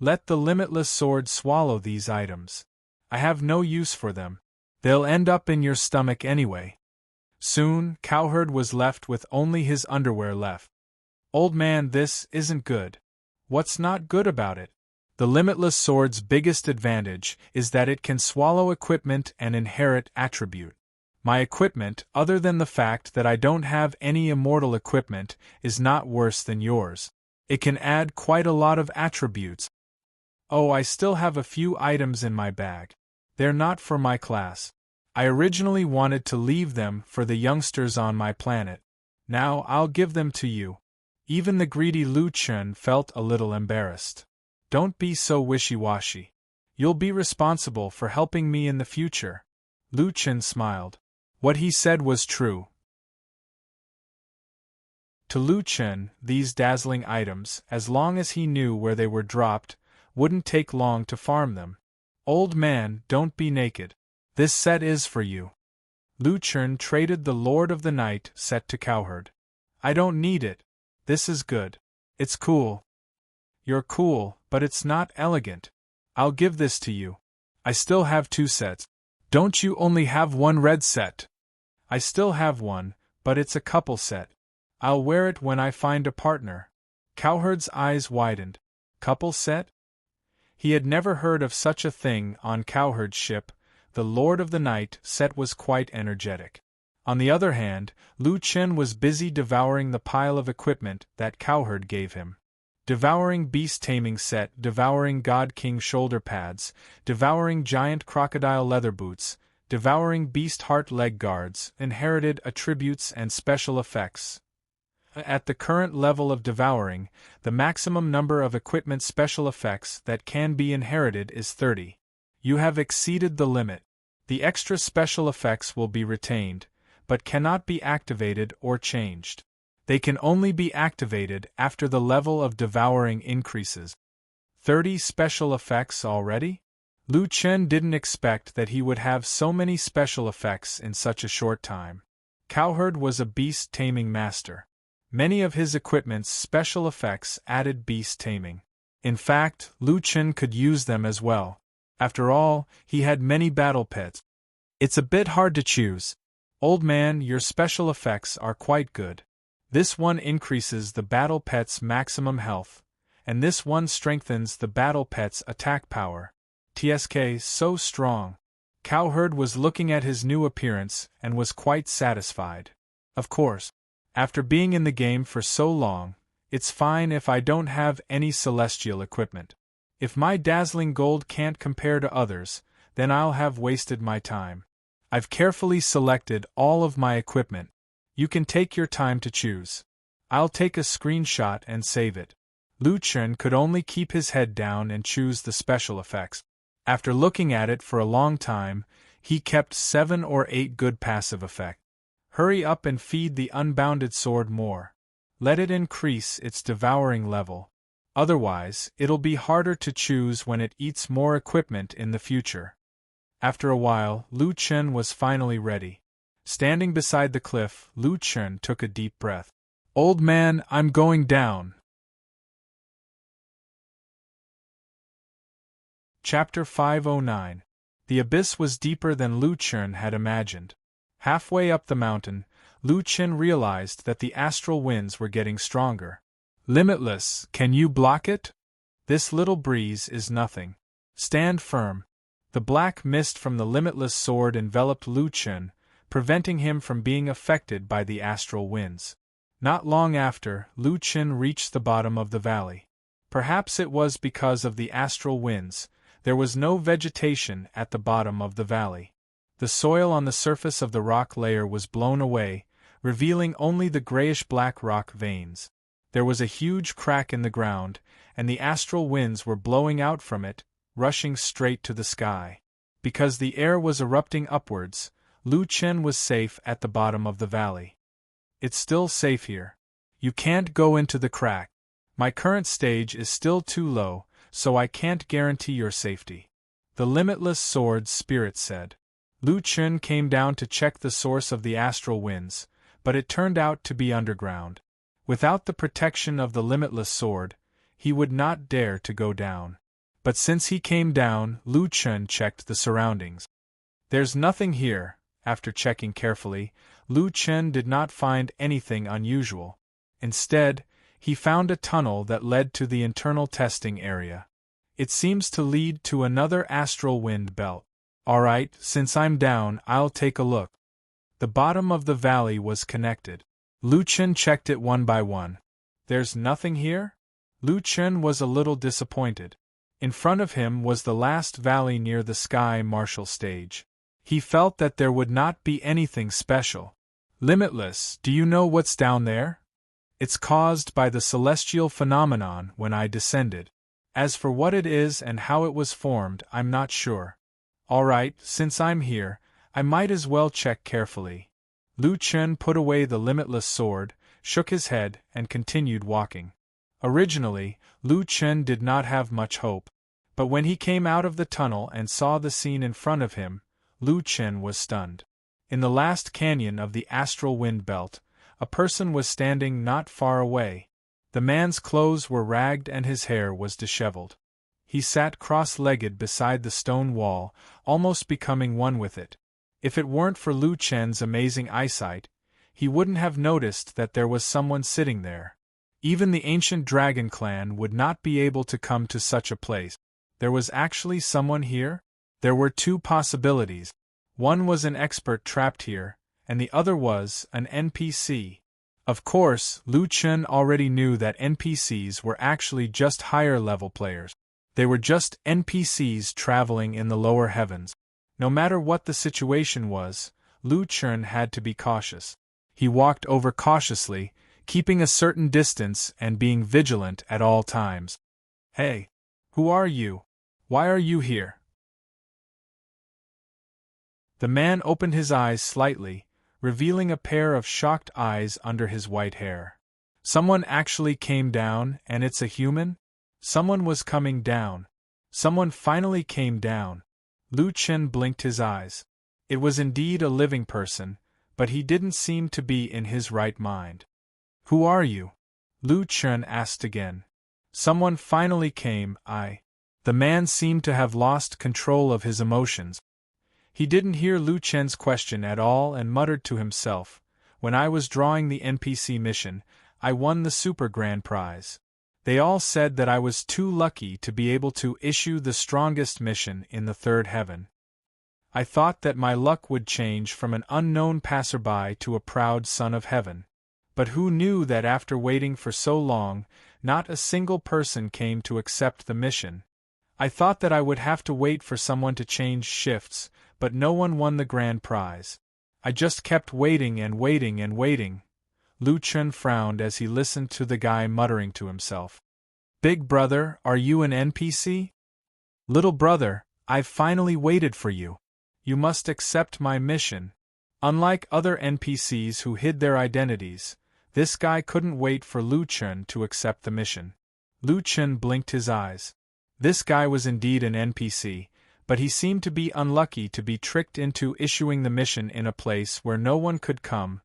Let the limitless sword swallow these items. I have no use for them. They'll end up in your stomach anyway. Soon, Cowherd was left with only his underwear left. Old man, this isn't good. What's not good about it? The limitless sword's biggest advantage is that it can swallow equipment and inherit attribute. My equipment, other than the fact that I don't have any immortal equipment, is not worse than yours. It can add quite a lot of attributes. Oh, I still have a few items in my bag. They're not for my class. I originally wanted to leave them for the youngsters on my planet. Now I'll give them to you. Even the greedy Lu Chen felt a little embarrassed. Don't be so wishy-washy. You'll be responsible for helping me in the future. Lu Chen smiled. What he said was true. To Lu Chen, these dazzling items, as long as he knew where they were dropped, wouldn't take long to farm them. Old man, don't be naked. This set is for you. Lu Chen traded the Lord of the Night set to Cowherd. I don't need it. This is good. It's cool. You're cool, but it's not elegant. I'll give this to you. I still have 2 sets. Don't you only have 1 red set? I still have one, but it's a couple set. I'll wear it when I find a partner. Cowherd's eyes widened. Couple set? He had never heard of such a thing on Cowherd's ship. The Lord of the Night set was quite energetic. On the other hand, Lu Chen was busy devouring the pile of equipment that Cowherd gave him. Devouring beast taming set, devouring God King shoulder pads, devouring giant crocodile leather boots, devouring beast heart leg guards, inherited attributes and special effects. At the current level of devouring, the maximum number of equipment special effects that can be inherited is 30. You have exceeded the limit. The extra special effects will be retained, but cannot be activated or changed. They can only be activated after the level of devouring increases. 30 special effects already? Lu Chen didn't expect that he would have so many special effects in such a short time. Cowherd was a beast taming master. Many of his equipment's special effects added beast taming. In fact, Lu Chen could use them as well. After all, he had many battle pets. It's a bit hard to choose. Old man, your special effects are quite good. This one increases the battle pet's maximum health, and this one strengthens the battle pet's attack power. TSK so strong. Cowherd was looking at his new appearance and was quite satisfied. Of course, after being in the game for so long, it's fine if I don't have any celestial equipment. If my dazzling gold can't compare to others, then I'll have wasted my time. I've carefully selected all of my equipment. You can take your time to choose. I'll take a screenshot and save it. Lu Chen could only keep his head down and choose the special effects. After looking at it for a long time, he kept 7 or 8 good passive effects. Hurry up and feed the unbounded sword more. Let it increase its devouring level. Otherwise, it'll be harder to choose when it eats more equipment in the future. After a while, Lu Chen was finally ready. Standing beside the cliff, Lu Chen took a deep breath. Old man, I'm going down. Chapter 509. The abyss was deeper than Lu Chen had imagined. Halfway up the mountain, Lu Chen realized that the astral winds were getting stronger. Limitless, can you block it? This little breeze is nothing. Stand firm. The black mist from the limitless sword enveloped Lu Chen, preventing him from being affected by the astral winds. Not long after, Lu Chen reached the bottom of the valley. Perhaps it was because of the astral winds, there was no vegetation at the bottom of the valley. The soil on the surface of the rock layer was blown away, revealing only the grayish-black rock veins. There was a huge crack in the ground, and the astral winds were blowing out from it, rushing straight to the sky. Because the air was erupting upwards, Lu Chen was safe at the bottom of the valley. It's still safe here. You can't go into the crack. My current stage is still too low, so I can't guarantee your safety. The limitless sword's spirit said. Lu Chen came down to check the source of the astral winds, but it turned out to be underground. Without the protection of the limitless sword, he would not dare to go down. But since he came down, Lu Chen checked the surroundings. There's nothing here. After checking carefully, Lu Chen did not find anything unusual. Instead, he found a tunnel that led to the internal testing area. It seems to lead to another astral wind belt. Alright, since I'm down, I'll take a look. The bottom of the valley was connected. Lu Chen checked it one by one. There's nothing here? Lu Chen was a little disappointed. In front of him was the last valley near the sky marshal stage. He felt that there would not be anything special. Limitless, do you know what's down there? It's caused by the celestial phenomenon when I descended. As for what it is and how it was formed, I'm not sure. Alright, since I'm here, I might as well check carefully. Lu Chen put away the limitless sword, shook his head, and continued walking. Originally, Lu Chen did not have much hope. But when he came out of the tunnel and saw the scene in front of him, Lu Chen was stunned. In the last canyon of the astral wind belt, a person was standing not far away. The man's clothes were ragged and his hair was disheveled. He sat cross-legged beside the stone wall, almost becoming one with it. If it weren't for Lu Chen's amazing eyesight, he wouldn't have noticed that there was someone sitting there. Even the ancient dragon clan would not be able to come to such a place. There was actually someone here? There were two possibilities. One was an expert trapped here, and the other was an NPC. Of course, Lu Chen already knew that NPCs were actually just higher-level players. They were just NPCs traveling in the lower heavens. No matter what the situation was, Lu Chen had to be cautious. He walked over cautiously, keeping a certain distance and being vigilant at all times. Hey! Who are you? Why are you here? The man opened his eyes slightly, revealing a pair of shocked eyes under his white hair. Someone actually came down, and it's a human? Someone was coming down. Someone finally came down. Lu Chen blinked his eyes. It was indeed a living person, but he didn't seem to be in his right mind. Who are you? Lu Chen asked again. Someone finally came, The man seemed to have lost control of his emotions. He didn't hear Lu Chen's question at all and muttered to himself, when I was drawing the NPC mission, I won the super grand prize. They all said that I was too lucky to be able to issue the strongest mission in the third heaven. I thought that my luck would change from an unknown passerby to a proud son of heaven. But who knew that after waiting for so long, not a single person came to accept the mission? I thought that I would have to wait for someone to change shifts, but no one won the grand prize. I just kept waiting and waiting and waiting. Lu Chen frowned as he listened to the guy muttering to himself. Big brother, are you an NPC? Little brother, I've finally waited for you. You must accept my mission. Unlike other NPCs who hid their identities, this guy couldn't wait for Lu Chen to accept the mission. Lu Chen blinked his eyes. This guy was indeed an NPC, but he seemed to be unlucky to be tricked into issuing the mission in a place where no one could come.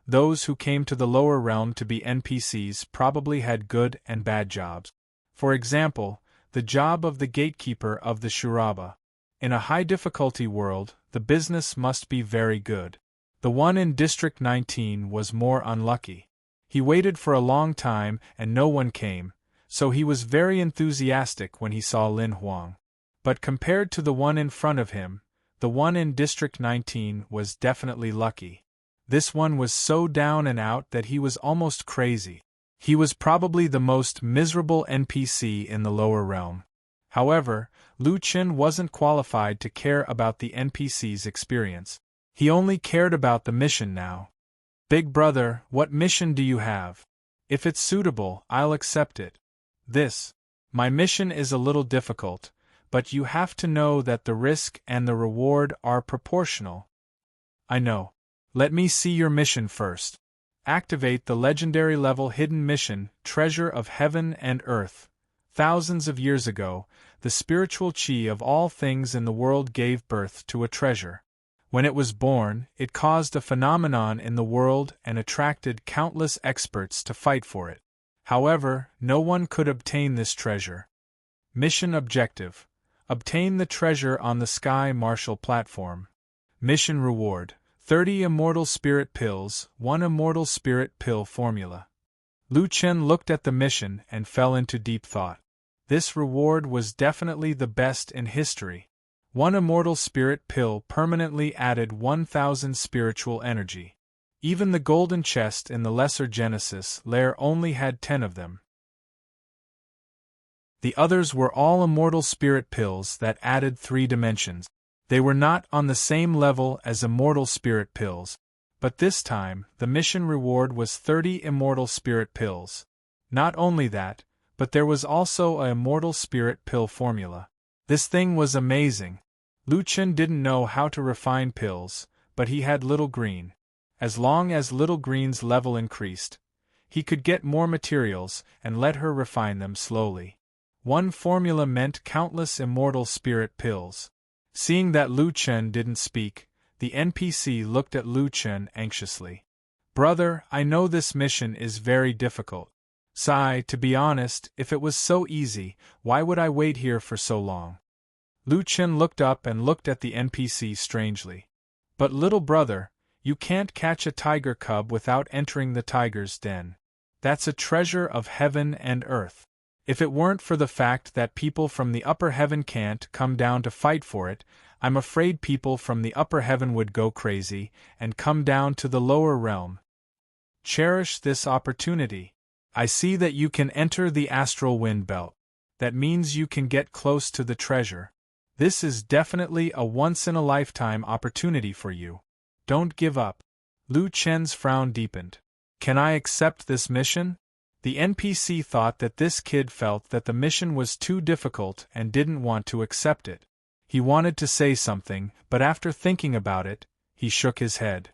Those who came to the lower realm to be NPCs probably had good and bad jobs. For example, the job of the gatekeeper of the Shuraba. In a high-difficulty world, the business must be very good. The one in District 19 was more unlucky. He waited for a long time and no one came, so he was very enthusiastic when he saw Lin Huang. But compared to the one in front of him, the one in District 19 was definitely lucky. This one was so down and out that he was almost crazy. He was probably the most miserable NPC in the lower realm. However, Lu Chen wasn't qualified to care about the NPC's experience. He only cared about the mission now. Big brother, what mission do you have? If it's suitable, I'll accept it. My mission is a little difficult, but you have to know that the risk and the reward are proportional. I know. Let me see your mission first. Activate the legendary level hidden mission, Treasure of Heaven and Earth. Thousands of years ago, the spiritual chi of all things in the world gave birth to a treasure. When it was born, it caused a phenomenon in the world and attracted countless experts to fight for it. However, no one could obtain this treasure. Mission objective: obtain the treasure on the Sky Marshal platform. Mission reward: 30 Immortal Spirit Pills, 1 Immortal Spirit Pill formula. Lu Chen looked at the mission and fell into deep thought. This reward was definitely the best in history. 1 Immortal Spirit Pill permanently added 1,000 spiritual energy. Even the golden chest in the Lesser Genesis layer only had 10 of them. The others were all Immortal Spirit Pills that added 3 dimensions. They were not on the same level as Immortal Spirit Pills, but this time the mission reward was 30 Immortal Spirit Pills. Not only that, but there was also a Immortal Spirit Pill formula. This thing was amazing. Lu Chen didn't know how to refine pills, but he had Little Green. As long as Little Green's level increased, he could get more materials and let her refine them slowly. One formula meant countless Immortal Spirit Pills. Seeing that Lu Chen didn't speak, the NPC looked at Lu Chen anxiously. Brother, I know this mission is very difficult. Sigh, to be honest, if it was so easy, why would I wait here for so long? Lu Chen looked up and looked at the NPC strangely. But little brother, you can't catch a tiger cub without entering the tiger's den. That's a treasure of heaven and earth. If it weren't for the fact that people from the upper heaven can't come down to fight for it, I'm afraid people from the upper heaven would go crazy and come down to the lower realm. Cherish this opportunity. I see that you can enter the astral wind belt. That means you can get close to the treasure. This is definitely a once-in-a-lifetime opportunity for you. Don't give up. Lu Chen's frown deepened. Can I accept this mission? The NPC thought that this kid felt that the mission was too difficult and didn't want to accept it. He wanted to say something, but after thinking about it, he shook his head.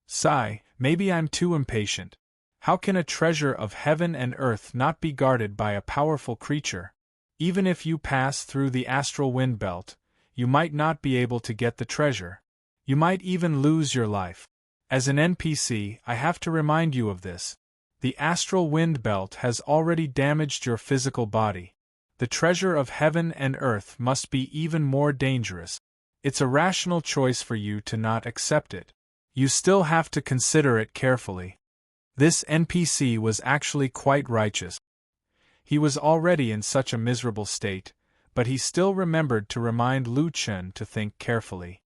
Sigh, maybe I'm too impatient. How can a treasure of heaven and earth not be guarded by a powerful creature? Even if you pass through the astral wind belt, you might not be able to get the treasure. You might even lose your life. As an NPC, I have to remind you of this. The astral wind belt has already damaged your physical body. The treasure of heaven and earth must be even more dangerous. It's a rational choice for you to not accept it. You still have to consider it carefully. This NPC was actually quite righteous. He was already in such a miserable state, but he still remembered to remind Lu Chen to think carefully.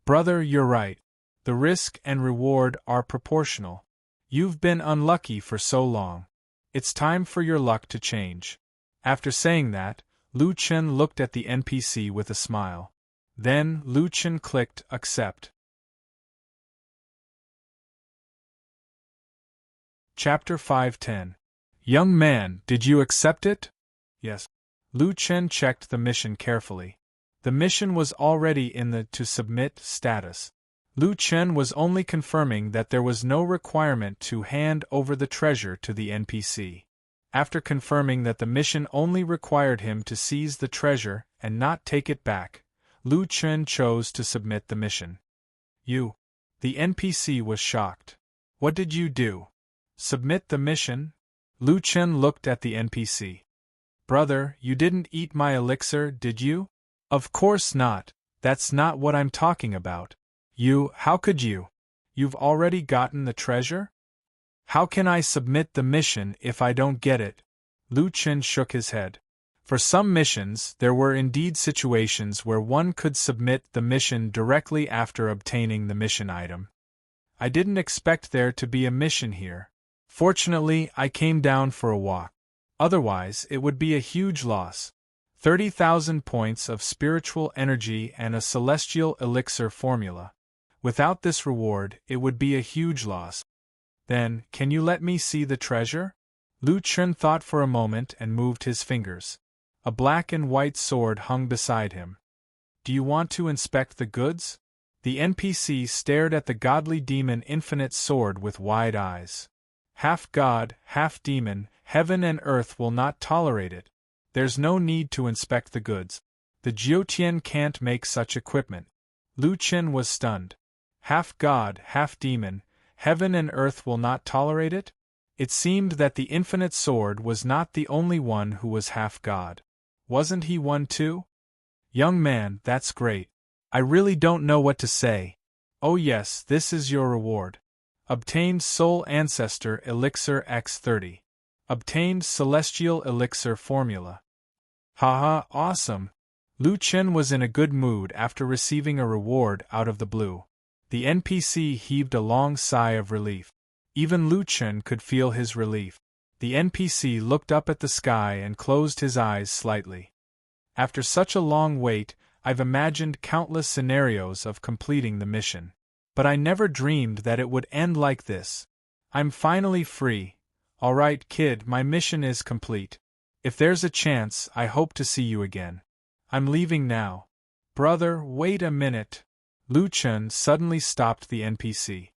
Brother, you're right. The risk and reward are proportional. You've been unlucky for so long. It's time for your luck to change. After saying that, Lu Chen looked at the NPC with a smile. Then Lu Chen clicked accept. Chapter 510. Young man, did you accept it? Yes. Lu Chen checked the mission carefully. The mission was already in the to submit status. Lu Chen was only confirming that there was no requirement to hand over the treasure to the NPC. After confirming that the mission only required him to seize the treasure and not take it back, Lu Chen chose to submit the mission. You. The NPC was shocked. What did you do? Submit the mission? Lu Chen looked at the NPC. Brother, you didn't eat my elixir, did you? Of course not. That's not what I'm talking about. How could you? You've already gotten the treasure? How can I submit the mission if I don't get it? Lu Chen shook his head. For some missions, there were indeed situations where one could submit the mission directly after obtaining the mission item. I didn't expect there to be a mission here. Fortunately, I came down for a walk. Otherwise, it would be a huge loss. 30,000 points of spiritual energy and a celestial elixir formula. Without this reward, it would be a huge loss. Then, can you let me see the treasure? Lu Chun thought for a moment and moved his fingers. A black and white sword hung beside him. Do you want to inspect the goods? The NPC stared at the godly demon infinite sword with wide eyes. Half god, half demon, heaven and earth will not tolerate it. There's no need to inspect the goods. The Jiutian can't make such equipment. Lu Chen was stunned. Half god, half demon, heaven and earth will not tolerate it? It seemed that the infinite sword was not the only one who was half god. Wasn't he one too? Young man, that's great. I really don't know what to say. Oh yes, this is your reward. Obtained Soul Ancestor Elixir X30. Obtained Celestial Elixir Formula. Haha, awesome! Lu Chen was in a good mood after receiving a reward out of the blue. The NPC heaved a long sigh of relief. Even Lu Chen could feel his relief. The NPC looked up at the sky and closed his eyes slightly. After such a long wait, I've imagined countless scenarios of completing the mission. But I never dreamed that it would end like this. I'm finally free. Alright, kid, my mission is complete. If there's a chance, I hope to see you again. I'm leaving now. Brother, wait a minute. Lu Chen suddenly stopped the NPC.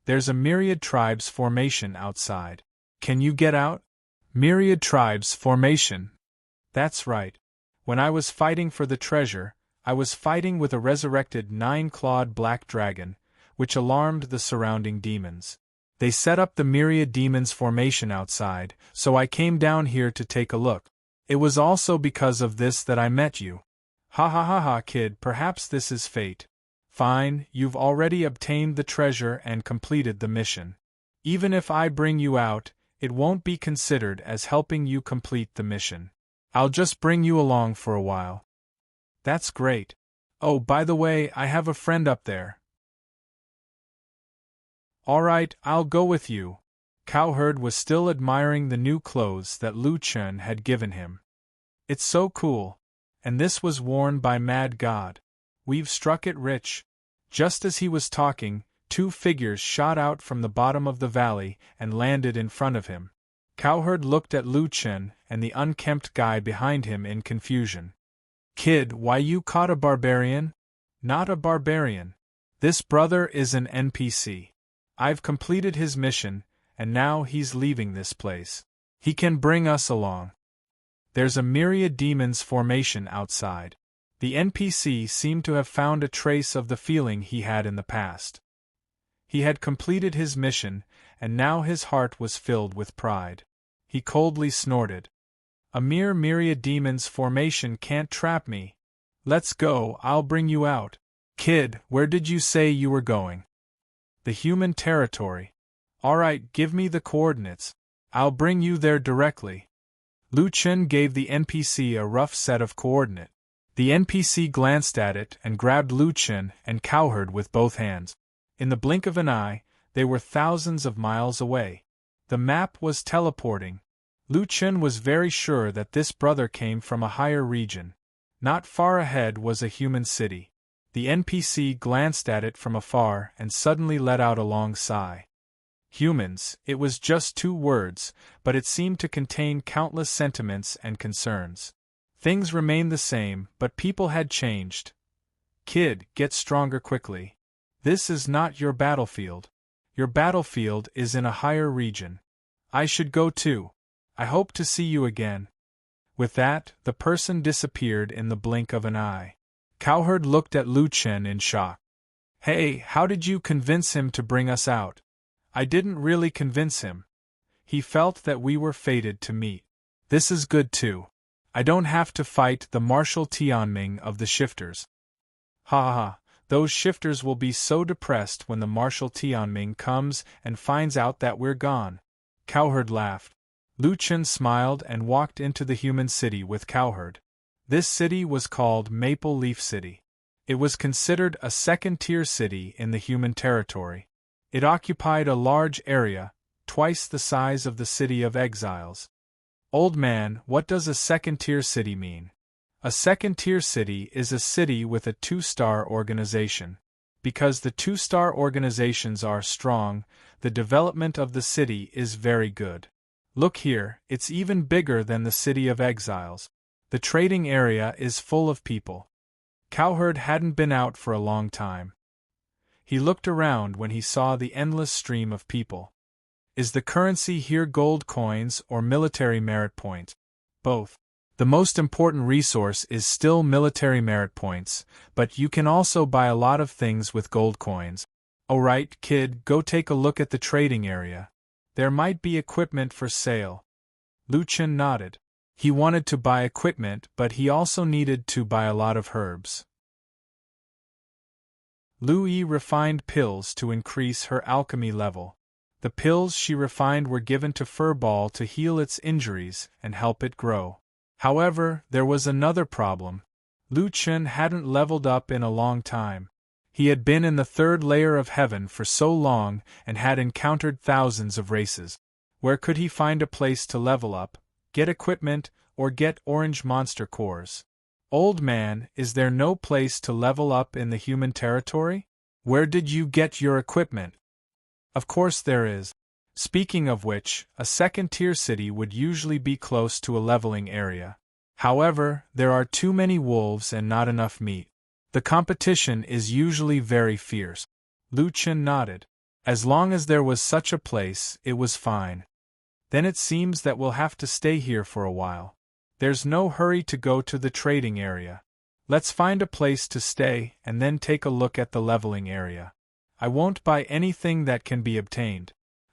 There's a myriad tribes formation outside. Can you get out? Myriad tribes formation. That's right. When I was fighting for the treasure, I was fighting with a resurrected 9-clawed black dragon, which alarmed the surrounding demons. They set up the myriad demons formation outside, so I came down here to take a look. It was also because of this that I met you. Ha ha ha ha, kid, perhaps this is fate. Fine, you've already obtained the treasure and completed the mission. Even if I bring you out, it won't be considered as helping you complete the mission. I'll just bring you along for a while. That's great. Oh, by the way, I have a friend up there. Alright, I'll go with you. Cowherd was still admiring the new clothes that Lu Chen had given him. It's so cool. And this was worn by Mad God. We've struck it rich. Just as he was talking, 2 figures shot out from the bottom of the valley and landed in front of him. Cowherd looked at Lu Chen and the unkempt guy behind him in confusion. Kid, why you caught a barbarian? Not a barbarian. This brother is an NPC. I've completed his mission, and now he's leaving this place. He can bring us along. There's a myriad demons formation outside. The NPC seemed to have found a trace of the feeling he had in the past. He had completed his mission, and now his heart was filled with pride. He coldly snorted. A mere myriad demons formation can't trap me. Let's go, I'll bring you out. Kid, where did you say you were going? The human territory. Alright, give me the coordinates. I'll bring you there directly. Lu Chen gave the NPC a rough set of coordinates. The NPC glanced at it and grabbed Lu Chen and Cowherd with both hands. In the blink of an eye, they were thousands of miles away. The map was teleporting. Lu Chen was very sure that this brother came from a higher region. Not far ahead was a human city. The NPC glanced at it from afar and suddenly let out a long sigh. Humans, it was just 2 words, but it seemed to contain countless sentiments and concerns. Things remained the same, but people had changed. Kid, get stronger quickly. This is not your battlefield. Your battlefield is in a higher region. I should go too. I hope to see you again. With that, the person disappeared in the blink of an eye. Cowherd looked at Lu Chen in shock. Hey, how did you convince him to bring us out? I didn't really convince him. He felt that we were fated to meet. This is good too. I don't have to fight the Marshal Tianming of the shifters. Ha ha ha, those shifters will be so depressed when the Marshal Tianming comes and finds out that we're gone. Cowherd laughed. Lu Chen smiled and walked into the human city with Cowherd. This city was called Maple Leaf City. It was considered a second-tier city in the human territory. It occupied a large area, twice the size of the City of Exiles. Old man, what does a second-tier city mean? A second-tier city is a city with a 2-star organization. Because the 2-star organizations are strong, the development of the city is very good. Look here, it's even bigger than the City of Exiles. The trading area is full of people. Cowherd hadn't been out for a long time. He looked around when he saw the endless stream of people. Is the currency here gold coins or military merit points? Both. The most important resource is still military merit points, but you can also buy a lot of things with gold coins. Alright, kid, go take a look at the trading area. There might be equipment for sale. Lu Chen nodded. He wanted to buy equipment, but he also needed to buy a lot of herbs. Lu Yi refined pills to increase her alchemy level. The pills she refined were given to Furball to heal its injuries and help it grow. However, there was another problem. Lu Chen hadn't leveled up in a long time. He had been in the 3rd layer of heaven for so long and had encountered thousands of races. Where could he find a place to level up, get equipment, or get orange monster cores? Old man, is there no place to level up in the human territory? Where did you get your equipment? Of course there is. Speaking of which, a second-tier city would usually be close to a leveling area. However, there are too many wolves and not enough meat. The competition is usually very fierce. Lu Chen nodded. As long as there was such a place, it was fine. Then it seems that we'll have to stay here for a while. There's no hurry to go to the trading area. Let's find a place to stay and then take a look at the leveling area. I won't buy anything that can be obtained.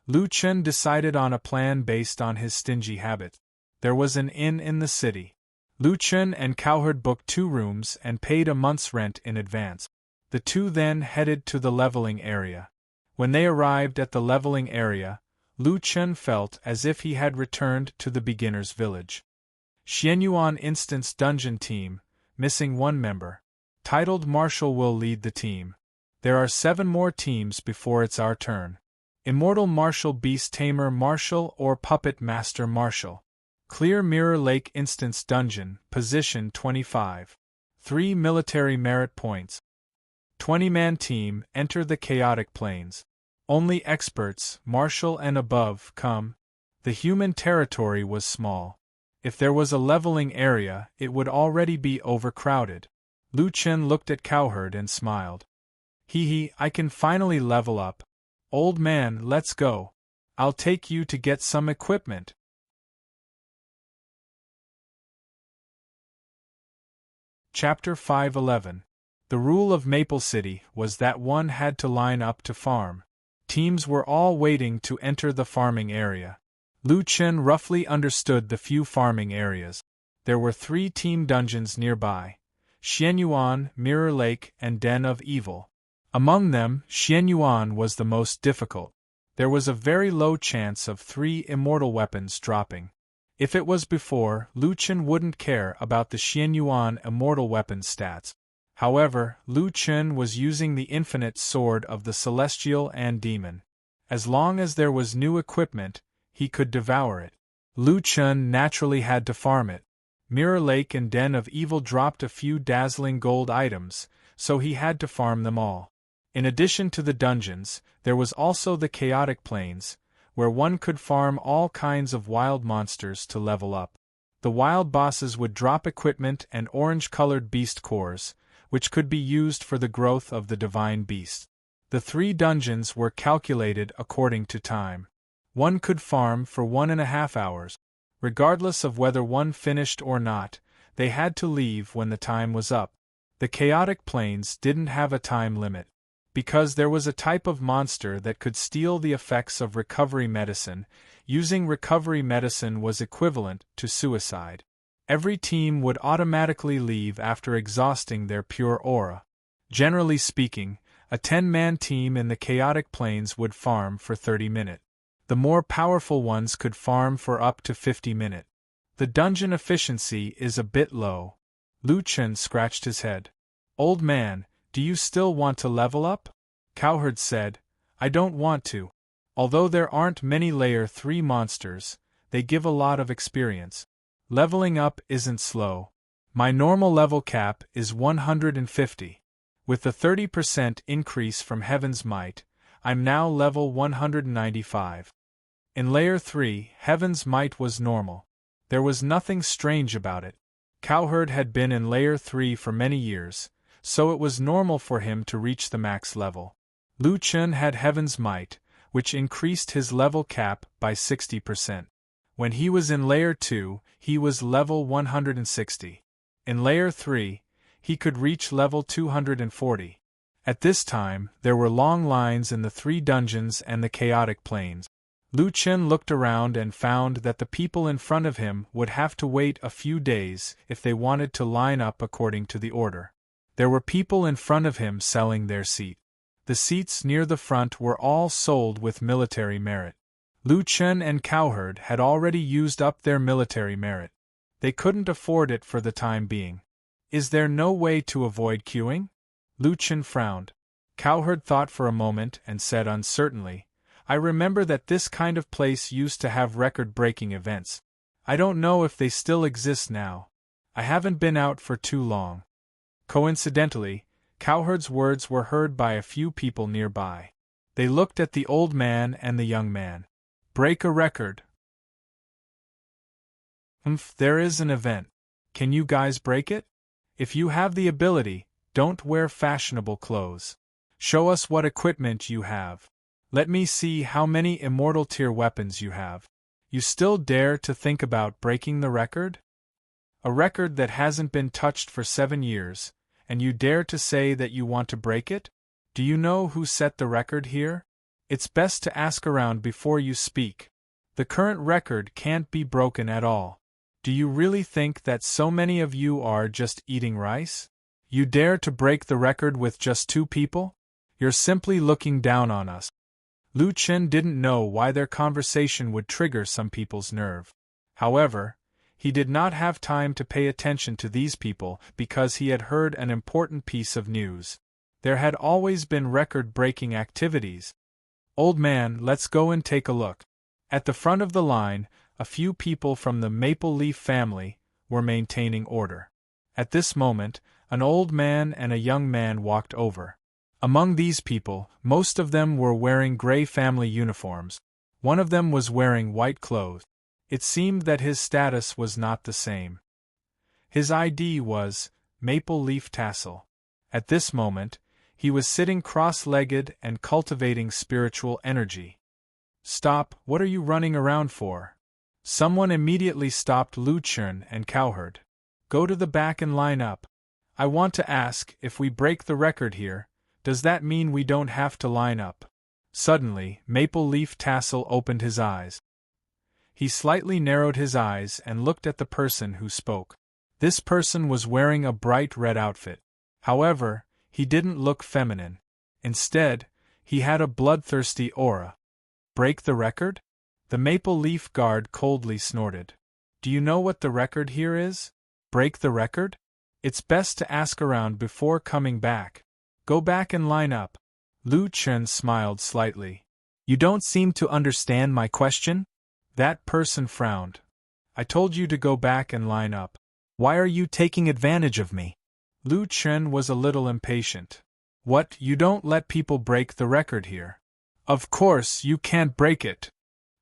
Lu Chen decided on a plan based on his stingy habit. There was an inn in the city. Lu Chen and Cowherd booked 2 rooms and paid a month's rent in advance. The two then headed to the leveling area. When they arrived at the leveling area, Lu Chen felt as if he had returned to the beginner's village. Xianyuan Instance Dungeon Team, missing 1 member. Titled Marshall will lead the team. There are 7 more teams before it's our turn. Immortal Marshall, Beast Tamer Marshall, or Puppet Master Marshall. Clear Mirror Lake Instance Dungeon, Position 25. 3 military merit points. 20-man team, enter the chaotic plains. Only experts, Marshall and above, come. The human territory was small. If there was a leveling area, it would already be overcrowded. Lu Chen looked at Cowherd and smiled. Hee, I can finally level up. Old man, let's go. I'll take you to get some equipment. Chapter 511. The rule of Maple City was that one had to line up to farm. Teams were all waiting to enter the farming area. Lu Chen roughly understood the few farming areas. There were 3 team dungeons nearby: Xianyuan, Mirror Lake, and Den of Evil. Among them, Xianyuan was the most difficult. There was a very low chance of 3 immortal weapons dropping. If it was before, Lu Chen wouldn't care about the Xianyuan immortal weapon stats. However, Lu Chen was using the infinite sword of the Celestial and Demon. As long as there was new equipment, he could devour it. Lu Chen naturally had to farm it. Mirror Lake and Den of Evil dropped a few dazzling gold items, so he had to farm them all. In addition to the dungeons, there was also the chaotic plains, where one could farm all kinds of wild monsters to level up. The wild bosses would drop equipment and orange-colored beast cores, which could be used for the growth of the divine beast. The 3 dungeons were calculated according to time. One could farm for 1.5 hours. Regardless of whether one finished or not, they had to leave when the time was up. The chaotic plains didn't have a time limit. Because there was a type of monster that could steal the effects of recovery medicine, using recovery medicine was equivalent to suicide. Every team would automatically leave after exhausting their pure aura. Generally speaking, a 10-man team in the chaotic plains would farm for 30 minutes. The more powerful ones could farm for up to 50 minutes. The dungeon efficiency is a bit low. Lu Chen scratched his head. Old man, do you still want to level up? Cowherd said, I don't want to. Although there aren't many Layer 3 monsters, they give a lot of experience. Leveling up isn't slow. My normal level cap is 150. With the 30% increase from Heaven's Might, I'm now level 195. In Layer 3, Heaven's Might was normal. There was nothing strange about it. Cowherd had been in Layer 3 for many years, so it was normal for him to reach the max level. Lu Chun had Heaven's Might, which increased his level cap by 60%. When he was in Layer 2, he was level 160. In Layer 3, he could reach level 240. At this time, there were long lines in the 3 dungeons and the chaotic plains. Lu Chun looked around and found that the people in front of him would have to wait a few days if they wanted to line up according to the order. There were people in front of him selling their seat. The seats near the front were all sold with military merit. Lu Chun and Cowherd had already used up their military merit. They couldn't afford it for the time being. Is there no way to avoid queuing? Lu Chun frowned. Cowherd thought for a moment and said uncertainly, I remember that this kind of place used to have record-breaking events. I don't know if they still exist now. I haven't been out for too long. Coincidentally, Cowherd's words were heard by a few people nearby. They looked at the old man and the young man. Break a record. There is an event. Can you guys break it? If you have the ability, don't wear fashionable clothes. Show us what equipment you have. Let me see how many immortal tier weapons you have. You still dare to think about breaking the record? A record that hasn't been touched for 7 years, and you dare to say that you want to break it? Do you know who set the record here? It's best to ask around before you speak. The current record can't be broken at all. Do you really think that so many of you are just eating rice? You dare to break the record with just 2 people? You're simply looking down on us. Lu Chun didn't know why their conversation would trigger some people's nerve. However, he did not have time to pay attention to these people because he had heard an important piece of news. There had always been record-breaking activities. Old man, let's go and take a look. At the front of the line, a few people from the Maple Leaf family were maintaining order. At this moment, an old man and a young man walked over. Among these people, most of them were wearing gray family uniforms. One of them was wearing white clothes. It seemed that his status was not the same. His ID was Maple Leaf Tassel. At this moment, he was sitting cross-legged and cultivating spiritual energy. Stop, what are you running around for? Someone immediately stopped Lu Chun and Cowherd. Go to the back and line up. I want to ask, if we break the record here, does that mean we don't have to line up? Suddenly, Maple Leaf Tassel opened his eyes. He slightly narrowed his eyes and looked at the person who spoke. This person was wearing a bright red outfit. However, he didn't look feminine. Instead, he had a bloodthirsty aura. Break the record? The Maple Leaf guard coldly snorted. Do you know what the record here is? Break the record? It's best to ask around before coming back. Go back and line up. Lu Chun smiled slightly. You don't seem to understand my question? That person frowned. I told you to go back and line up. Why are you taking advantage of me? Lu Chun was a little impatient. What, you don't let people break the record here? Of course, you can't break it.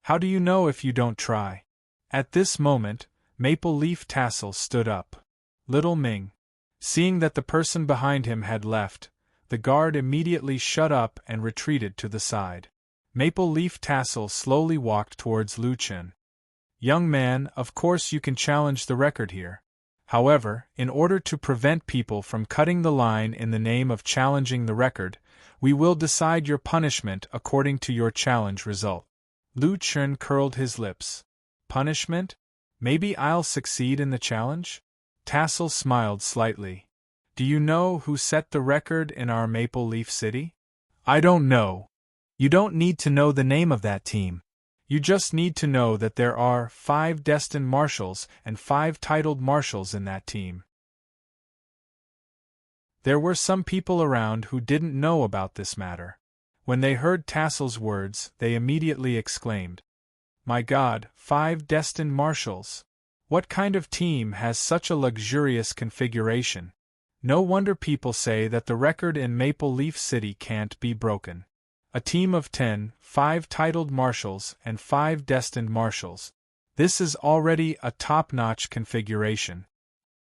How do you know if you don't try? At this moment, Maple Leaf Tassel stood up. Little Ming. Seeing that the person behind him had left, the guard immediately shut up and retreated to the side. Maple Leaf Tassel slowly walked towards Lu Chun. Young man, of course you can challenge the record here. However, in order to prevent people from cutting the line in the name of challenging the record, we will decide your punishment according to your challenge result. Lu Chun curled his lips. Punishment? Maybe I'll succeed in the challenge? Tassel smiled slightly. Do you know who set the record in our Maple Leaf City? I don't know. You don't need to know the name of that team. You just need to know that there are 5 destined marshals and 5 titled marshals in that team. There were some people around who didn't know about this matter. When they heard Tassel's words, they immediately exclaimed, My God, 5 destined marshals! What kind of team has such a luxurious configuration? No wonder people say that the record in Maple Leaf City can't be broken. A team of 10, 5 titled marshals and 5 destined marshals. This is already a top-notch configuration.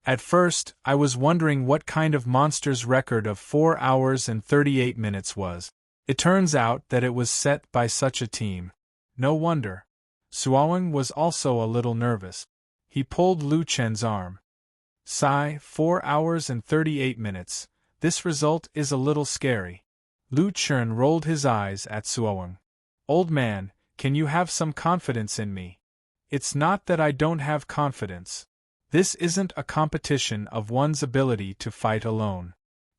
At first, I was wondering what kind of monster's record of 4 hours and 38 minutes was. It turns out that it was set by such a team. No wonder. Suowang was also a little nervous. He pulled Lu Chen's arm. Sigh, 4 hours and 38 minutes. This result is a little scary. Lu Chen rolled his eyes at Suowang. Old man, can you have some confidence in me? It's not that I don't have confidence. This isn't a competition of one's ability to fight alone.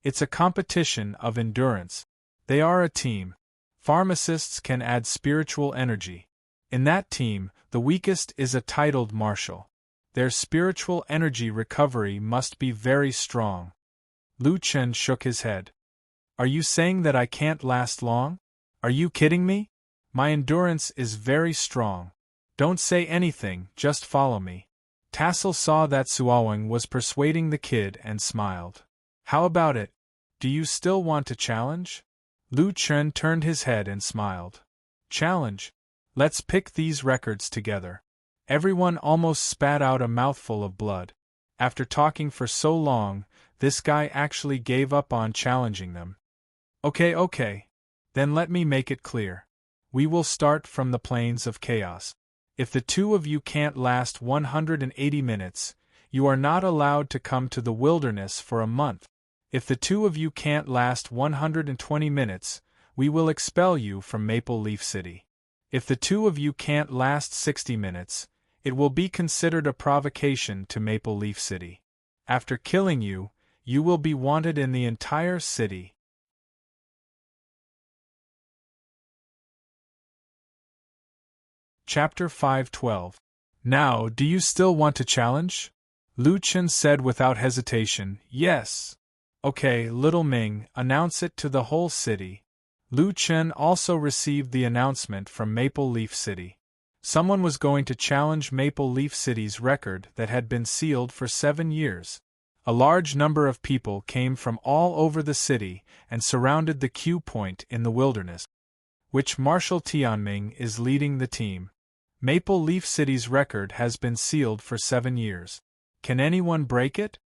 It's a competition of endurance. They are a team. Pharmacists can add spiritual energy. In that team, the weakest is a titled marshal. Their spiritual energy recovery must be very strong. Lu Chen shook his head. Are you saying that I can't last long? Are you kidding me? My endurance is very strong. Don't say anything, just follow me. Tassel saw that Suowang was persuading the kid and smiled. How about it? Do you still want to challenge? Lu Chen turned his head and smiled. Challenge? Let's pick these records together. Everyone almost spat out a mouthful of blood. After talking for so long, this guy actually gave up on challenging them. Okay. Then let me make it clear. We will start from the plains of chaos. If the two of you can't last 180 minutes, you are not allowed to come to the wilderness for a month. If the two of you can't last 120 minutes, we will expel you from Maple Leaf City. If the two of you can't last 60 minutes, it will be considered a provocation to Maple Leaf City. After killing you, you will be wanted in the entire city. Chapter 5:12. Now, do you still want to challenge? Lu Chen said without hesitation, yes. Okay, little Ming, announce it to the whole city. Lu Chen also received the announcement from Maple Leaf City. Someone was going to challenge Maple Leaf City's record that had been sealed for 7 years. A large number of people came from all over the city and surrounded the Q point in the wilderness, which Marshal Tianming is leading the team. Maple Leaf City's record has been sealed for 7 years. Can anyone break it?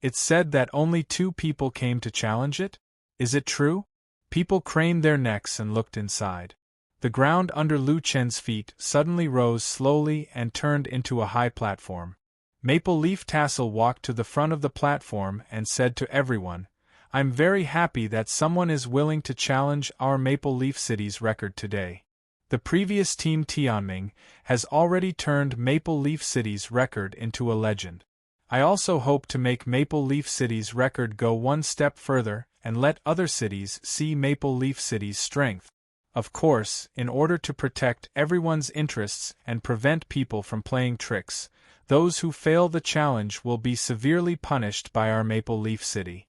It's said that only 2 people came to challenge it? Is it true? People craned their necks and looked inside. The ground under Lu Chen's feet suddenly rose slowly and turned into a high platform. Maple Leaf Tassel walked to the front of the platform and said to everyone, I'm very happy that someone is willing to challenge our Maple Leaf City's record today. The previous team Tianming has already turned Maple Leaf City's record into a legend. I also hope to make Maple Leaf City's record go one step further and let other cities see Maple Leaf City's strength. Of course, in order to protect everyone's interests and prevent people from playing tricks, those who fail the challenge will be severely punished by our Maple Leaf City.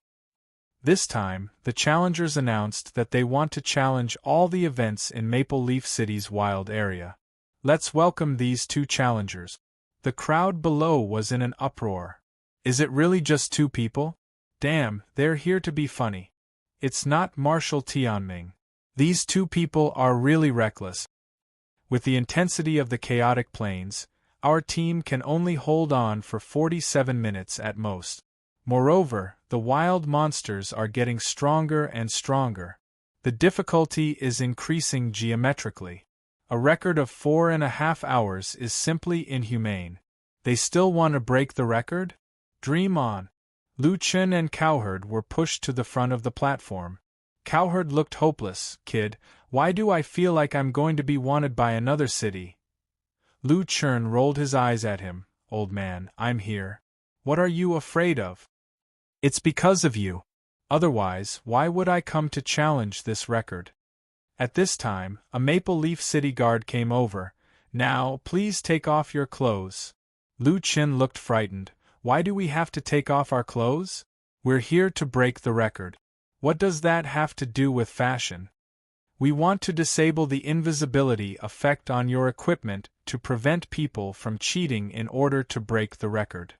This time, the challengers announced that they want to challenge all the events in Maple Leaf City's wild area. Let's welcome these 2 challengers. The crowd below was in an uproar. Is it really just 2 people? Damn, they're here to be funny. It's not Marshal Tianming. These 2 people are really reckless. With the intensity of the chaotic plains, our team can only hold on for 47 minutes at most. Moreover, the wild monsters are getting stronger and stronger. The difficulty is increasing geometrically. A record of 4.5 hours is simply inhumane. They still want to break the record? Dream on. Lu Chen and Cowherd were pushed to the front of the platform. Cowherd looked hopeless. Kid, why do I feel like I'm going to be wanted by another city? Lu Chen rolled his eyes at him. Old man, I'm here. What are you afraid of? It's because of you. Otherwise, why would I come to challenge this record? At this time, a Maple Leaf City guard came over. Now, please take off your clothes. Lu Chen looked frightened. Why do we have to take off our clothes? We're here to break the record. What does that have to do with fashion? We want to disable the invisibility effect on your equipment to prevent people from cheating in order to break the record.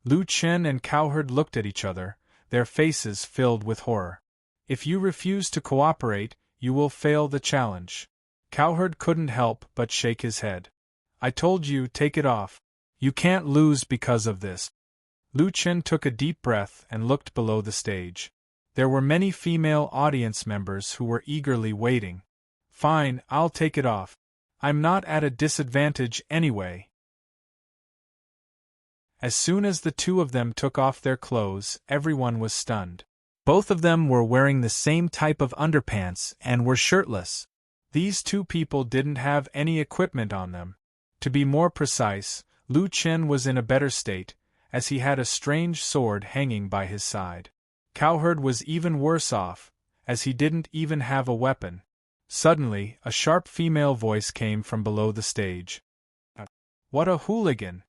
Lu Chen and Cowherd looked at each other, their faces filled with horror. If you refuse to cooperate, you will fail the challenge. Cowherd couldn't help but shake his head. I told you, take it off. You can't lose because of this. Lu Chen took a deep breath and looked below the stage. There were many female audience members who were eagerly waiting. Fine, I'll take it off. I'm not at a disadvantage anyway. As soon as the two of them took off their clothes, everyone was stunned. Both of them were wearing the same type of underpants and were shirtless. These two people didn't have any equipment on them. To be more precise, Lu Chen was in a better state, as he had a strange sword hanging by his side. Cowherd was even worse off, as he didn't even have a weapon. Suddenly, a sharp female voice came from below the stage. What a hooligan!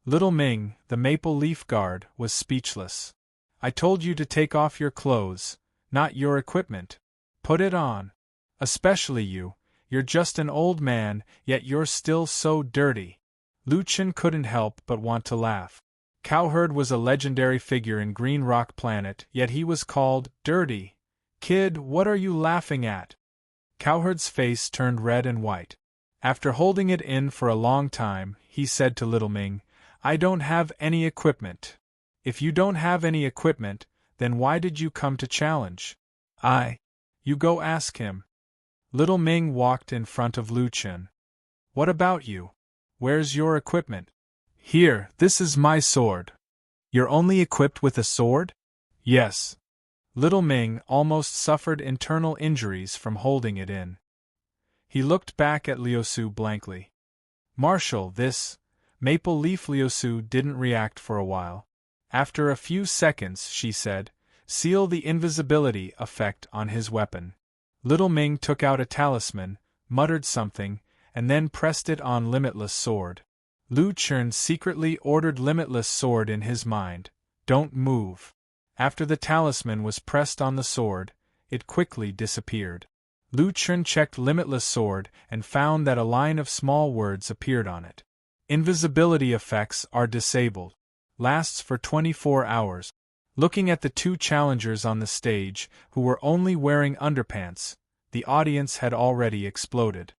Little Ming, the Maple Leaf Guard, was speechless. I told you to take off your clothes, not your equipment. Put it on. Especially you, you're just an old man, yet you're still so dirty. Lu Chen couldn't help but want to laugh. Cowherd was a legendary figure in Green Rock Planet, yet he was called dirty. Kid, what are you laughing at? Cowherd's face turned red and white. After holding it in for a long time, he said to Little Ming, I don't have any equipment. If you don't have any equipment, then why did you come to challenge? You go ask him. Little Ming walked in front of Lu Chen. What about you? Where's your equipment? Here, this is my sword. You're only equipped with a sword? Yes. Little Ming almost suffered internal injuries from holding it in. He looked back at Liusu blankly. Marshal, this. Maple Leaf Liusu didn't react for a while. After a few seconds, she said, seal the invisibility effect on his weapon. Little Ming took out a talisman, muttered something, and then pressed it on Limitless Sword. Lu Chen secretly ordered Limitless Sword in his mind, don't move. After the talisman was pressed on the sword, it quickly disappeared. Lu Chen checked Limitless Sword and found that a line of small words appeared on it. Invisibility effects are disabled. Lasts for 24 hours. Looking at the two challengers on the stage, who were only wearing underpants, the audience had already exploded.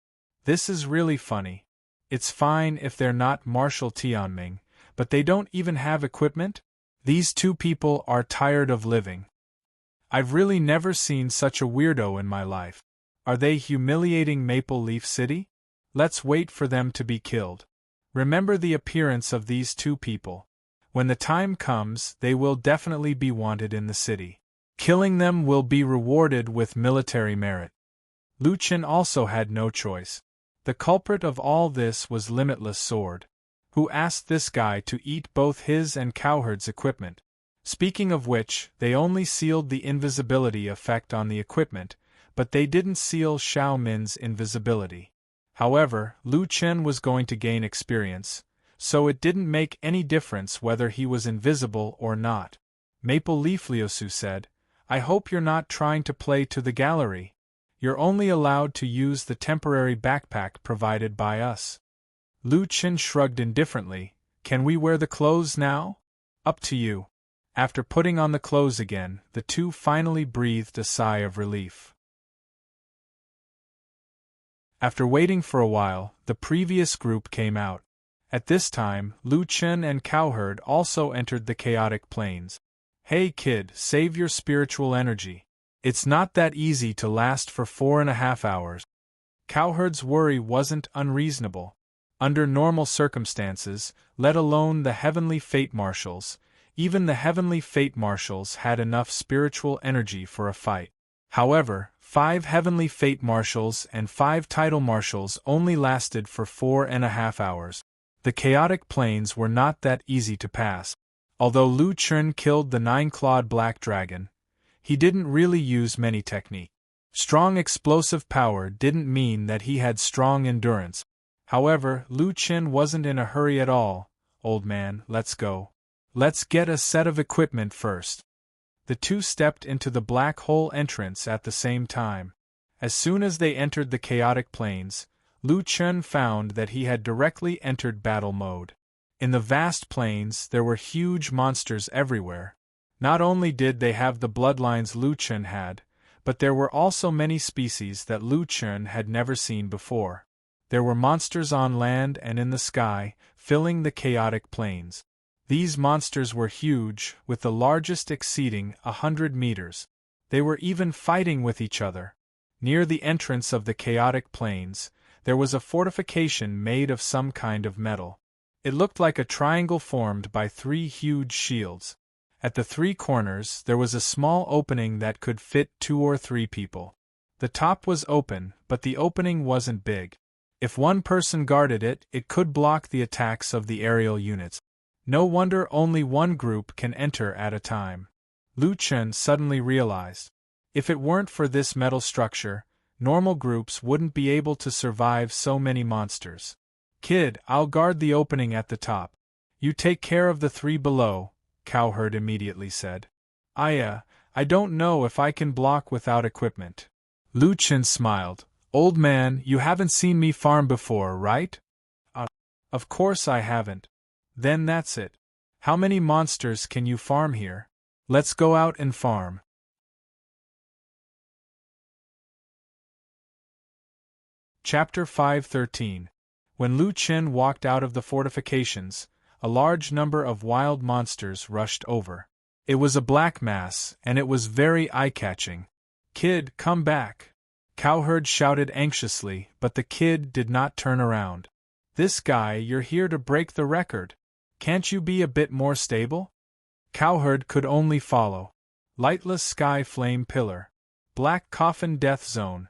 This is really funny. It's fine if they're not Marshal Tianming, but they don't even have equipment? These two people are tired of living. I've really never seen such a weirdo in my life. Are they humiliating Maple Leaf City? Let's wait for them to be killed. Remember the appearance of these two people. When the time comes, they will definitely be wanted in the city. Killing them will be rewarded with military merit. Lu Chen also had no choice. The culprit of all this was Limitless Sword, who asked this guy to eat both his and Cowherd's equipment. Speaking of which, they only sealed the invisibility effect on the equipment, but they didn't seal Xiao Min's invisibility. However, Lu Chen was going to gain experience, so it didn't make any difference whether he was invisible or not. Maple Leaf Liusu said, I hope you're not trying to play to the gallery. You're only allowed to use the temporary backpack provided by us. Lu Chen shrugged indifferently, can we wear the clothes now? Up to you. After putting on the clothes again, the two finally breathed a sigh of relief. After waiting for a while, the previous group came out. At this time, Lu Chen and Cowherd also entered the chaotic plains. Hey kid, save your spiritual energy. It's not that easy to last for 4.5 hours. Cowherd's worry wasn't unreasonable. Under normal circumstances, let alone the Heavenly Fate Marshals, even the Heavenly Fate Marshals had enough spiritual energy for a fight. However, 5 Heavenly Fate Marshals and 5 Title Marshals only lasted for 4.5 hours. The chaotic plains were not that easy to pass. Although Lu Chen killed the 9-clawed black dragon, he didn't really use many techniques. Strong explosive power didn't mean that he had strong endurance. However, Lu Chen wasn't in a hurry at all. Old man, let's go. Let's get a set of equipment first. The two stepped into the black hole entrance at the same time. As soon as they entered the chaotic plains, Lu Chun found that he had directly entered battle mode. In the vast plains, there were huge monsters everywhere. Not only did they have the bloodlines Lu Chun had, but there were also many species that Lu Chun had never seen before. There were monsters on land and in the sky, filling the chaotic plains. These monsters were huge, with the largest exceeding 100 meters. They were even fighting with each other. Near the entrance of the chaotic plains, there was a fortification made of some kind of metal. It looked like a triangle formed by 3 huge shields. At the 3 corners there was a small opening that could fit 2 or 3 people. The top was open, but the opening wasn't big. If one person guarded it, it could block the attacks of the aerial units. No wonder only one group can enter at a time. Lu Chun suddenly realized. If it weren't for this metal structure, normal groups wouldn't be able to survive so many monsters. Kid, I'll guard the opening at the top. You take care of the 3 below, Cowherd immediately said. I don't know if I can block without equipment. Lu Chun smiled. Old man, you haven't seen me farm before, right? Of course I haven't. Then that's it. How many monsters can you farm here? Let's go out and farm. Chapter 5:13. When Lu Chun walked out of the fortifications, a large number of wild monsters rushed over. It was a black mass, and it was very eye-catching. Kid, come back! Cowherd shouted anxiously, but the kid did not turn around. This guy, you're here to break the record. Can't you be a bit more stable? Cowherd could only follow. Lightless sky flame pillar. Black coffin death zone.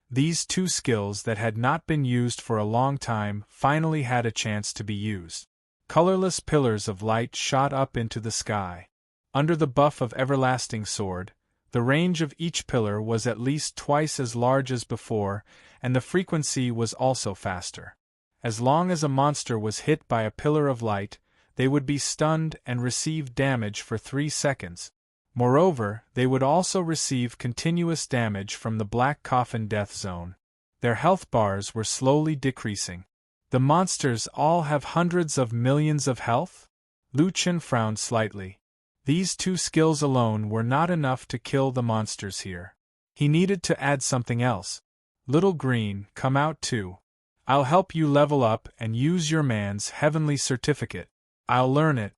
These 2 skills that had not been used for a long time finally had a chance to be used. Colorless pillars of light shot up into the sky. Under the buff of everlasting sword, the range of each pillar was at least twice as large as before, and the frequency was also faster. As long as a monster was hit by a pillar of light, they would be stunned and receive damage for 3 seconds. Moreover, they would also receive continuous damage from the black coffin death zone. Their health bars were slowly decreasing. The monsters all have hundreds of millions of health? Lu Chun frowned slightly. These 2 skills alone were not enough to kill the monsters here. He needed to add something else. Little Green, come out too. I'll help you level up and use your man's heavenly certificate. I'll learn it.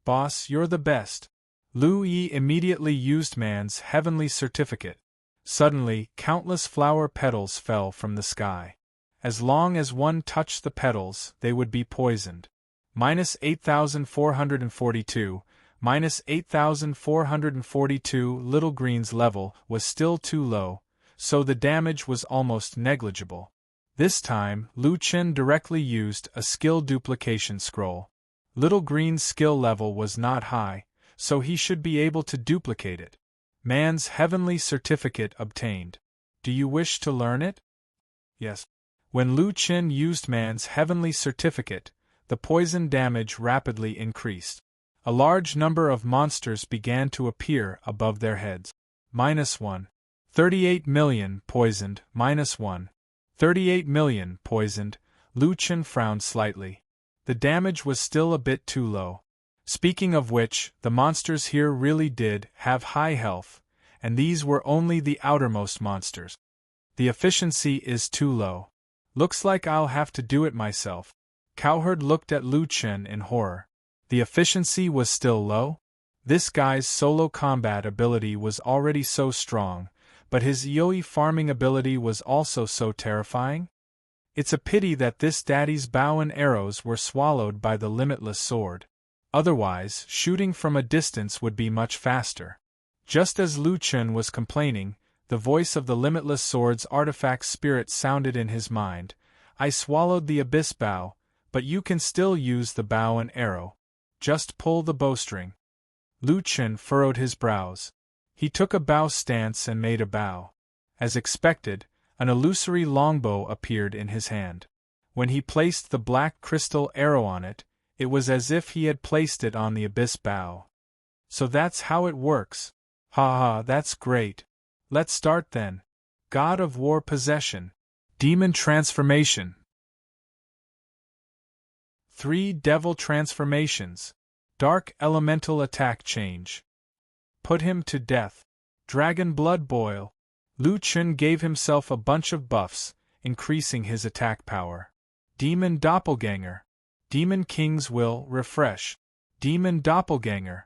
Boss, you're the best. Lu Yi immediately used man's heavenly certificate. Suddenly, countless flower petals fell from the sky. As long as one touched the petals, they would be poisoned. -8,442, -8,442. Little Green's level was still too low, so the damage was almost negligible. This time, Lu Chun directly used a skill duplication scroll. Little Green's skill level was not high, so he should be able to duplicate it. Man's heavenly certificate obtained. Do you wish to learn it? Yes. When Lu Chun used man's heavenly certificate, the poison damage rapidly increased. A large number of monsters began to appear above their heads. -1. 38 million poisoned, -1. 38 million poisoned. Lu Chun frowned slightly. The damage was still a bit too low. Speaking of which, the monsters here really did have high health, and these were only the outermost monsters. The efficiency is too low. Looks like I'll have to do it myself. Cowherd looked at Lu Chun in horror. The efficiency was still low? This guy's solo combat ability was already so strong, but his Yoi farming ability was also so terrifying? It's a pity that this daddy's bow and arrows were swallowed by the limitless sword. Otherwise, shooting from a distance would be much faster. Just as Lu Chun was complaining, the voice of the limitless sword's artifact spirit sounded in his mind. I swallowed the abyss bow, but you can still use the bow and arrow. Just pull the bowstring. Lu Chun furrowed his brows. He took a bow stance and made a bow. As expected, an illusory longbow appeared in his hand. When he placed the black crystal arrow on it, it was as if he had placed it on the abyss bow. So that's how it works. Ha ha, that's great. Let's start then. God of War possession. Demon transformation. 3 devil transformations. Dark elemental attack change. Put him to death. Dragon blood boil. Lu Chun gave himself a bunch of buffs, increasing his attack power. Demon doppelganger. Demon King's will refresh. Demon doppelganger.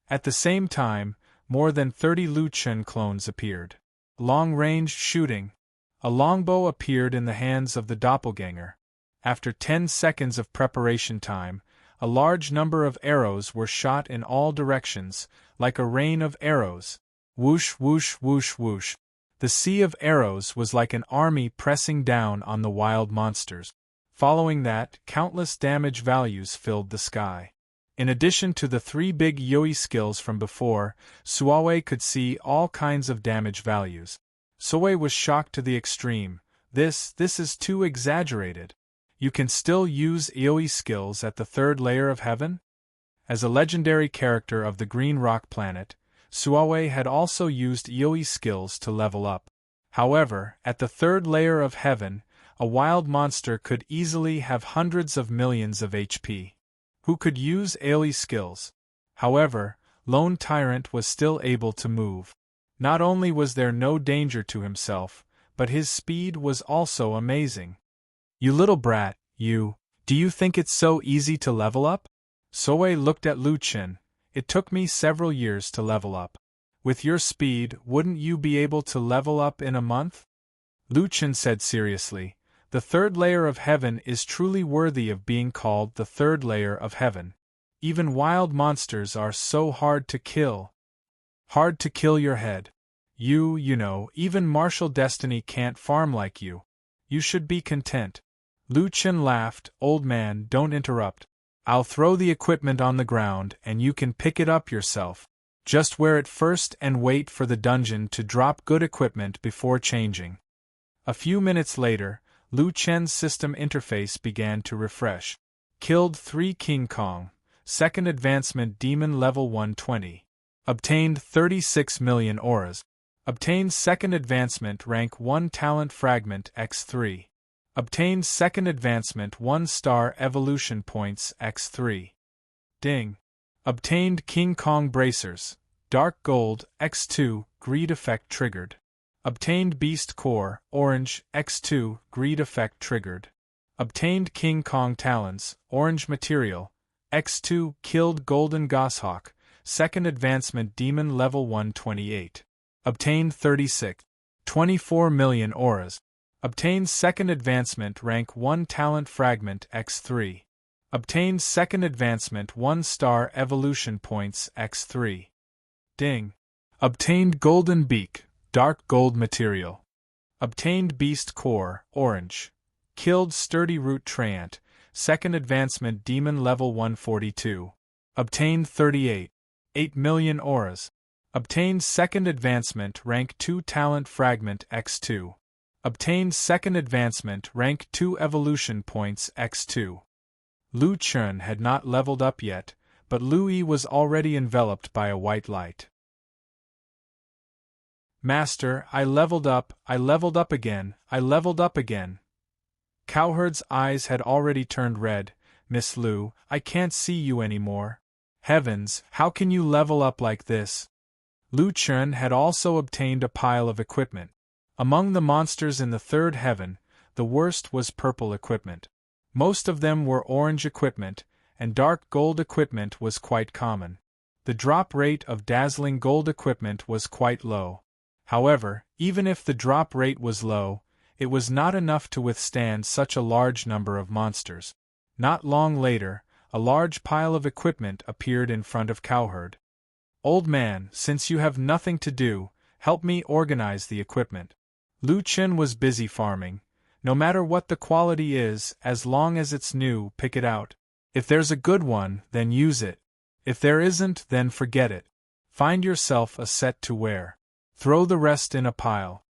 At the same time, more than 30 Lu Chun clones appeared. Long-range shooting. A longbow appeared in the hands of the doppelganger. After 10 seconds of preparation time, a large number of arrows were shot in all directions, like a rain of arrows. Whoosh, whoosh, whoosh, whoosh. The sea of arrows was like an army pressing down on the wild monsters. Following that, countless damage values filled the sky. In addition to the 3 big Yoi skills from before, Suawe could see all kinds of damage values. Suawe was shocked to the extreme. This is too exaggerated. You can still use Yoi skills at the 3rd layer of heaven? As a legendary character of the Green Rock planet, Suawe had also used Yoi skills to level up. However, at the 3rd layer of heaven, a wild monster could easily have hundreds of millions of HP. Who could use Aoi skills? However, Lone Tyrant was still able to move. Not only was there no danger to himself, but his speed was also amazing. You little brat, do you think it's so easy to level up? Soe looked at Lu Chun. It took me several years to level up. With your speed, wouldn't you be able to level up in a month? Lu Chun said seriously. The 3rd layer of heaven is truly worthy of being called the 3rd layer of heaven. Even wild monsters are so hard to kill. Hard to kill your head. You know, even Martial Destiny can't farm like you. You should be content. Lu Chun laughed. Old man, don't interrupt. I'll throw the equipment on the ground and you can pick it up yourself. Just wear it first and wait for the dungeon to drop good equipment before changing. A few minutes later, Lu Chen's system interface began to refresh. Killed 3 King Kong. 2nd advancement demon level 120. Obtained 36 million auras. Obtained 2nd advancement rank 1 talent fragment x3. Obtained 2nd advancement 1 star evolution points x3. Ding. Obtained King Kong bracers. Dark gold x2 greed effect triggered. Obtained Beast Core, orange, x2, greed effect triggered. Obtained King Kong Talons, orange material, x2, killed Golden Goshawk, 2nd advancement demon level 128. Obtained 24 million auras. Obtained 2nd advancement rank 1 talent fragment x3. Obtained 2nd advancement 1 star evolution points x3. Ding. Obtained Golden Beak. Dark gold material. Obtained Beast Core, orange. Killed Sturdy Root Treant, 2nd advancement demon level 142. Obtained 8 million auras. Obtained 2nd advancement rank 2 talent fragment x2. Obtained 2nd advancement rank 2 evolution points x2. Lu Chun had not leveled up yet, but Lu Yi was already enveloped by a white light. Master, I leveled up again, I leveled up again. Cowherd's eyes had already turned red. Miss Lu, I can't see you anymore. Heavens, how can you level up like this? Lu Chun had also obtained a pile of equipment. Among the monsters in the 3rd heaven, the worst was purple equipment. Most of them were orange equipment, and dark gold equipment was quite common. The drop rate of dazzling gold equipment was quite low. However, even if the drop rate was low, it was not enough to withstand such a large number of monsters. Not long later, a large pile of equipment appeared in front of Cowherd. Old man, since you have nothing to do, help me organize the equipment. Lu Chun was busy farming. No matter what the quality is, as long as it's new, pick it out. If there's a good one, then use it. If there isn't, then forget it. Find yourself a set to wear. Throw the rest in a pile.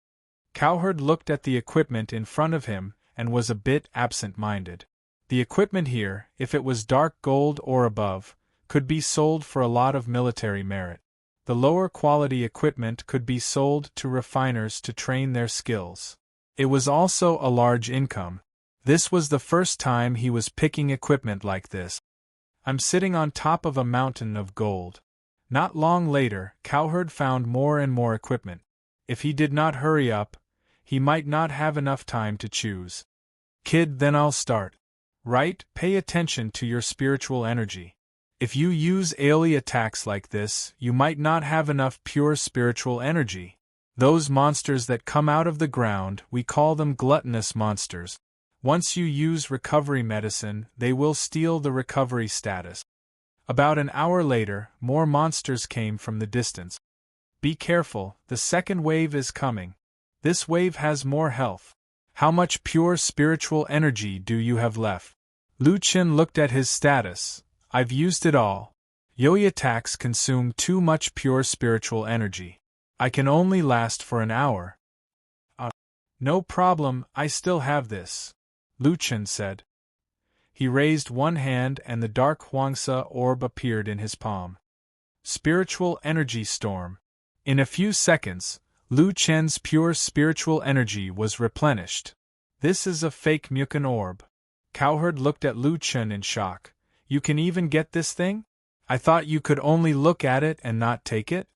Cowherd looked at the equipment in front of him and was a bit absent-minded. The equipment here, if it was dark gold or above, could be sold for a lot of military merit. The lower quality equipment could be sold to refiners to train their skills. It was also a large income. This was the first time he was picking equipment like this. I'm sitting on top of a mountain of gold. Not long later, Cowherd found more and more equipment. If he did not hurry up, he might not have enough time to choose. Kid, then I'll start. Right? Pay attention to your spiritual energy. If you use AoE attacks like this, you might not have enough pure spiritual energy. Those monsters that come out of the ground, we call them gluttonous monsters. Once you use recovery medicine, they will steal the recovery status. About an hour later, more monsters came from the distance. Be careful, the second wave is coming. This wave has more health. How much pure spiritual energy do you have left? Lu Chen looked at his status. I've used it all. Yoi attacks consume too much pure spiritual energy. I can only last for an hour. No problem, I still have this, Lu Chen said. He raised one hand and the dark Huangsa orb appeared in his palm. Spiritual energy storm. In a few seconds, Lu Chen's pure spiritual energy was replenished. This is a fake Mukan orb. Cowherd looked at Lu Chen in shock. You can even get this thing? I thought you could only look at it and not take it?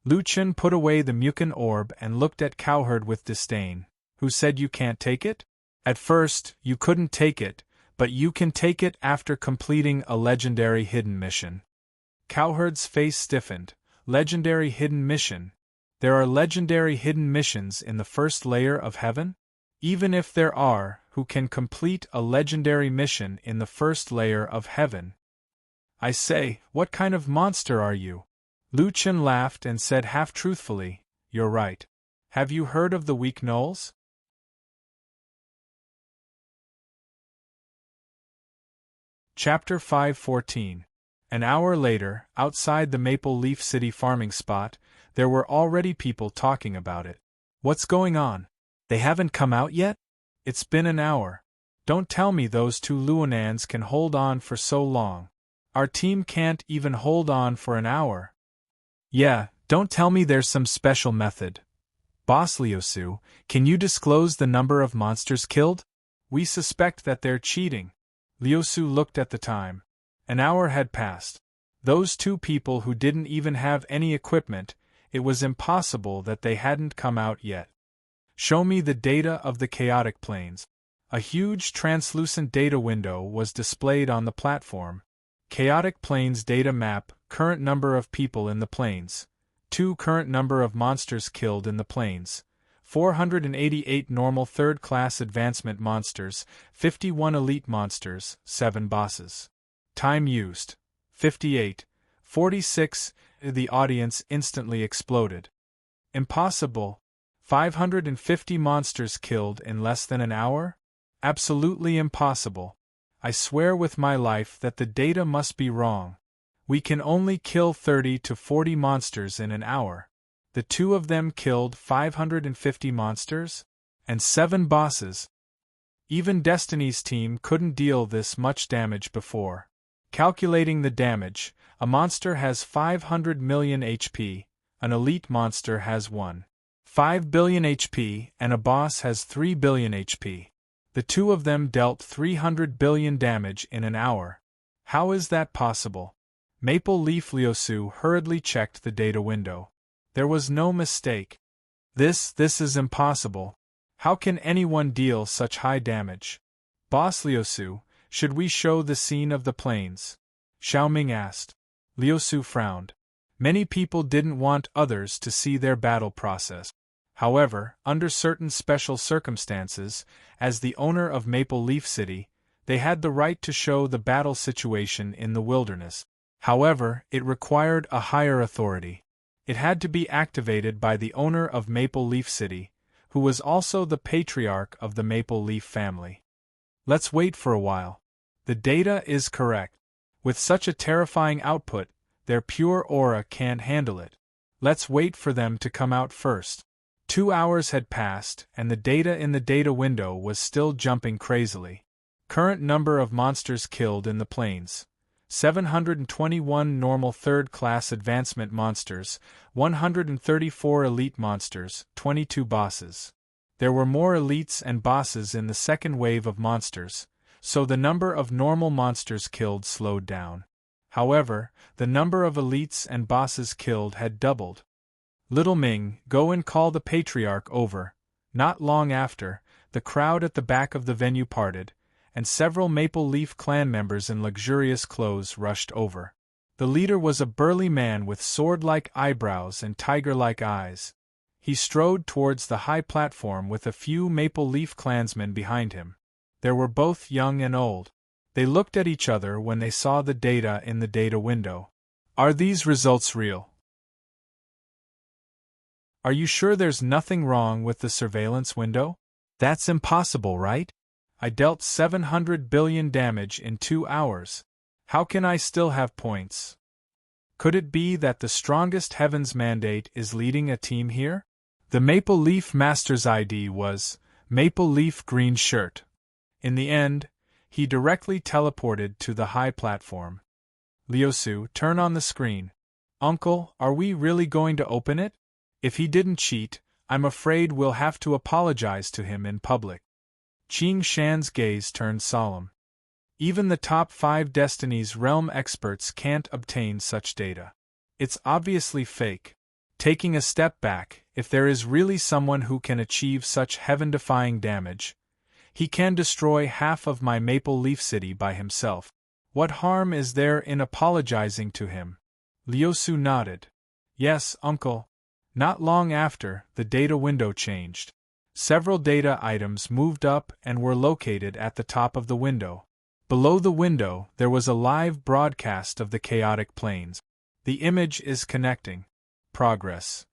Lu Chen put away the Mukan orb and looked at Cowherd with disdain. Who said you can't take it? At first, you couldn't take it, but you can take it after completing a legendary hidden mission. Cowherd's face stiffened. Legendary hidden mission? There are legendary hidden missions in the first layer of heaven? Even if there are, who can complete a legendary mission in the first layer of heaven? I say, what kind of monster are you? Lu Chen laughed and said half-truthfully, you're right. Have you heard of the weak gnolls? Chapter 514. An hour later, outside the Maple Leaf City farming spot, there were already people talking about it. What's going on? They haven't come out yet? It's been an hour. Don't tell me those two Luanans can hold on for so long. Our team can't even hold on for an hour. Yeah, don't tell me there's some special method. Boss Liusu, can you disclose the number of monsters killed? We suspect that they're cheating. Liusu looked at the time. An hour had passed. Those two people who didn't even have any equipment, it was impossible that they hadn't come out yet. Show me the data of the chaotic planes. A huge translucent data window was displayed on the platform. Chaotic planes data map, current number of people in the planes. 2 current number of monsters killed in the planes. 488 normal third-class advancement monsters, 51 elite monsters, 7 bosses. Time used. 58. 46. The audience instantly exploded. Impossible. 550 monsters killed in less than an hour? Absolutely impossible. I swear with my life that the data must be wrong. We can only kill 30 to 40 monsters in an hour. The two of them killed 550 monsters? And 7 bosses. Even Destiny's team couldn't deal this much damage before. Calculating the damage, a monster has 500 million HP, an elite monster has 1.5 billion HP, and a boss has 3 billion HP. The two of them dealt 300 billion damage in an hour. How is that possible? Maple Leaf Liusu hurriedly checked the data window. There was no mistake. This is impossible. How can anyone deal such high damage? Boss Liusu, should we show the scene of the planes? Xiaoming asked. Liusu frowned. Many people didn't want others to see their battle process. However, under certain special circumstances, as the owner of Maple Leaf City, they had the right to show the battle situation in the wilderness. However, it required a higher authority. It had to be activated by the owner of Maple Leaf City, who was also the patriarch of the Maple Leaf family. Let's wait for a while. The data is correct. With such a terrifying output, their pure aura can't handle it. Let's wait for them to come out first. 2 hours had passed, and the data in the data window was still jumping crazily. Current number of monsters killed in the planes. 721 normal third-class advancement monsters, 134 elite monsters, 22 bosses. There were more elites and bosses in the second wave of monsters, so the number of normal monsters killed slowed down. However, the number of elites and bosses killed had doubled. Little Ming, go and call the patriarch over. Not long after, the crowd at the back of the venue parted, and several Maple Leaf Clan members in luxurious clothes rushed over. The leader was a burly man with sword-like eyebrows and tiger-like eyes. He strode towards the high platform with a few Maple Leaf clansmen behind him. They were both young and old. They looked at each other when they saw the data in the data window. Are these results real? Are you sure there's nothing wrong with the surveillance window? That's impossible, right? I dealt 700 billion damage in 2 hours. How can I still have points? Could it be that the strongest Heavens Mandate is leading a team here? The Maple Leaf Master's ID was Maple Leaf Green Shirt. In the end, he directly teleported to the high platform. Liusu, turn on the screen. Uncle, are we really going to open it? If he didn't cheat, I'm afraid we'll have to apologize to him in public. Qing Shan's gaze turned solemn. Even the top 5 Destiny's Realm experts can't obtain such data. It's obviously fake. Taking a step back, if there is really someone who can achieve such heaven-defying damage, he can destroy half of my Maple Leaf City by himself. What harm is there in apologizing to him? Liusu nodded. Yes, uncle. Not long after, the data window changed. Several data items moved up and were located at the top of the window. Below the window, there was a live broadcast of the chaotic planes. The image is connecting. Progress.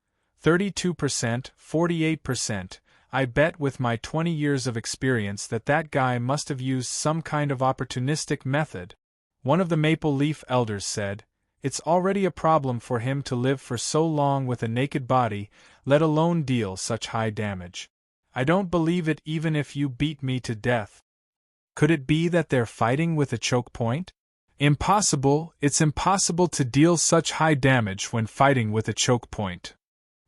32%, 48%. I bet with my 20 years of experience that guy must have used some kind of opportunistic method. One of the Maple Leaf elders said, it's already a problem for him to live for so long with a naked body, let alone deal such high damage. I don't believe it even if you beat me to death. Could it be that they're fighting with a choke point? Impossible, it's impossible to deal such high damage when fighting with a choke point.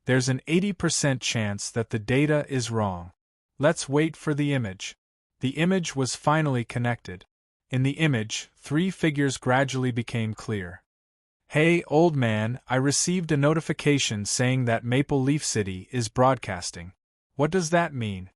There's an 80% chance that the data is wrong. Let's wait for the image. The image was finally connected. In the image, 3 figures gradually became clear. Hey, old man, I received a notification saying that Maple Leaf City is broadcasting. What does that mean?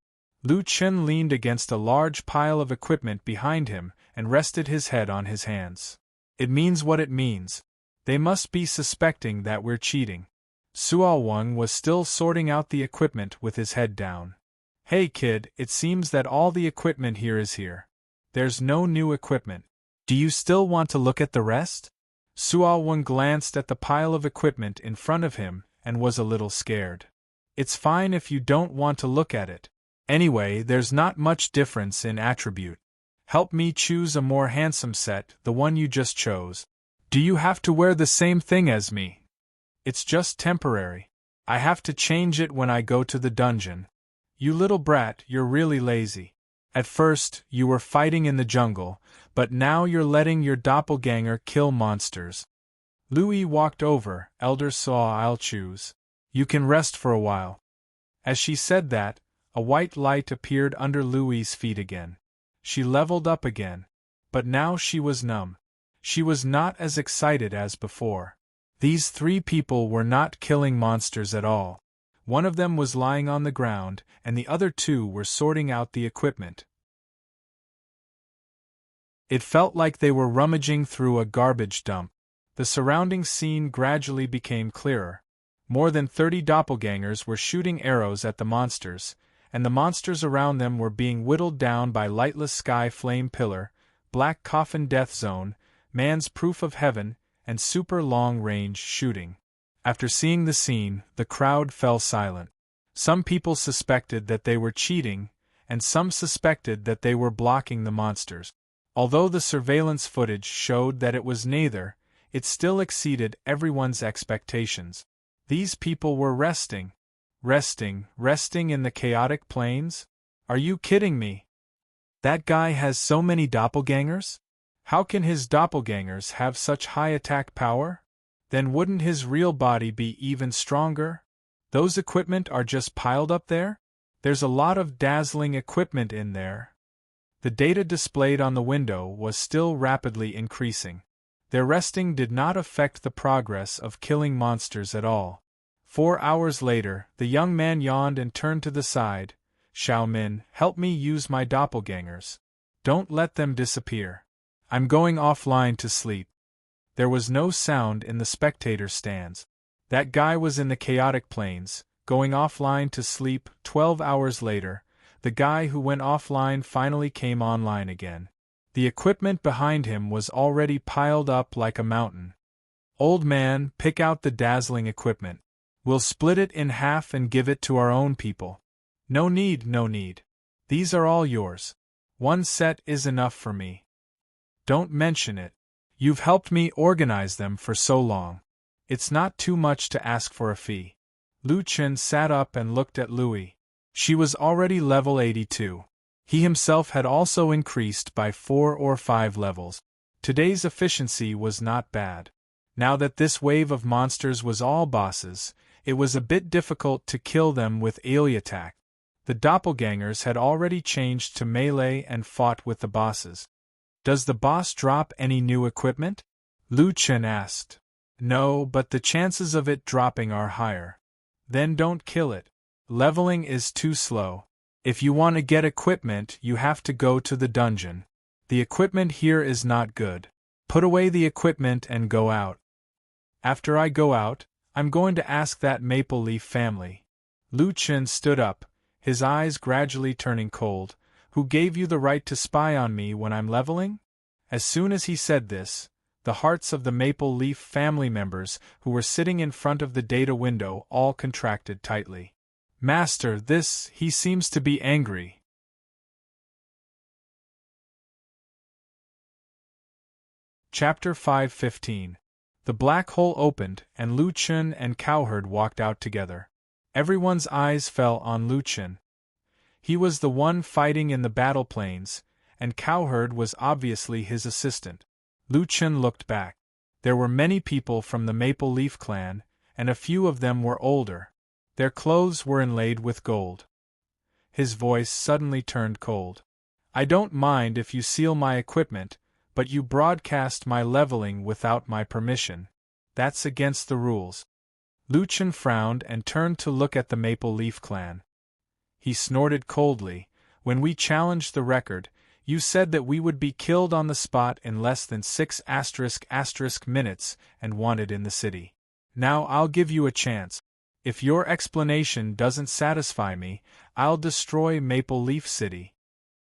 Lu Chen leaned against a large pile of equipment behind him and rested his head on his hands. It means what it means. They must be suspecting that we're cheating. Suo Wang was still sorting out the equipment with his head down. Hey kid, it seems that all the equipment here is here. There's no new equipment. Do you still want to look at the rest? Suo Wang glanced at the pile of equipment in front of him and was a little scared. It's fine if you don't want to look at it. Anyway, there's not much difference in attribute. Help me choose a more handsome set, the one you just chose. Do you have to wear the same thing as me? It's just temporary. I have to change it when I go to the dungeon. You little brat, you're really lazy. At first, you were fighting in the jungle, but now you're letting your doppelganger kill monsters. Louis walked over. Elder saw I'll choose. You can rest for a while. As she said that, a white light appeared under Louis's feet again. She leveled up again. But now she was numb. She was not as excited as before. These 3 people were not killing monsters at all. One of them was lying on the ground, and the other 2 were sorting out the equipment. It felt like they were rummaging through a garbage dump. The surrounding scene gradually became clearer. More than 30 doppelgangers were shooting arrows at the monsters, and the monsters around them were being whittled down by Lightless Sky Flame Pillar, Black Coffin Death Zone, Man's Proof of Heaven, and super long-range shooting. After seeing the scene, the crowd fell silent. Some people suspected that they were cheating, and some suspected that they were blocking the monsters. Although the surveillance footage showed that it was neither, it still exceeded everyone's expectations. These people were resting in the chaotic plains? Are you kidding me? That guy has so many doppelgangers? How can his doppelgangers have such high attack power? Then wouldn't his real body be even stronger? Those equipment are just piled up there? There's a lot of dazzling equipment in there. The data displayed on the window was still rapidly increasing. Their resting did not affect the progress of killing monsters at all. 4 hours later, the young man yawned and turned to the side. Xiaomin, help me use my doppelgangers. Don't let them disappear. I'm going offline to sleep. There was no sound in the spectator stands. That guy was in the chaotic planes, going offline to sleep. 12 hours later, the guy who went offline finally came online again. The equipment behind him was already piled up like a mountain. Old man, pick out the dazzling equipment. We'll split it in half and give it to our own people. No need, no need. These are all yours. One set is enough for me. Don't mention it. You've helped me organize them for so long. It's not too much to ask for a fee. Lu Chen sat up and looked at Louis. She was already level 82. He himself had also increased by 4 or 5 levels. Today's efficiency was not bad. Now that this wave of monsters was all bosses, it was a bit difficult to kill them with melee attack. The doppelgangers had already changed to melee and fought with the bosses. Does the boss drop any new equipment? Lu Chen asked. No, but the chances of it dropping are higher. Then don't kill it. Leveling is too slow. If you want to get equipment, you have to go to the dungeon. The equipment here is not good. Put away the equipment and go out. After I go out, I'm going to ask that Maple Leaf family. Lu Chen stood up, his eyes gradually turning cold. Who gave you the right to spy on me when I'm leveling? As soon as he said this, the hearts of the Maple Leaf family members who were sitting in front of the data window all contracted tightly. Master, he seems to be angry. Chapter 5:15. The black hole opened, and Lu Chen and Cowherd walked out together. Everyone's eyes fell on Lu Chen. He was the one fighting in the battle planes, and Cowherd was obviously his assistant. Lu Chen looked back. There were many people from the Maple Leaf clan, and a few of them were older. Their clothes were inlaid with gold. His voice suddenly turned cold. I don't mind if you steal my equipment, but you broadcast my leveling without my permission. That's against the rules. Lu Chen frowned and turned to look at the Maple Leaf clan. He snorted coldly. When we challenged the record, you said that we would be killed on the spot in less than 6 *** minutes and wanted in the city. Now I'll give you a chance. If your explanation doesn't satisfy me, I'll destroy Maple Leaf City.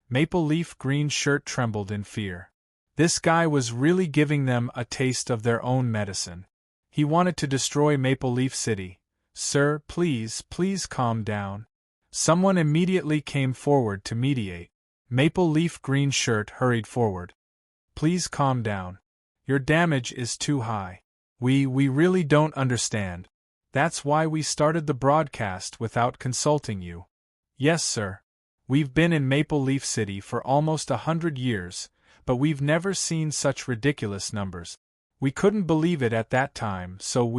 Maple Leaf Green Shirt trembled in fear. This guy was really giving them a taste of their own medicine. He wanted to destroy Maple Leaf City. Sir, please calm down. Someone immediately came forward to mediate. Maple Leaf Green Shirt hurried forward. Please calm down. Your damage is too high. We really don't understand. That's why we started the broadcast without consulting you. Yes, sir. We've been in Maple Leaf City for almost 100 years, but we've never seen such ridiculous numbers. We couldn't believe it at that time, so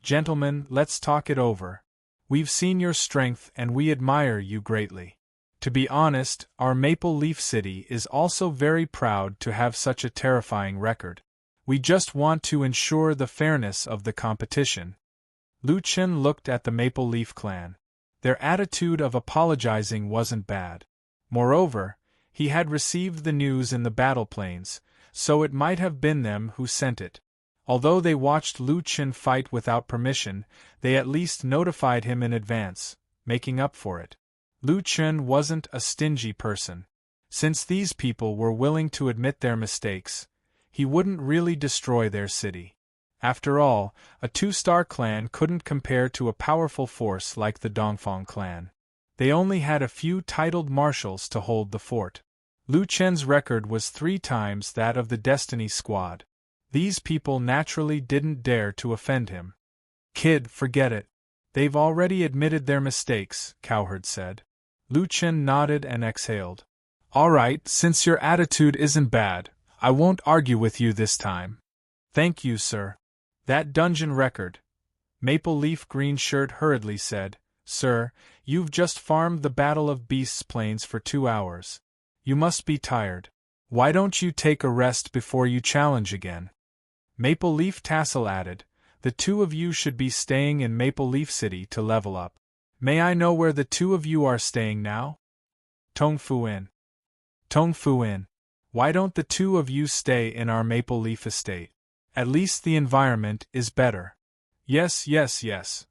gentlemen, let's talk it over. We've seen your strength and we admire you greatly. To be honest, our Maple Leaf City is also very proud to have such a terrifying record. We just want to ensure the fairness of the competition. Lu Chen looked at the Maple Leaf clan. Their attitude of apologizing wasn't bad. Moreover, he had received the news in the battle planes, so it might have been them who sent it. Although they watched Lu Chen fight without permission, they at least notified him in advance, making up for it. Lu Chen wasn't a stingy person. Since these people were willing to admit their mistakes, he wouldn't really destroy their city. After all, a 2-star clan couldn't compare to a powerful force like the Dongfang clan. They only had a few titled marshals to hold the fort. Lu Chen's record was 3 times that of the Destiny Squad. These people naturally didn't dare to offend him. Kid, forget it. They've already admitted their mistakes, Cowherd said. Lu Chen nodded and exhaled. All right, since your attitude isn't bad, I won't argue with you this time. Thank you, sir. That dungeon record, Maple Leaf Green Shirt hurriedly said, Sir, you've just farmed the Battle of Beasts Plains for 2 hours. You must be tired. Why don't you take a rest before you challenge again? Maple Leaf Tassel added, the 2 of you should be staying in Maple Leaf City to level up. May I know where the 2 of you are staying now? Tong Fu Inn. Tong Fu Inn. Why don't the 2 of you stay in our Maple Leaf estate? At least the environment is better. Yes, yes, yes.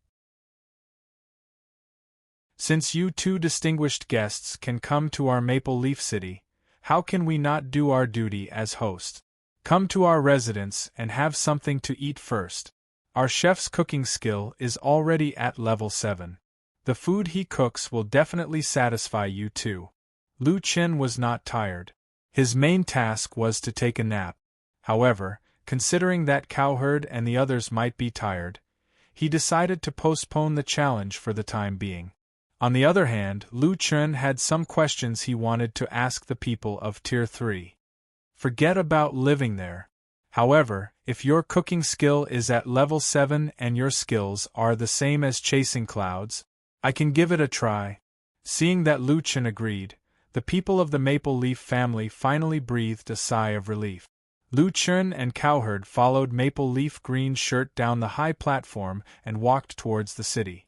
Since you 2 distinguished guests can come to our Maple Leaf City, how can we not do our duty as host? Come to our residence and have something to eat first. Our chef's cooking skill is already at level 7. The food he cooks will definitely satisfy you too. Lu Chen was not tired. His main task was to take a nap. However, considering that Cowherd and the others might be tired, he decided to postpone the challenge for the time being. On the other hand, Lu Chen had some questions he wanted to ask the people of Tier 3. Forget about living there. However, if your cooking skill is at level 7 and your skills are the same as chasing clouds, I can give it a try. Seeing that Lu Chen agreed, the people of the Maple Leaf family finally breathed a sigh of relief. Lu Chen and Cowherd followed Maple Leaf Green Shirt down the high platform and walked towards the city.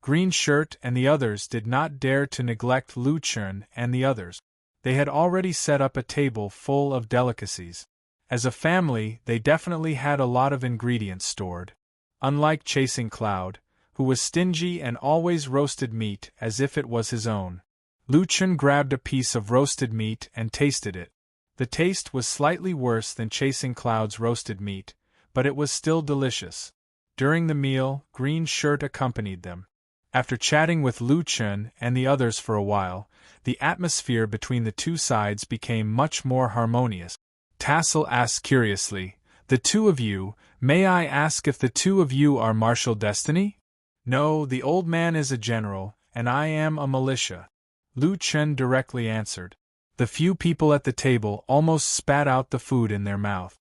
Green Shirt and the others did not dare to neglect Lu Chen and the others. They had already set up a table full of delicacies. As a family, they definitely had a lot of ingredients stored. Unlike Chasing Cloud, who was stingy and always roasted meat as if it was his own, Lu Chen grabbed a piece of roasted meat and tasted it. The taste was slightly worse than Chasing Cloud's roasted meat, but it was still delicious. During the meal, Green Shirt accompanied them. After chatting with Lu Chen and the others for a while, the atmosphere between the 2 sides became much more harmonious. Tassel asked curiously, the 2 of you, may I ask if the 2 of you are Martial Destiny? No, the old man is a general, and I am a militia. Lu Chen directly answered. The few people at the table almost spat out the food in their mouth.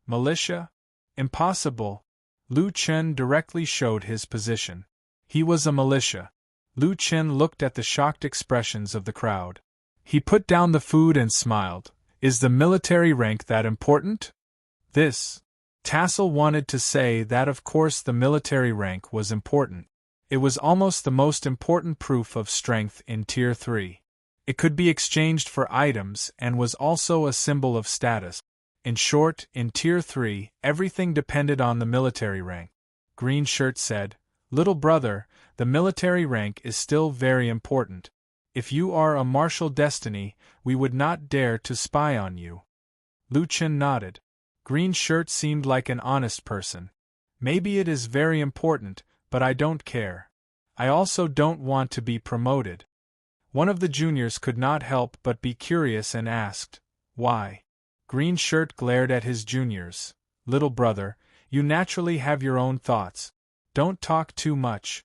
Militia? Impossible. Lu Chen directly showed his position. He was a militia. Lu Chen looked at the shocked expressions of the crowd. He put down the food and smiled. Is the military rank that important? Tassel wanted to say that of course the military rank was important. It was almost the most important proof of strength in Tier 3. It could be exchanged for items and was also a symbol of status. In short, in Tier 3, everything depended on the military rank. Green Shirt said, Little brother, the military rank is still very important. If you are a Martial Destiny, we would not dare to spy on you. Lu Chen nodded. Green Shirt seemed like an honest person. Maybe it is very important, but I don't care. I also don't want to be promoted. One of the juniors could not help but be curious and asked, why? Green Shirt glared at his juniors. Little brother, you naturally have your own thoughts. Don't talk too much.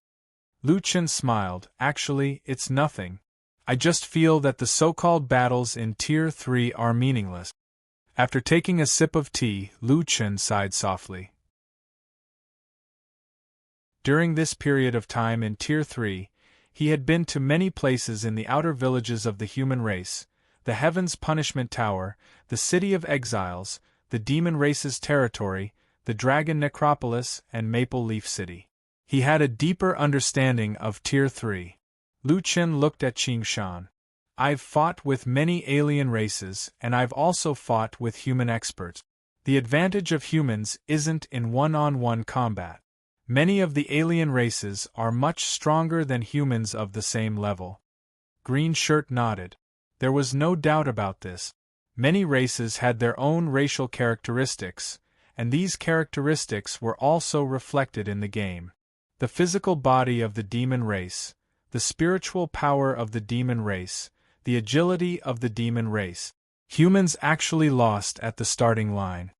Lu Chen smiled. Actually, it's nothing. I just feel that the so-called battles in Tier 3 are meaningless. After taking a sip of tea, Lu Chen sighed softly. During this period of time in Tier 3, he had been to many places in the outer villages of the human race, the Heaven's Punishment Tower, the City of Exiles, the Demon Race's territory, the Dragon Necropolis, and Maple Leaf City. He had a deeper understanding of Tier 3. Lu Chen looked at Qing Shan. I've fought with many alien races, and I've also fought with human experts. The advantage of humans isn't in one-on-one combat. Many of the alien races are much stronger than humans of the same level. Green Shirt nodded. There was no doubt about this. Many races had their own racial characteristics, and these characteristics were also reflected in the game. The physical body of the demon race, the spiritual power of the demon race, the agility of the demon race. Humans actually lost at the starting line.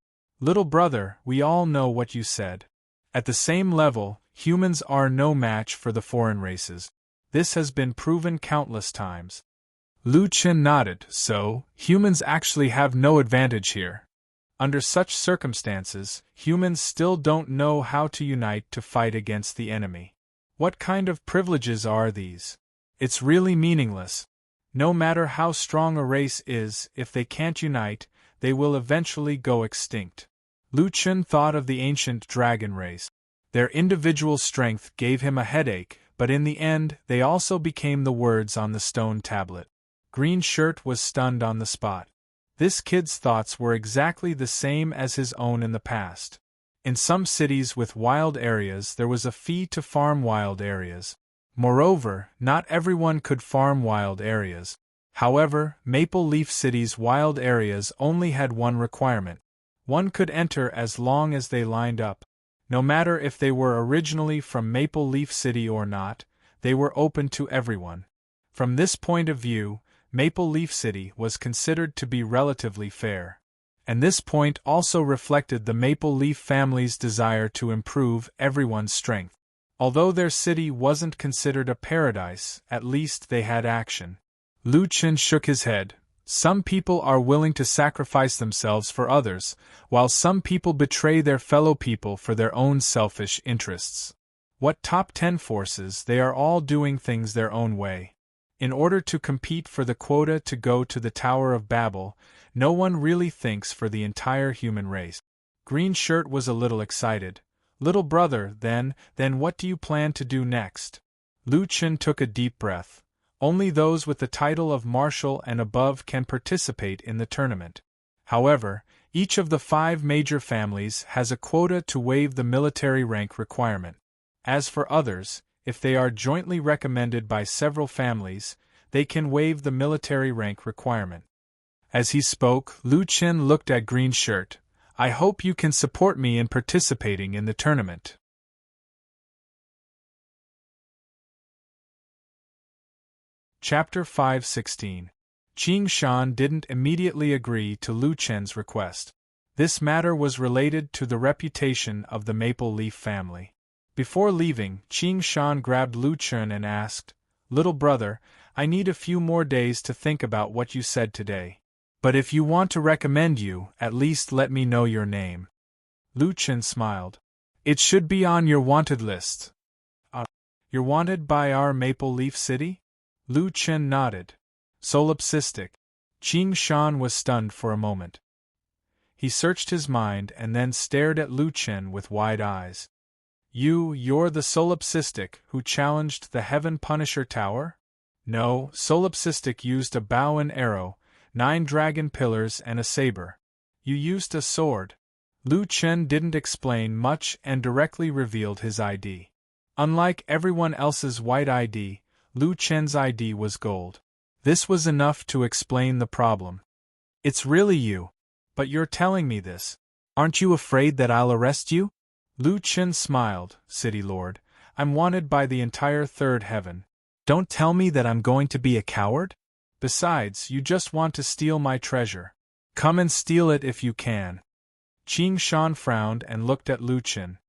Little brother, we all know what you said. At the same level, humans are no match for the foreign races. This has been proven countless times. Lu Chen nodded. So, humans actually have no advantage here. Under such circumstances, humans still don't know how to unite to fight against the enemy. What kind of privileges are these? It's really meaningless. No matter how strong a race is, if they can't unite, they will eventually go extinct. Lu Chun thought of the ancient dragon race. Their individual strength gave him a headache, but in the end they also became the words on the stone tablet. Green Shirt was stunned on the spot. This kid's thoughts were exactly the same as his own in the past. In some cities with wild areas there was a fee to farm wild areas. Moreover, not everyone could farm wild areas. However, Maple Leaf City's wild areas only had one requirement. One could enter as long as they lined up. No matter if they were originally from Maple Leaf City or not, they were open to everyone. From this point of view, Maple Leaf City was considered to be relatively fair. And this point also reflected the Maple Leaf family's desire to improve everyone's strength. Although their city wasn't considered a paradise, at least they had action. Lu Chun shook his head. Some people are willing to sacrifice themselves for others, while some people betray their fellow people for their own selfish interests. What top 10 forces, they are all doing things their own way. In order to compete for the quota to go to the Tower of Babel, no one really thinks for the entire human race. Green Shirt was a little excited. Little brother, then what do you plan to do next? Lu Chun took a deep breath. Only those with the title of Marshal and above can participate in the tournament. However, each of the 5 major families has a quota to waive the military rank requirement. As for others, if they are jointly recommended by several families, they can waive the military rank requirement. As he spoke, Lu Chun looked at Green Shirt. I hope you can support me in participating in the tournament. Chapter 5:16. Qing Shan didn't immediately agree to Lu Chun's request. This matter was related to the reputation of the Maple Leaf family. Before leaving, Qing Shan grabbed Lu Chun and asked, "Little brother, I need a few more days to think about what you said today. But if you want to recommend you, at least let me know your name." Lu Chun smiled. "It should be on your wanted list." You're wanted by our Maple Leaf City?" Lu Chun nodded. "Solipsistic." Qing Shan was stunned for a moment. He searched his mind and then stared at Lu Chun with wide eyes. You're the solipsistic who challenged the Heaven Punisher Tower? No, solipsistic used a bow and arrow, 9 dragon pillars and a saber. You used a sword. Lu Chun didn't explain much and directly revealed his ID. Unlike everyone else's white ID, Lu Chun's ID was gold. This was enough to explain the problem. "It's really you. But you're telling me this. Aren't you afraid that I'll arrest you?" Lu Chun smiled. "City Lord, I'm wanted by the entire third heaven. Don't tell me that I'm going to be a coward? Besides, you just want to steal my treasure. Come and steal it if you can." Qing Shan frowned and looked at Lu Chun.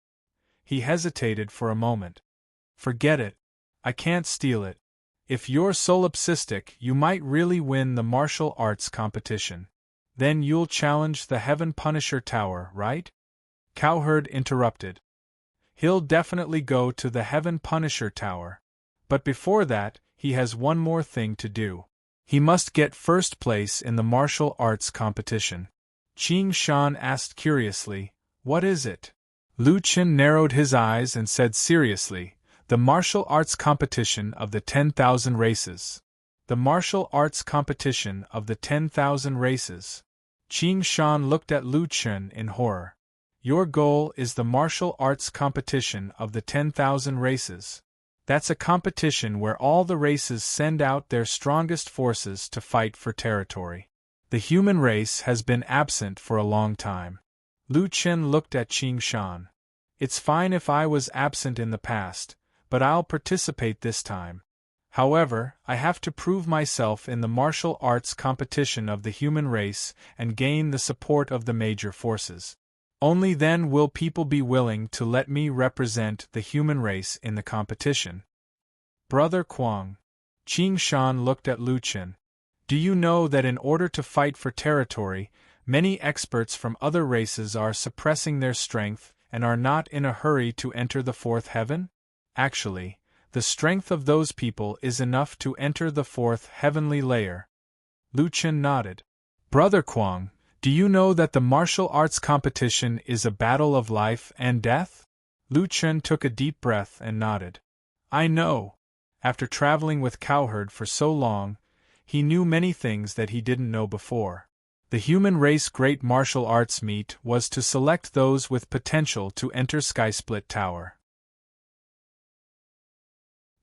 He hesitated for a moment. "Forget it. I can't steal it. If you're solipsistic, you might really win the martial arts competition. Then you'll challenge the Heaven Punisher Tower, right?" Cowherd interrupted. "He'll definitely go to the Heaven Punisher Tower. But before that, he has one more thing to do. He must get first place in the martial arts competition." Qing Shan asked curiously, "What is it?" Lu Chun narrowed his eyes and said seriously, "The martial arts competition of the 10,000 races." "The martial arts competition of the 10,000 races." Qing Shan looked at Lu Chun in horror. "Your goal is the martial arts competition of the 10,000 races. That's a competition where all the races send out their strongest forces to fight for territory. The human race has been absent for a long time." Lu Chun looked at Qing Shan. "It's fine if I was absent in the past, but I'll participate this time. However, I have to prove myself in the martial arts competition of the human race and gain the support of the major forces. Only then will people be willing to let me represent the human race in the competition." "Brother Quang." Qing Shan looked at Lu Chun. "Do you know that in order to fight for territory, many experts from other races are suppressing their strength and are not in a hurry to enter the fourth heaven? Actually, the strength of those people is enough to enter the fourth heavenly layer. Lu Chen nodded. Brother Kuang, do you know that the martial arts competition is a battle of life and death? Lu Chen took a deep breath and nodded. I know. After traveling with Cowherd for so long, he knew many things that he didn't know before. The human race great martial arts meet was to select those with potential to enter Skysplit Tower.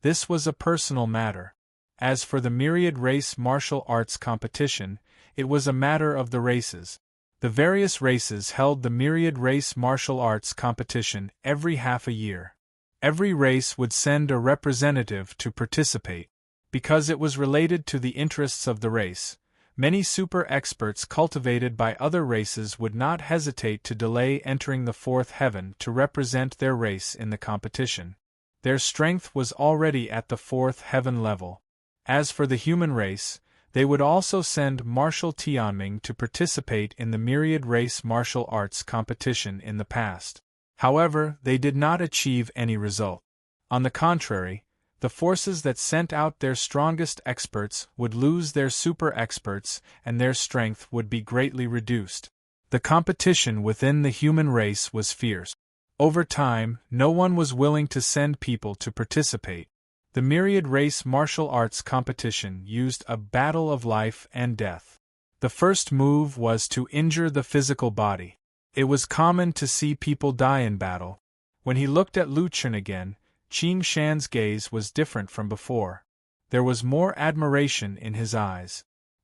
This was a personal matter. As for the myriad race martial arts competition, it was a matter of the races. The various races held the myriad race martial arts competition every half a year. Every race would send a representative to participate. Because it was related to the interests of the race, many super experts cultivated by other races would not hesitate to delay entering the fourth heaven to represent their race in the competition. Their strength was already at the fourth heaven level. As for the human race, they would also send Marshal Tianming to participate in the myriad race martial arts competition in the past. However, they did not achieve any result. On the contrary, the forces that sent out their strongest experts would lose their super experts and their strength would be greatly reduced. The competition within the human race was fierce. Over time, no one was willing to send people to participate. The myriad race martial arts competition used a battle of life and death. The first move was to injure the physical body. It was common to see people die in battle. When he looked at Lu Chen again, Qing Shan's gaze was different from before. There was more admiration in his eyes.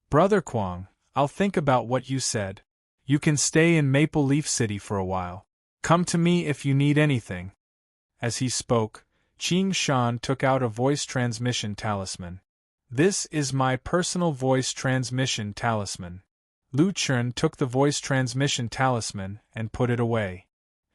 Brother Kuang, I'll think about what you said. You can stay in Maple Leaf City for a while. Come to me if you need anything. As he spoke, Qing Shan took out a voice transmission talisman. This is my personal voice transmission talisman. Lu Chen took the voice transmission talisman and put it away.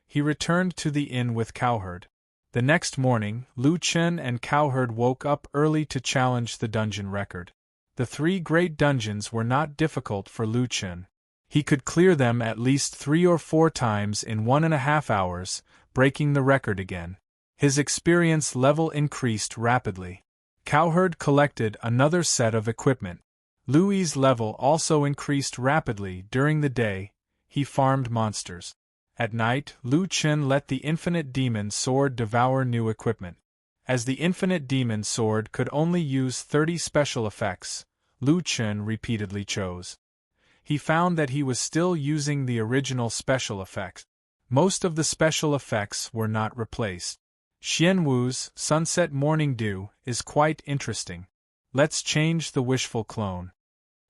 He returned to the inn with Cowherd. The next morning, Lu Chen and Cowherd woke up early to challenge the dungeon record. The 3 great dungeons were not difficult for Lu Chen. He could clear them at least 3 or 4 times in 1.5 hours, breaking the record again. His experience level increased rapidly. Cowherd collected another set of equipment. Louis's level also increased rapidly during the day. He farmed monsters. At night, Lu Chen let the Infinite Demon Sword devour new equipment. As the Infinite Demon Sword could only use 30 special effects, Lu Chen repeatedly chose. He found that he was still using the original special effects. Most of the special effects were not replaced. Xianwu's Sunset Morning Dew is quite interesting. Let's change the Wishful Clone.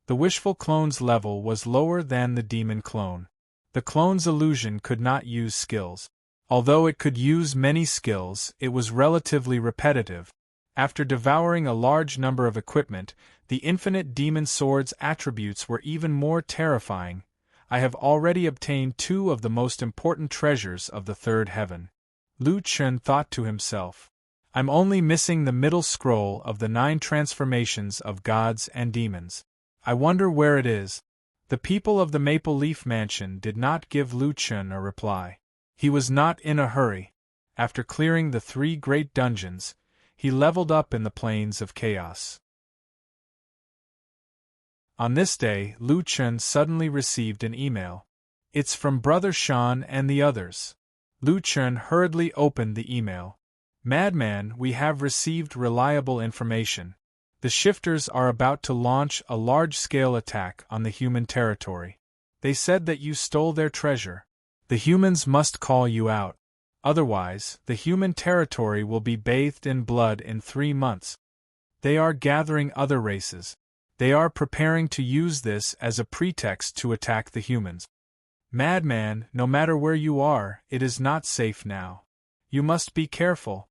The Wishful Clone's level was lower than the Demon Clone. The clone's illusion could not use skills. Although it could use many skills, it was relatively repetitive. After devouring a large number of equipment, the Infinite Demon Sword's attributes were even more terrifying. I have already obtained 2 of the most important treasures of the third heaven. Lu Chen thought to himself. I'm only missing the middle scroll of the 9 transformations of gods and demons. I wonder where it is. The people of the Maple Leaf Mansion did not give Lu Chen a reply. He was not in a hurry. After clearing the 3 great dungeons, he leveled up in the Plains of Chaos. On this day, Lu Chen suddenly received an email. It's from Brother Shan and the others. Lu Chen hurriedly opened the email. Madman, we have received reliable information. The shifters are about to launch a large-scale attack on the human territory. They said that you stole their treasure. The humans must call you out. Otherwise, the human territory will be bathed in blood in 3 months. They are gathering other races. They are preparing to use this as a pretext to attack the humans. Madman, no matter where you are, it is not safe now. You must be careful.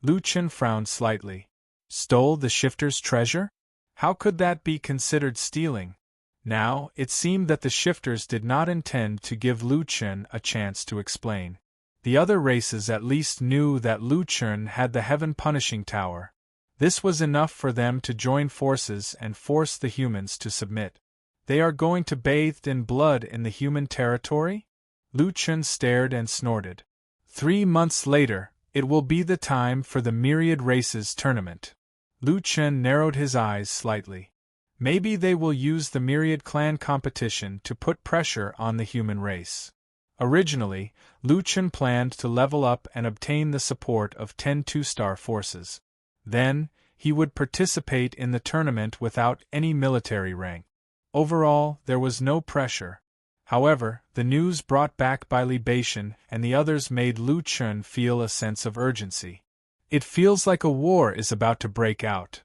Lu Chen frowned slightly. Stole the shifter's treasure? How could that be considered stealing? Now, it seemed that the shifters did not intend to give Lu Chen a chance to explain. The other races at least knew that Lu Chen had the Heaven Punishing Tower. This was enough for them to join forces and force the humans to submit. They are going to bathe in blood in the human territory? Lu Chen stared and snorted. 3 months later, It will be the time for the Myriad Races tournament. Lu Chen narrowed his eyes slightly. Maybe they will use the Myriad Clan competition to put pressure on the human race. Originally, Lu Chen planned to level up and obtain the support of 10 two-star forces. Then, he would participate in the tournament without any military rank. Overall, there was no pressure. However, the news brought back by Libation and the others made Lu Chen feel a sense of urgency. It feels like a war is about to break out.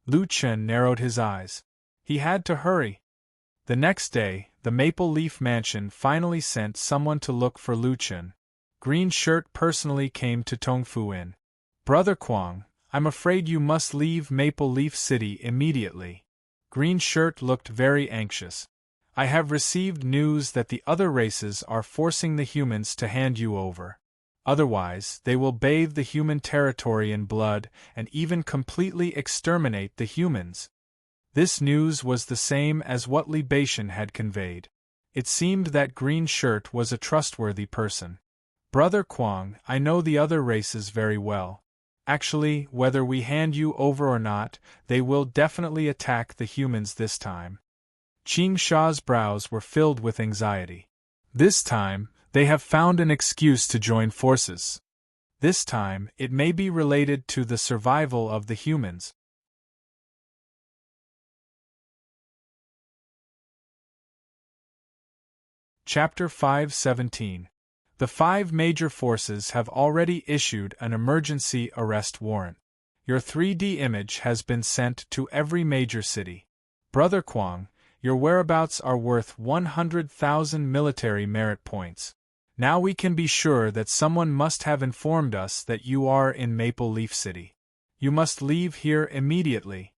Lu Chen narrowed his eyes. He had to hurry. The next day, the Maple Leaf Mansion finally sent someone to look for Lu Chen. Green Shirt personally came to Tongfu Inn. "Brother Kuang, I'm afraid you must leave Maple Leaf City immediately." Green Shirt looked very anxious. "I have received news that the other races are forcing the humans to hand you over. Otherwise, they will bathe the human territory in blood and even completely exterminate the humans." This news was the same as what Libation had conveyed. It seemed that Green Shirt was a trustworthy person. "Brother Kuang, I know the other races very well. Actually, whether we hand you over or not, they will definitely attack the humans this time." Qing Sha's brows were filled with anxiety. This time, they have found an excuse to join forces. This time, it may be related to the survival of the humans. Chapter 517. The 5 major forces have already issued an emergency arrest warrant. Your 3D image has been sent to every major city. Brother Kuang, your whereabouts are worth 100,000 military merit points. Now we can be sure that someone must have informed us that you are in Maple Leaf City. You must leave here immediately.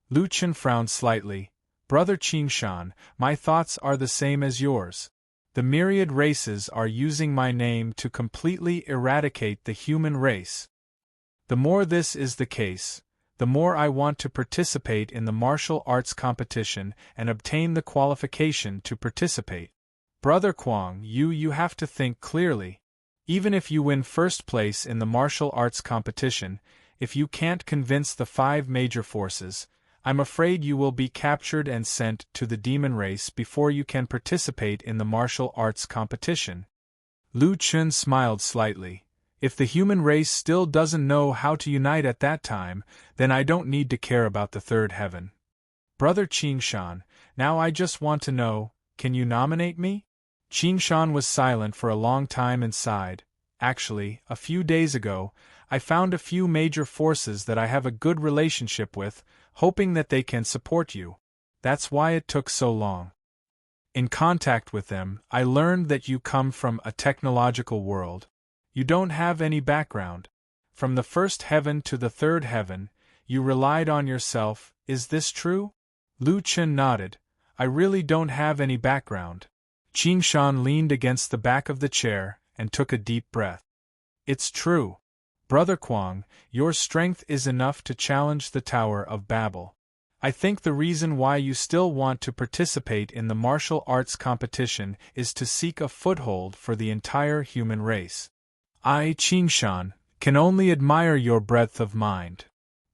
Lu Chen frowned slightly. "Brother Qingshan, my thoughts are the same as yours. The myriad races are using my name to completely eradicate the human race. The more this is the case, the more I want to participate in the martial arts competition and obtain the qualification to participate. Brother Kuang, you have to think clearly. Even if you win first place in the martial arts competition, if you can't convince the 5 major forces, I'm afraid you will be captured and sent to the demon race before you can participate in the martial arts competition." Lu Chen smiled slightly. "If the human race still doesn't know how to unite at that time, then I don't need to care about the third heaven. Brother Qingshan, now I just want to know, can you nominate me?" Qingshan was silent for a long time and sighed. "Actually, a few days ago, I found a few major forces that I have a good relationship with, hoping that they can support you. That's why it took so long. In contact with them, I learned that you come from a technological world. You don't have any background. From the first heaven to the third heaven, you relied on yourself, is this true?" Lu Chen nodded. "I really don't have any background." Qingshan leaned against the back of the chair and took a deep breath. "It's true. Brother Kuang, your strength is enough to challenge the Tower of Babel. I think the reason why you still want to participate in the martial arts competition is to seek a foothold for the entire human race. I, Qingshan, can only admire your breadth of mind.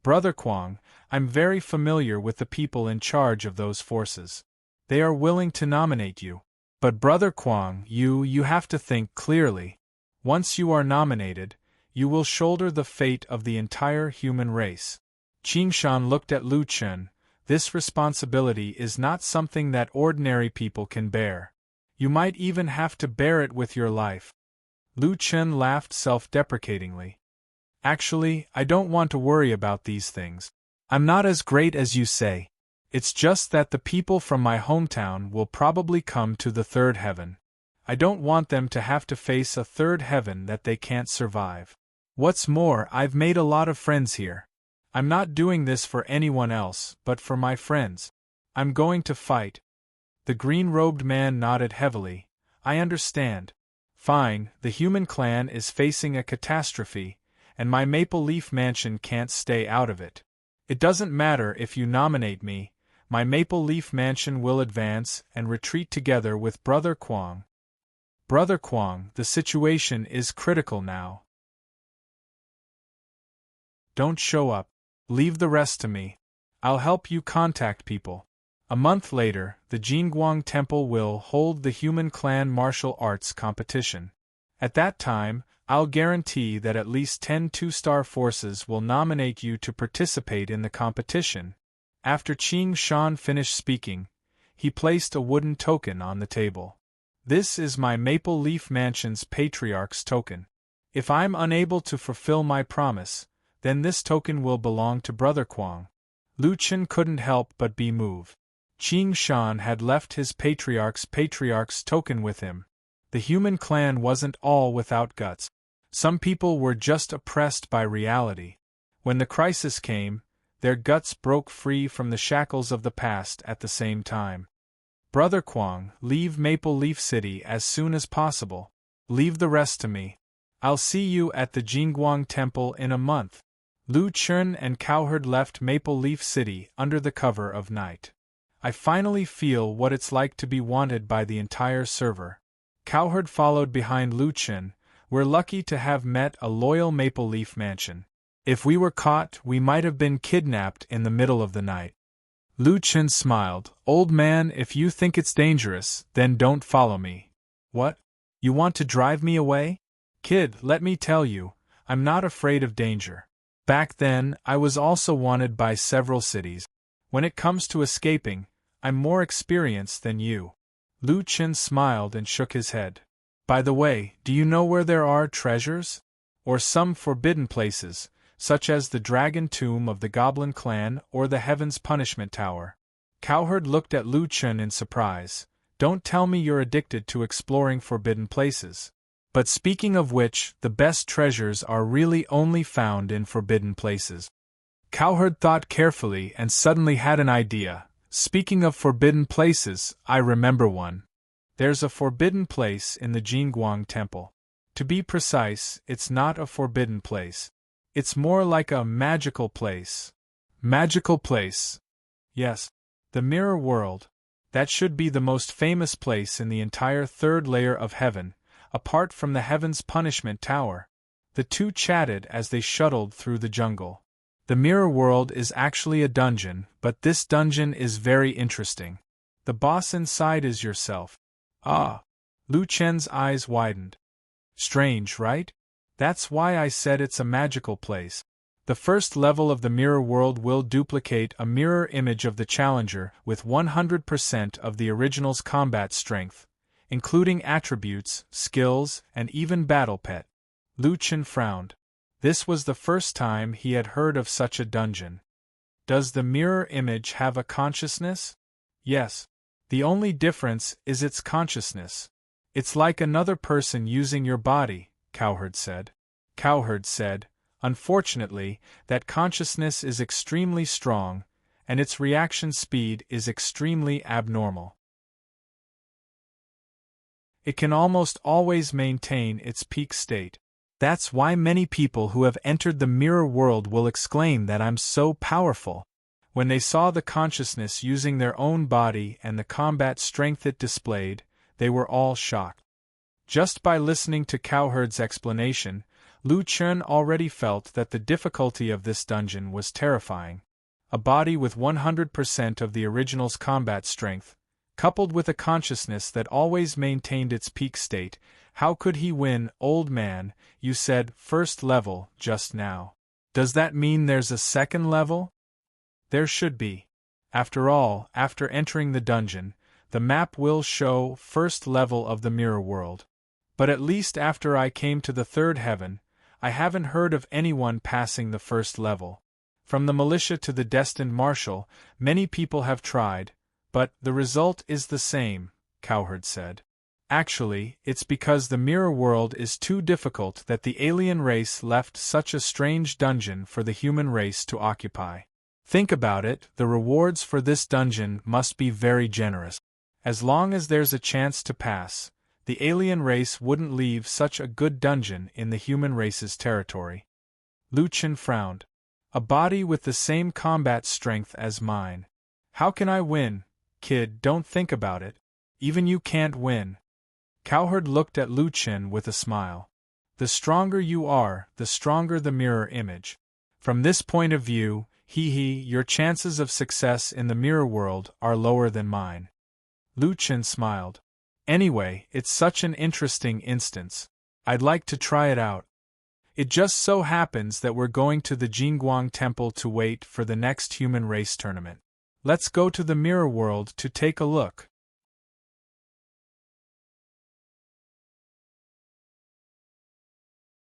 Brother Kuang, I'm very familiar with the people in charge of those forces. They are willing to nominate you. But Brother Kuang, you have to think clearly. Once you are nominated, you will shoulder the fate of the entire human race." Qingshan looked at Lu Chen. "This responsibility is not something that ordinary people can bear. You might even have to bear it with your life." Lu Chen laughed self-deprecatingly. "Actually, I don't want to worry about these things. I'm not as great as you say. It's just that the people from my hometown will probably come to the third heaven. I don't want them to have to face a third heaven that they can't survive. What's more, I've made a lot of friends here. I'm not doing this for anyone else, but for my friends. I'm going to fight." The green-robed man nodded heavily. "I understand. Fine, the human clan is facing a catastrophe, and my Maple Leaf Mansion can't stay out of it. It doesn't matter if you nominate me, my Maple Leaf Mansion will advance and retreat together with Brother Kuang. Brother Kuang, the situation is critical now. Don't show up. Leave the rest to me. I'll help you contact people. A month later, the Jingguang Temple will hold the Human Clan Martial Arts competition. At that time, I'll guarantee that at least 10 two-star forces will nominate you to participate in the competition. After Qing Shan finished speaking, he placed a wooden token on the table. This is my Maple Leaf Mansion's Patriarch's token. If I'm unable to fulfill my promise, then this token will belong to Brother Quang. Lu Chen couldn't help but be moved. Qing Shan had left his Patriarch's token with him. The human clan wasn't all without guts. Some people were just oppressed by reality. When the crisis came, their guts broke free from the shackles of the past at the same time. Brother Quang, leave Maple Leaf City as soon as possible. Leave the rest to me. I'll see you at the Jingguang Temple in a month. Lu Chen and Cowherd left Maple Leaf City under the cover of night. I finally feel what it's like to be wanted by the entire server. Cowherd followed behind Lu Chen. We're lucky to have met a loyal Maple Leaf Mansion. If we were caught, we might have been kidnapped in the middle of the night. Lu Chen smiled. Old man, if you think it's dangerous, then don't follow me. What? You want to drive me away? Kid, let me tell you, I'm not afraid of danger. Back then, I was also wanted by several cities. When it comes to escaping, I'm more experienced than you. Lu Chen smiled and shook his head. By the way, do you know where there are treasures? Or some forbidden places, such as the Dragon Tomb of the Goblin Clan or the Heaven's Punishment Tower? Cowherd looked at Lu Chen in surprise. Don't tell me you're addicted to exploring forbidden places. But speaking of which, the best treasures are really only found in forbidden places. Cowherd thought carefully and suddenly had an idea. Speaking of forbidden places, I remember one. There's a forbidden place in the Jingguang Temple. To be precise, it's not a forbidden place. It's more like a magical place. Magical place. Yes. The Mirror World. That should be the most famous place in the entire third layer of heaven, apart from the Heaven's Punishment Tower. The two chatted as they shuttled through the jungle. The Mirror World is actually a dungeon, but this dungeon is very interesting. The boss inside is yourself. Ah! Lu Chen's eyes widened. Strange, right? That's why I said it's a magical place. The first level of the Mirror World will duplicate a mirror image of the Challenger with 100% of the original's combat strength, including attributes, skills, and even battle pet. Lu Chen frowned. This was the first time he had heard of such a dungeon. Does the mirror image have a consciousness? Yes. The only difference is its consciousness. It's like another person using your body, Cowherd said. Cowherd said, unfortunately, that consciousness is extremely strong, and its reaction speed is extremely abnormal. It can almost always maintain its peak state. That's why many people who have entered the mirror world will exclaim that I'm so powerful. When they saw the consciousness using their own body and the combat strength it displayed, they were all shocked. Just by listening to Cowherd's explanation, Lu Chen already felt that the difficulty of this dungeon was terrifying. A body with 100% of the original's combat strength, coupled with a consciousness that always maintained its peak state, how could he win? Old man, you said first level just now. Does that mean there's a second level? There should be. After all, after entering the dungeon, the map will show first level of the mirror world. But at least after I came to the third heaven, I haven't heard of anyone passing the first level. From the militia to the destined marshal, many people have tried, but the result is the same, Cowherd said. Actually, it's because the mirror world is too difficult that the alien race left such a strange dungeon for the human race to occupy. Think about it, the rewards for this dungeon must be very generous. As long as there's a chance to pass, the alien race wouldn't leave such a good dungeon in the human race's territory. Lu Chen frowned. A body with the same combat strength as mine. How can I win? Kid, don't think about it. Even you can't win. Cowherd looked at Lu Chen with a smile. The stronger you are, the stronger the mirror image. From this point of view, your chances of success in the mirror world are lower than mine. Lu Chen smiled. Anyway, it's such an interesting instance. I'd like to try it out. It just so happens that we're going to the Jingguang Temple to wait for the next human race tournament. Let's go to the mirror world to take a look.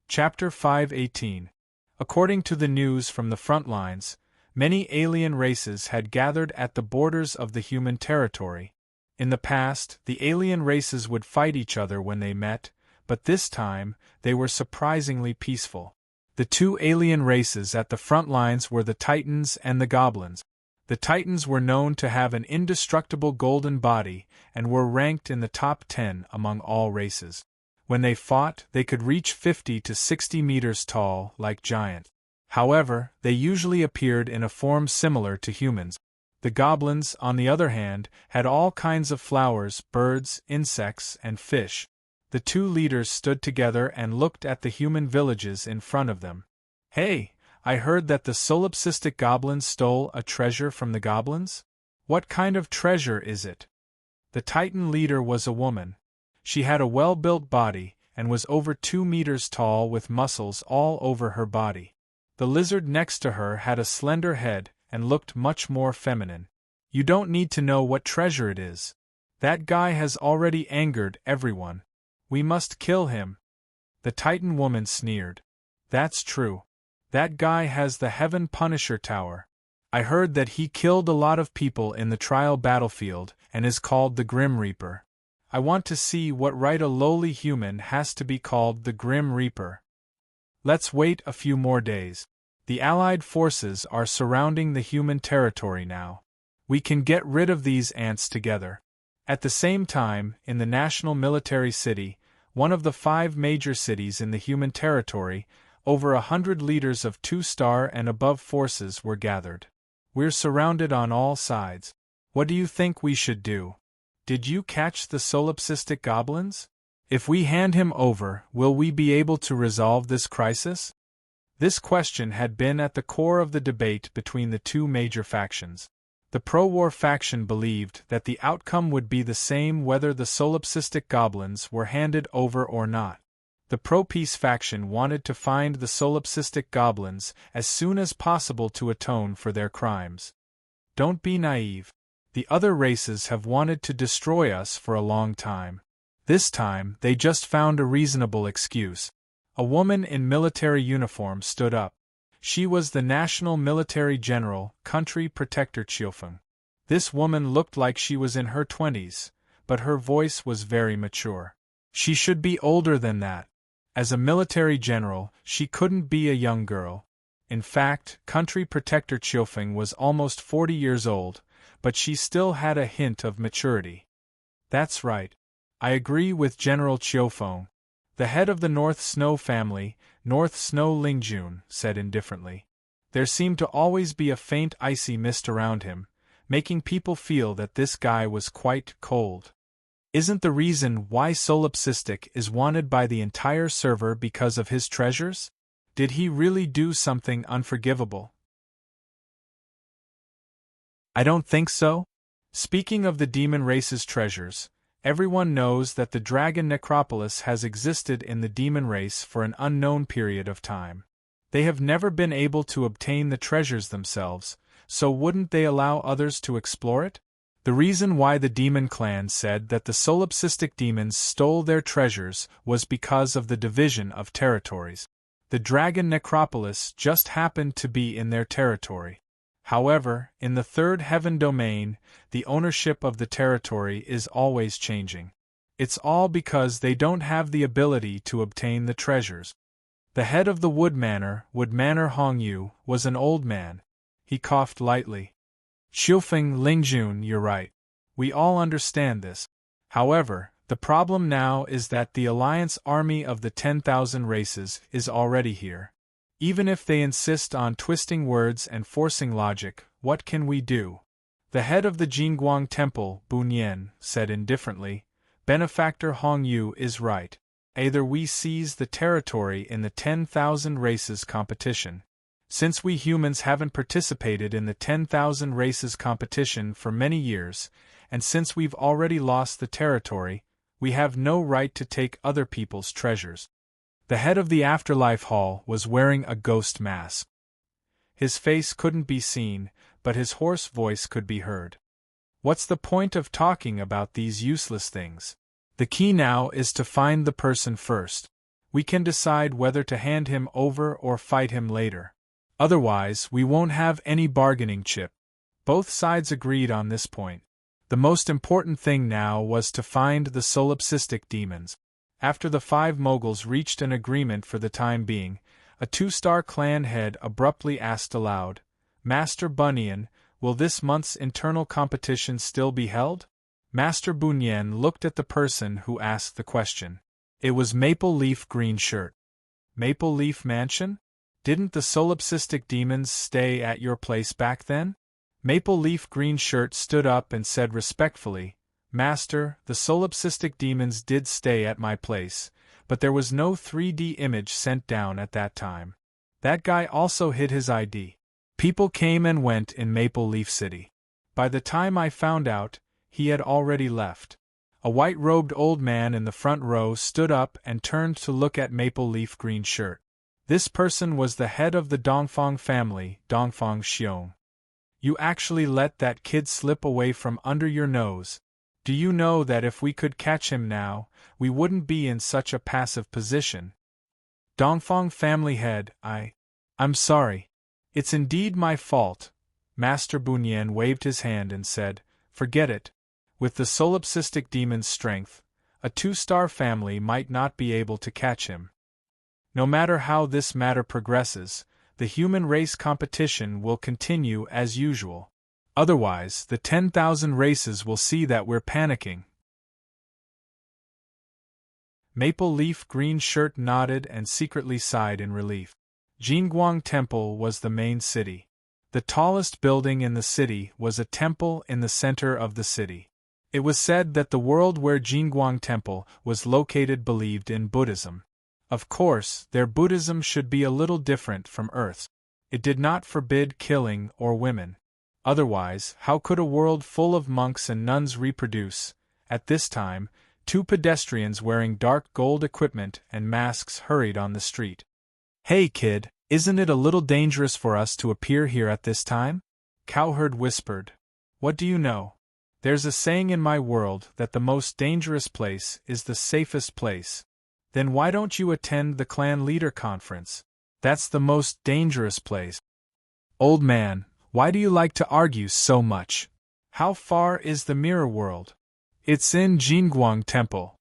Chapter 518. According to the news from the front lines, many alien races had gathered at the borders of the human territory. In the past, the alien races would fight each other when they met, but this time, they were surprisingly peaceful. The two alien races at the front lines were the Titans and the Goblins. The Titans were known to have an indestructible golden body and were ranked in the top 10 among all races. When they fought, they could reach 50 to 60 meters tall, like giants. However, they usually appeared in a form similar to humans. The Goblins, on the other hand, had all kinds of flowers, birds, insects, and fish. The two leaders stood together and looked at the human villages in front of them. Hey, I heard that the solipsistic goblins stole a treasure from the goblins? What kind of treasure is it? The Titan leader was a woman. She had a well-built body, and was over 2 meters tall with muscles all over her body. The lizard next to her had a slender head, and looked much more feminine. You don't need to know what treasure it is. That guy has already angered everyone. We must kill him. The Titan woman sneered. That's true. That guy has the Heaven Punisher Tower. I heard that he killed a lot of people in the trial battlefield, and is called the Grim Reaper. I want to see what right a lowly human has to be called the Grim Reaper. Let's wait a few more days. The Allied forces are surrounding the human territory now. We can get rid of these ants together. At the same time, in the National Military City, one of the 5 major cities in the human territory, over 100 leaders of 2-star and above forces were gathered. We're surrounded on all sides. What do you think we should do? Did you catch the solipsistic goblins? If we hand him over, will we be able to resolve this crisis? This question had been at the core of the debate between the two major factions. The pro-war faction believed that the outcome would be the same whether the solipsistic goblins were handed over or not. The pro-peace faction wanted to find the solipsistic goblins as soon as possible to atone for their crimes. Don't be naive. The other races have wanted to destroy us for a long time. This time, they just found a reasonable excuse. A woman in military uniform stood up. She was the National Military General, Country Protector Chiofeng. This woman looked like she was in her 20s, but her voice was very mature. She should be older than that. As a military general, she couldn't be a young girl. In fact, Country Protector Chiofeng was almost 40 years old, but she still had a hint of maturity. That's right. I agree with General Chiofeng. The head of the North Snow family, North Snow Lingjun, said indifferently. There seemed to always be a faint icy mist around him, making people feel that this guy was quite cold. Isn't the reason why Solipsistic is wanted by the entire server because of his treasures? Did he really do something unforgivable? I don't think so. Speaking of the demon race's treasures, everyone knows that the dragon necropolis has existed in the demon race for an unknown period of time. They have never been able to obtain the treasures themselves, so wouldn't they allow others to explore it? The reason why the demon clan said that the solipsistic demons stole their treasures was because of the division of territories. The dragon necropolis just happened to be in their territory. However, in the third heaven domain, the ownership of the territory is always changing. It's all because they don't have the ability to obtain the treasures. The head of the Wood Manor Hongyu, was an old man. He coughed lightly. Xiufeng Lingjun, you're right. We all understand this. However, the problem now is that the Alliance army of the 10,000 races is already here. Even if they insist on twisting words and forcing logic, what can we do? The head of the Jingguang Temple, Bunyan, said indifferently, Benefactor Hongyu is right. Either we seize the territory in the 10,000 races competition. Since we humans haven't participated in the 10,000 races competition for many years, and since we've already lost the territory, we have no right to take other people's treasures. The head of the Afterlife Hall was wearing a ghost mask. His face couldn't be seen, but his hoarse voice could be heard. What's the point of talking about these useless things? The key now is to find the person first. We can decide whether to hand him over or fight him later. Otherwise, we won't have any bargaining chip. Both sides agreed on this point. The most important thing now was to find the solipsistic demons. After the 5 moguls reached an agreement for the time being, a 2-star clan head abruptly asked aloud, "Master Bunyan, will this month's internal competition still be held?" Master Bunyan looked at the person who asked the question. It was Maple Leaf Greenshirt. Maple Leaf Mansion? Didn't the solipsistic demons stay at your place back then? Maple Leaf Greenshirt stood up and said respectfully, "Master, the solipsistic demons did stay at my place, but there was no 3D image sent down at that time. That guy also hid his ID. People came and went in Maple Leaf City. By the time I found out, he had already left." A white-robed old man in the front row stood up and turned to look at Maple Leaf Greenshirt. This person was the head of the Dongfang family, Dongfang Xiong. "You actually let that kid slip away from under your nose. Do you know that if we could catch him now, we wouldn't be in such a passive position?" Dongfang family head, I'm sorry. It's indeed my fault. Master Bunyan waved his hand and said, "Forget it. With the solipsistic demon's strength, a 2-star family might not be able to catch him. No matter how this matter progresses, the human race competition will continue as usual. Otherwise, the 10,000 races will see that we're panicking." Maple Leaf Greenshirt nodded and secretly sighed in relief. Jingguang Temple was the main city. The tallest building in the city was a temple in the center of the city. It was said that the world where Jingguang Temple was located believed in Buddhism. Of course, their Buddhism should be a little different from Earth's. It did not forbid killing or women. Otherwise, how could a world full of monks and nuns reproduce? At this time, 2 pedestrians wearing dark gold equipment and masks hurried on the street. "Hey kid, isn't it a little dangerous for us to appear here at this time?" Cowherd whispered. "What do you know? There's a saying in my world that the most dangerous place is the safest place. Then why don't you attend the clan leader conference? That's the most dangerous place." "Old man, why do you like to argue so much? How far is the mirror world?" "It's in Jingguang Temple."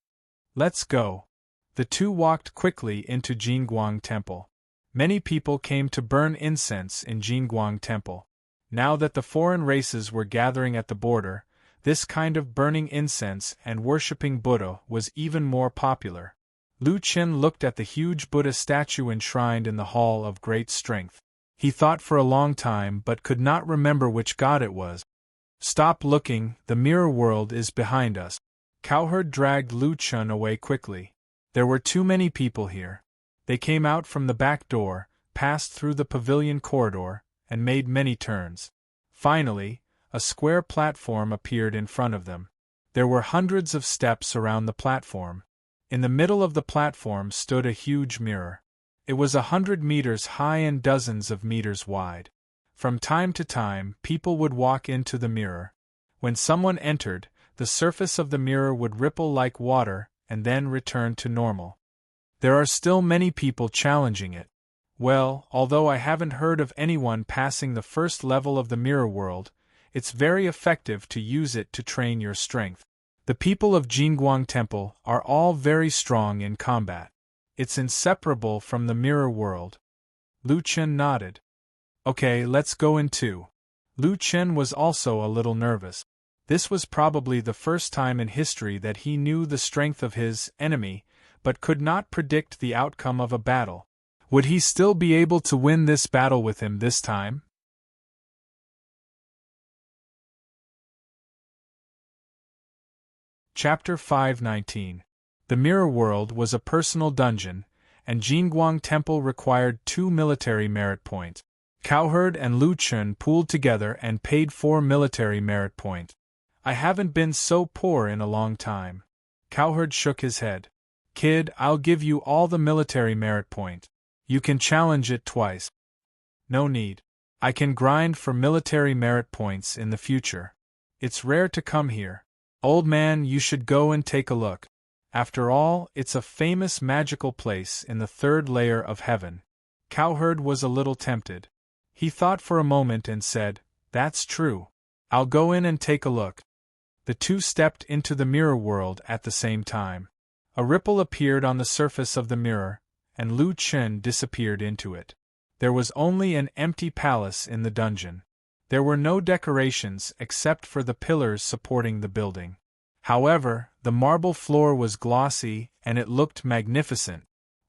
"Let's go." The 2 walked quickly into Jingguang Temple. Many people came to burn incense in Jingguang Temple. Now that the foreign races were gathering at the border, this kind of burning incense and worshipping Buddha was even more popular. Lu Qin looked at the huge Buddha statue enshrined in the Hall of Great Strength. He thought for a long time but could not remember which god it was. "Stop looking, the mirror world is behind us." Cowherd dragged Lu Qin away quickly. There were too many people here. They came out from the back door, passed through the pavilion corridor, and made many turns. Finally, a square platform appeared in front of them. There were hundreds of steps around the platform. In the middle of the platform stood a huge mirror. It was 100 meters high and dozens of meters wide. From time to time, people would walk into the mirror. When someone entered, the surface of the mirror would ripple like water and then return to normal. There are still many people challenging it. Well, although I haven't heard of anyone passing the first level of the mirror world, it's very effective to use it to train your strength. The people of Jingguang Temple are all very strong in combat. It's inseparable from the mirror world. Lu Qin nodded. "Okay, let's go in too." Lu Qin was also a little nervous. This was probably the first time in history that he knew the strength of his enemy, but could not predict the outcome of a battle. Would he still be able to win this battle with him this time? Chapter 519. The Mirror World was a personal dungeon, and Jingguang Temple required 2 military merit points. Cowherd and Lu Chun pooled together and paid 4 military merit point. I haven't been so poor in a long time. Cowherd shook his head. Kid, I'll give you all the military merit point. You can challenge it twice. No need. I can grind for military merit points in the future. It's rare to come here. Old man, you should go and take a look. After all, it's a famous magical place in the 3rd layer of heaven. Cowherd was a little tempted. He thought for a moment and said, That's true. I'll go in and take a look. The two stepped into the mirror world at the same time. A ripple appeared on the surface of the mirror, and Lu Chun disappeared into it. There was only an empty palace in the dungeon. There were no decorations except for the pillars supporting the building. However, the marble floor was glossy and it looked magnificent.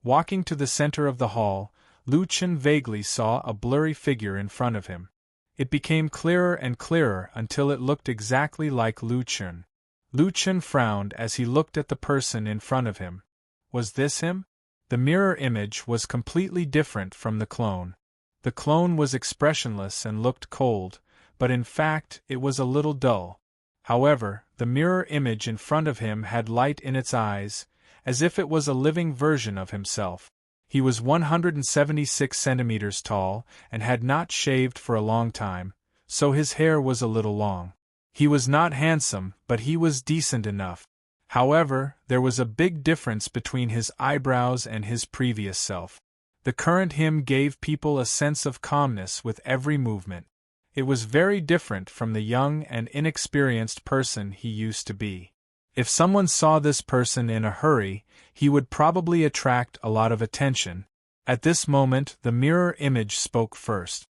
Walking to the center of the hall, Lu Chun vaguely saw a blurry figure in front of him. It became clearer and clearer until it looked exactly like Lu Chun. Lu Chun frowned as he looked at the person in front of him. Was this him? The mirror image was completely different from the clone. The clone was expressionless and looked cold, but in fact it was a little dull. However, the mirror image in front of him had light in its eyes, as if it was a living version of himself. He was 176 centimeters tall and had not shaved for a long time, so his hair was a little long. He was not handsome, but he was decent enough. However, there was a big difference between his eyebrows and his previous self. The current him gave people a sense of calmness with every movement. It was very different from the young and inexperienced person he used to be. If someone saw this person in a hurry, he would probably attract a lot of attention. At this moment, the mirror image spoke first.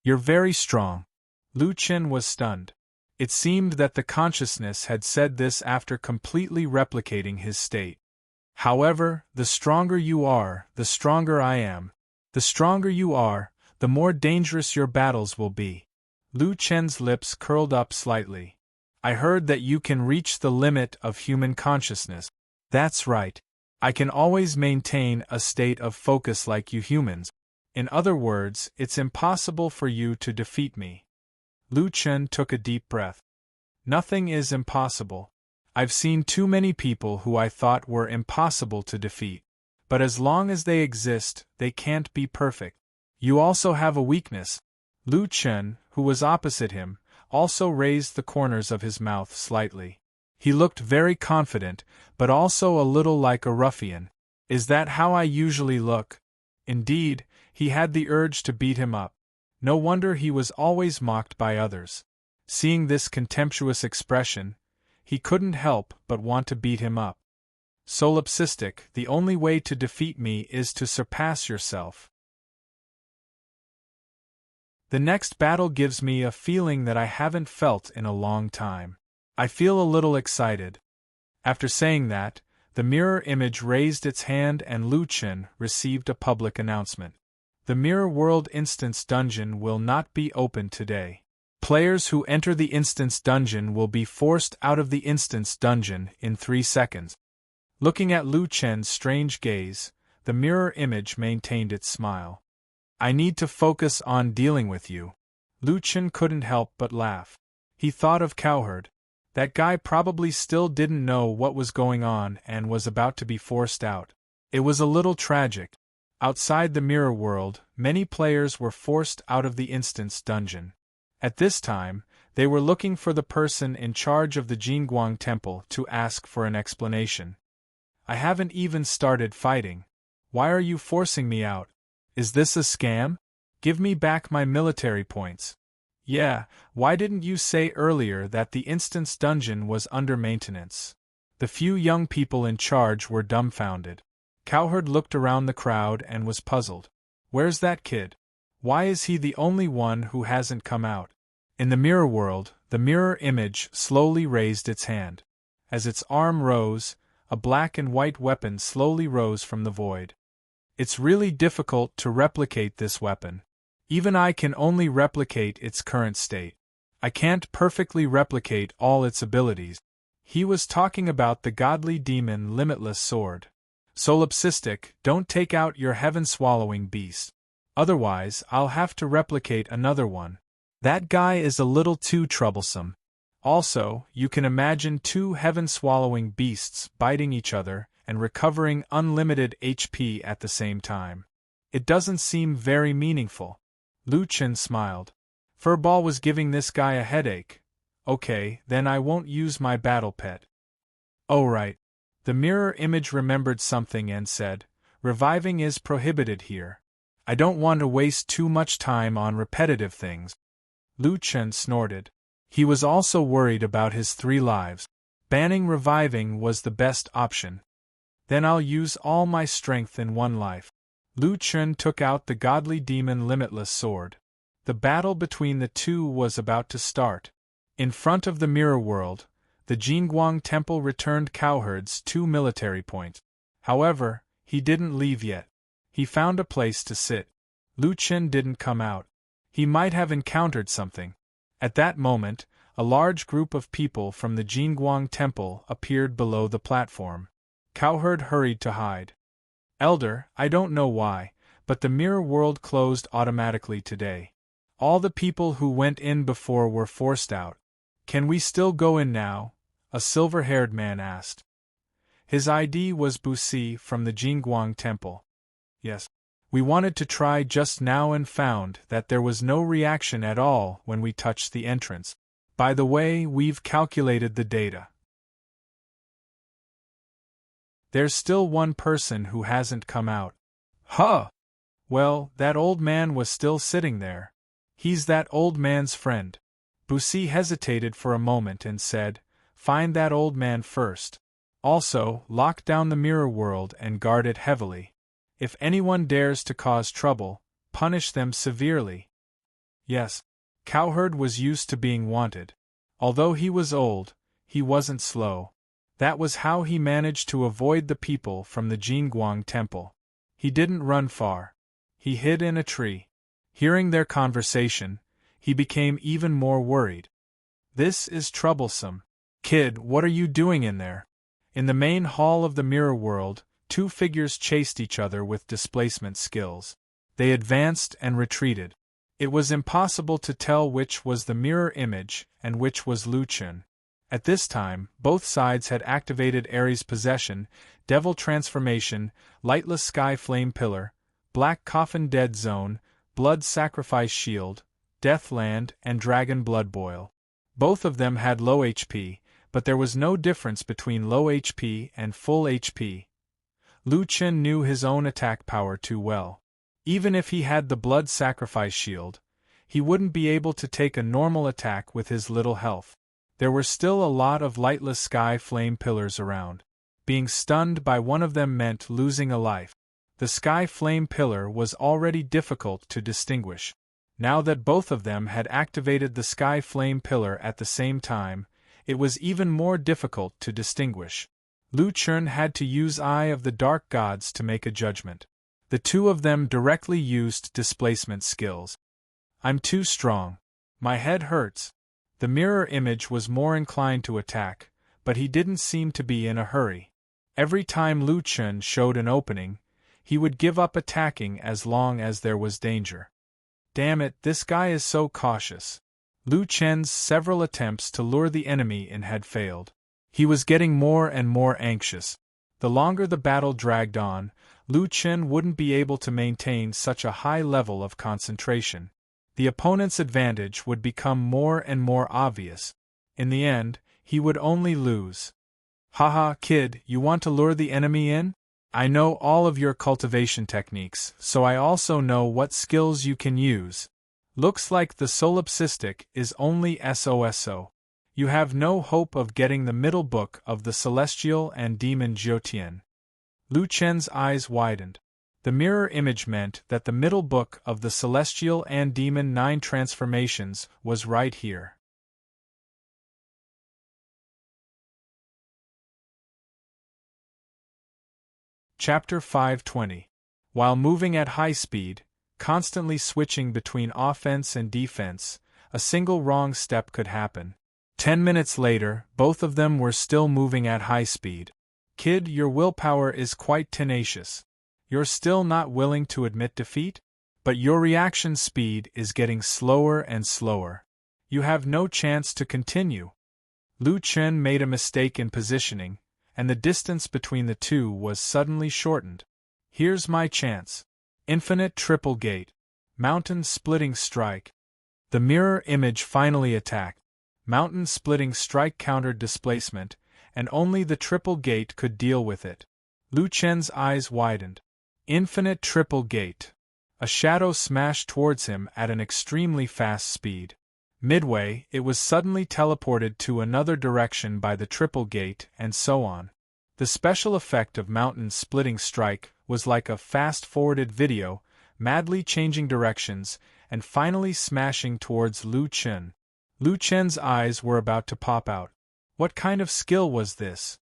You're very strong. Lu Chun was stunned. It seemed that the consciousness had said this after completely replicating his state. However, the stronger you are, the stronger I am. The stronger you are, the more dangerous your battles will be. Lu Chun's lips curled up slightly. I heard that you can reach the limit of human consciousness. That's right. I can always maintain a state of focus like you humans. In other words, it's impossible for you to defeat me. Lu Chun took a deep breath. Nothing is impossible. I've seen too many people who I thought were impossible to defeat. But as long as they exist, they can't be perfect. You also have a weakness. Lu Chun, who was opposite him, also raised the corners of his mouth slightly. He looked very confident, but also a little like a ruffian. Is that how I usually look? Indeed, he had the urge to beat him up. No wonder he was always mocked by others. Seeing this contemptuous expression, he couldn't help but want to beat him up. Solipsistic, the only way to defeat me is to surpass yourself. The next battle gives me a feeling that I haven't felt in a long time. I feel a little excited. After saying that, the mirror image raised its hand and Lu Chun received a public announcement. The Mirror World Instance Dungeon will not be open today. Players who enter the Instance Dungeon will be forced out of the Instance Dungeon in 3 seconds. Looking at Lu Chun's strange gaze, the mirror image maintained its smile. I need to focus on dealing with you. Lu Chun couldn't help but laugh. He thought of Cowherd. That guy probably still didn't know what was going on and was about to be forced out. It was a little tragic. Outside the mirror world, many players were forced out of the Instance Dungeon. At this time, they were looking for the person in charge of the Jingguang Temple to ask for an explanation. I haven't even started fighting. Why are you forcing me out? Is this a scam? Give me back my military points. Yeah, why didn't you say earlier that the Instance Dungeon was under maintenance? The few young people in charge were dumbfounded. Cowherd looked around the crowd and was puzzled. Where's that kid? Why is he the only one who hasn't come out? In the mirror world, the mirror image slowly raised its hand. As its arm rose, a black and white weapon slowly rose from the void. It's really difficult to replicate this weapon. Even I can only replicate its current state. I can't perfectly replicate all its abilities. He was talking about the godly demon Limitless Sword. Solipsistic, don't take out your heaven-swallowing beast. Otherwise, I'll have to replicate another one. That guy is a little too troublesome. Also, you can imagine two heaven-swallowing beasts biting each other and recovering unlimited HP at the same time. It doesn't seem very meaningful. Lu Chen smiled. Furball was giving this guy a headache. Okay, then I won't use my battle pet. Oh right. The mirror image remembered something and said, reviving is prohibited here. I don't want to waste too much time on repetitive things. Lu Chen snorted. He was also worried about his 3 lives. Banning reviving was the best option. Then I'll use all my strength in 1 life. Lu Chen took out the godly demon limitless sword. The battle between the two was about to start. In front of the mirror world, the Jingguang Temple returned Cowherd's 2 military points. However, he didn't leave yet. He found a place to sit. Lu Chen didn't come out. He might have encountered something. At that moment, a large group of people from the Jingguang Temple appeared below the platform. Cowherd hurried to hide. Elder, I don't know why, but the mirror world closed automatically today. All the people who went in before were forced out. Can we still go in now? A silver-haired man asked. His ID was Busi from the Jingguang Temple. Yes. We wanted to try just now and found that there was no reaction at all when we touched the entrance. By the way, we've calculated the data. There's still one person who hasn't come out. Huh! Well, that old man was still sitting there. He's that old man's friend. Busi hesitated for a moment and said, find that old man first. Also, lock down the mirror world and guard it heavily. If anyone dares to cause trouble, punish them severely. Yes, Cowherd was used to being wanted. Although he was old, he wasn't slow. That was how he managed to avoid the people from the Jingguang Temple. He didn't run far. He hid in a tree. Hearing their conversation, he became even more worried. This is troublesome. Kid, what are you doing in there? In the main hall of the mirror world, 2 figures chased each other with displacement skills. They advanced and retreated. It was impossible to tell which was the mirror image and which was Lu Chen. At this time, both sides had activated Ares Possession, Devil Transformation, Lightless Sky Flame Pillar, Black Coffin Dead Zone, Blood Sacrifice Shield, Deathland, and Dragon Blood Boil. Both of them had low HP, but there was no difference between low HP and full HP. Lu Chen knew his own attack power too well. Even if he had the Blood Sacrifice Shield, he wouldn't be able to take a normal attack with his little health. There were still a lot of Lightless Sky Flame Pillars around. Being stunned by one of them meant losing a life. The Sky Flame Pillar was already difficult to distinguish. Now that both of them had activated the Sky Flame Pillar at the same time, it was even more difficult to distinguish. Lu Chen had to use Eye of the Dark Gods to make a judgment. The 2 of them directly used displacement skills. I'm too strong. My head hurts. The mirror image was more inclined to attack, but he didn't seem to be in a hurry. Every time Lu Chen showed an opening, he would give up attacking as long as there was danger. Damn it, this guy is so cautious. Lu Chen's several attempts to lure the enemy in had failed. He was getting more and more anxious. The longer the battle dragged on, Lu Chen wouldn't be able to maintain such a high level of concentration. The opponent's advantage would become more and more obvious. In the end, he would only lose. Haha, kid, you want to lure the enemy in? I know all of your cultivation techniques, so I also know what skills you can use. Looks like the solipsistic is only SOSO. You have no hope of getting the middle book of the Celestial and Demon Jiutian. Lu Chen's eyes widened. The mirror image meant that the middle book of the Celestial and Demon 9 transformations was right here. Chapter 520. While moving at high speed, constantly switching between offense and defense, a single wrong step could happen. 10 minutes later, both of them were still moving at high speed. Kid, your willpower is quite tenacious. You're still not willing to admit defeat? But your reaction speed is getting slower and slower. You have no chance to continue. Lu Chen made a mistake in positioning, and the distance between the two was suddenly shortened. Here's my chance. Infinite triple gate. Mountain splitting strike. The mirror image finally attacked. Mountain splitting strike countered displacement, and only the triple gate could deal with it. Lu Chen's eyes widened. Infinite triple gate. A shadow smashed towards him at an extremely fast speed. Midway, it was suddenly teleported to another direction by the triple gate, and so on. The special effect of mountain splitting strike was like a fast-forwarded video, madly changing directions, and finally smashing towards Lu Chen. Lu Chen's eyes were about to pop out. What kind of skill was this?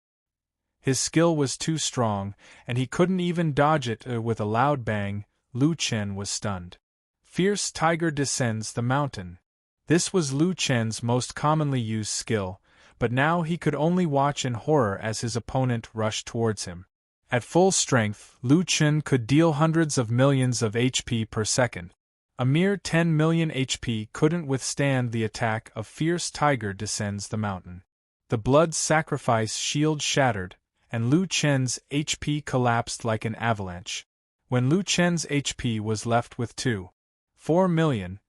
His skill was too strong, and he couldn't even dodge it. With a loud bang, Lu Chen was stunned. Fierce tiger descends the mountain. This was Lu Chen's most commonly used skill, but now he could only watch in horror as his opponent rushed towards him. At full strength, Lu Chen could deal hundreds of millions of HP per second. A mere 10 million HP couldn't withstand the attack of Fierce Tiger Descends the Mountain. The blood sacrifice shield shattered, and Lu Chen's HP collapsed like an avalanche. When Lu Chen's HP was left with 2.4 million,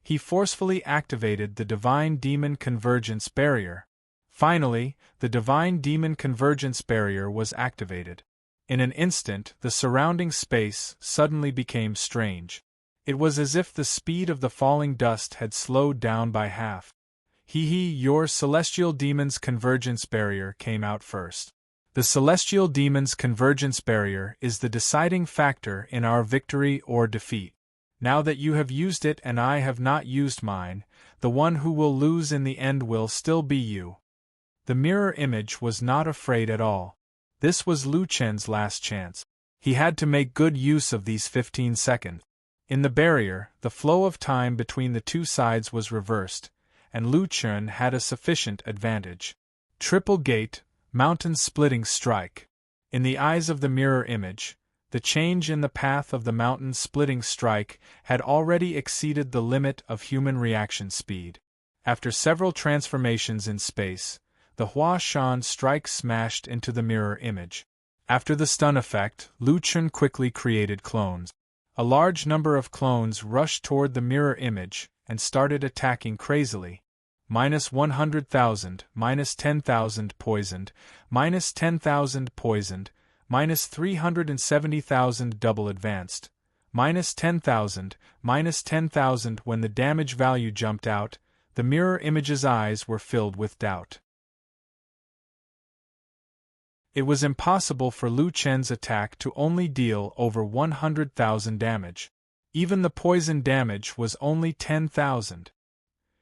he forcefully activated the Divine Demon Convergence Barrier. Finally, the Divine Demon Convergence Barrier was activated. In an instant, the surrounding space suddenly became strange. It was as if the speed of the falling dust had slowed down by half. Your Celestial Demon's Convergence Barrier came out first. The Celestial Demon's Convergence Barrier is the deciding factor in our victory or defeat. Now that you have used it and I have not used mine, the one who will lose in the end will still be you. The mirror image was not afraid at all. This was Lu Chen's last chance. He had to make good use of these 15 seconds. In the barrier, the flow of time between the two sides was reversed, and Lu Chen had a sufficient advantage. Triple gate, mountain splitting strike. In the eyes of the mirror image, the change in the path of the mountain splitting strike had already exceeded the limit of human reaction speed. After several transformations in space, the Hua Shan strike smashed into the mirror image. After the stun effect, Lu Chen quickly created clones. A large number of clones rushed toward the mirror image and started attacking crazily. -100,000, -10,000 poisoned, -10,000 poisoned, -370,000 double advanced, -10,000, -10,000. When the damage value jumped out, the mirror image's eyes were filled with doubt. It was impossible for Lu Chen's attack to only deal over 100,000 damage. Even the poison damage was only 10,000.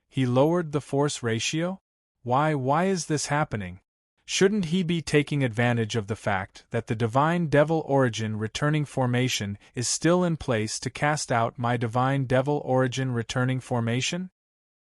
He lowered the force ratio? Why is this happening? Shouldn't he be taking advantage of the fact that the Divine Devil Origin Returning Formation is still in place to cast out my Divine Devil Origin Returning Formation?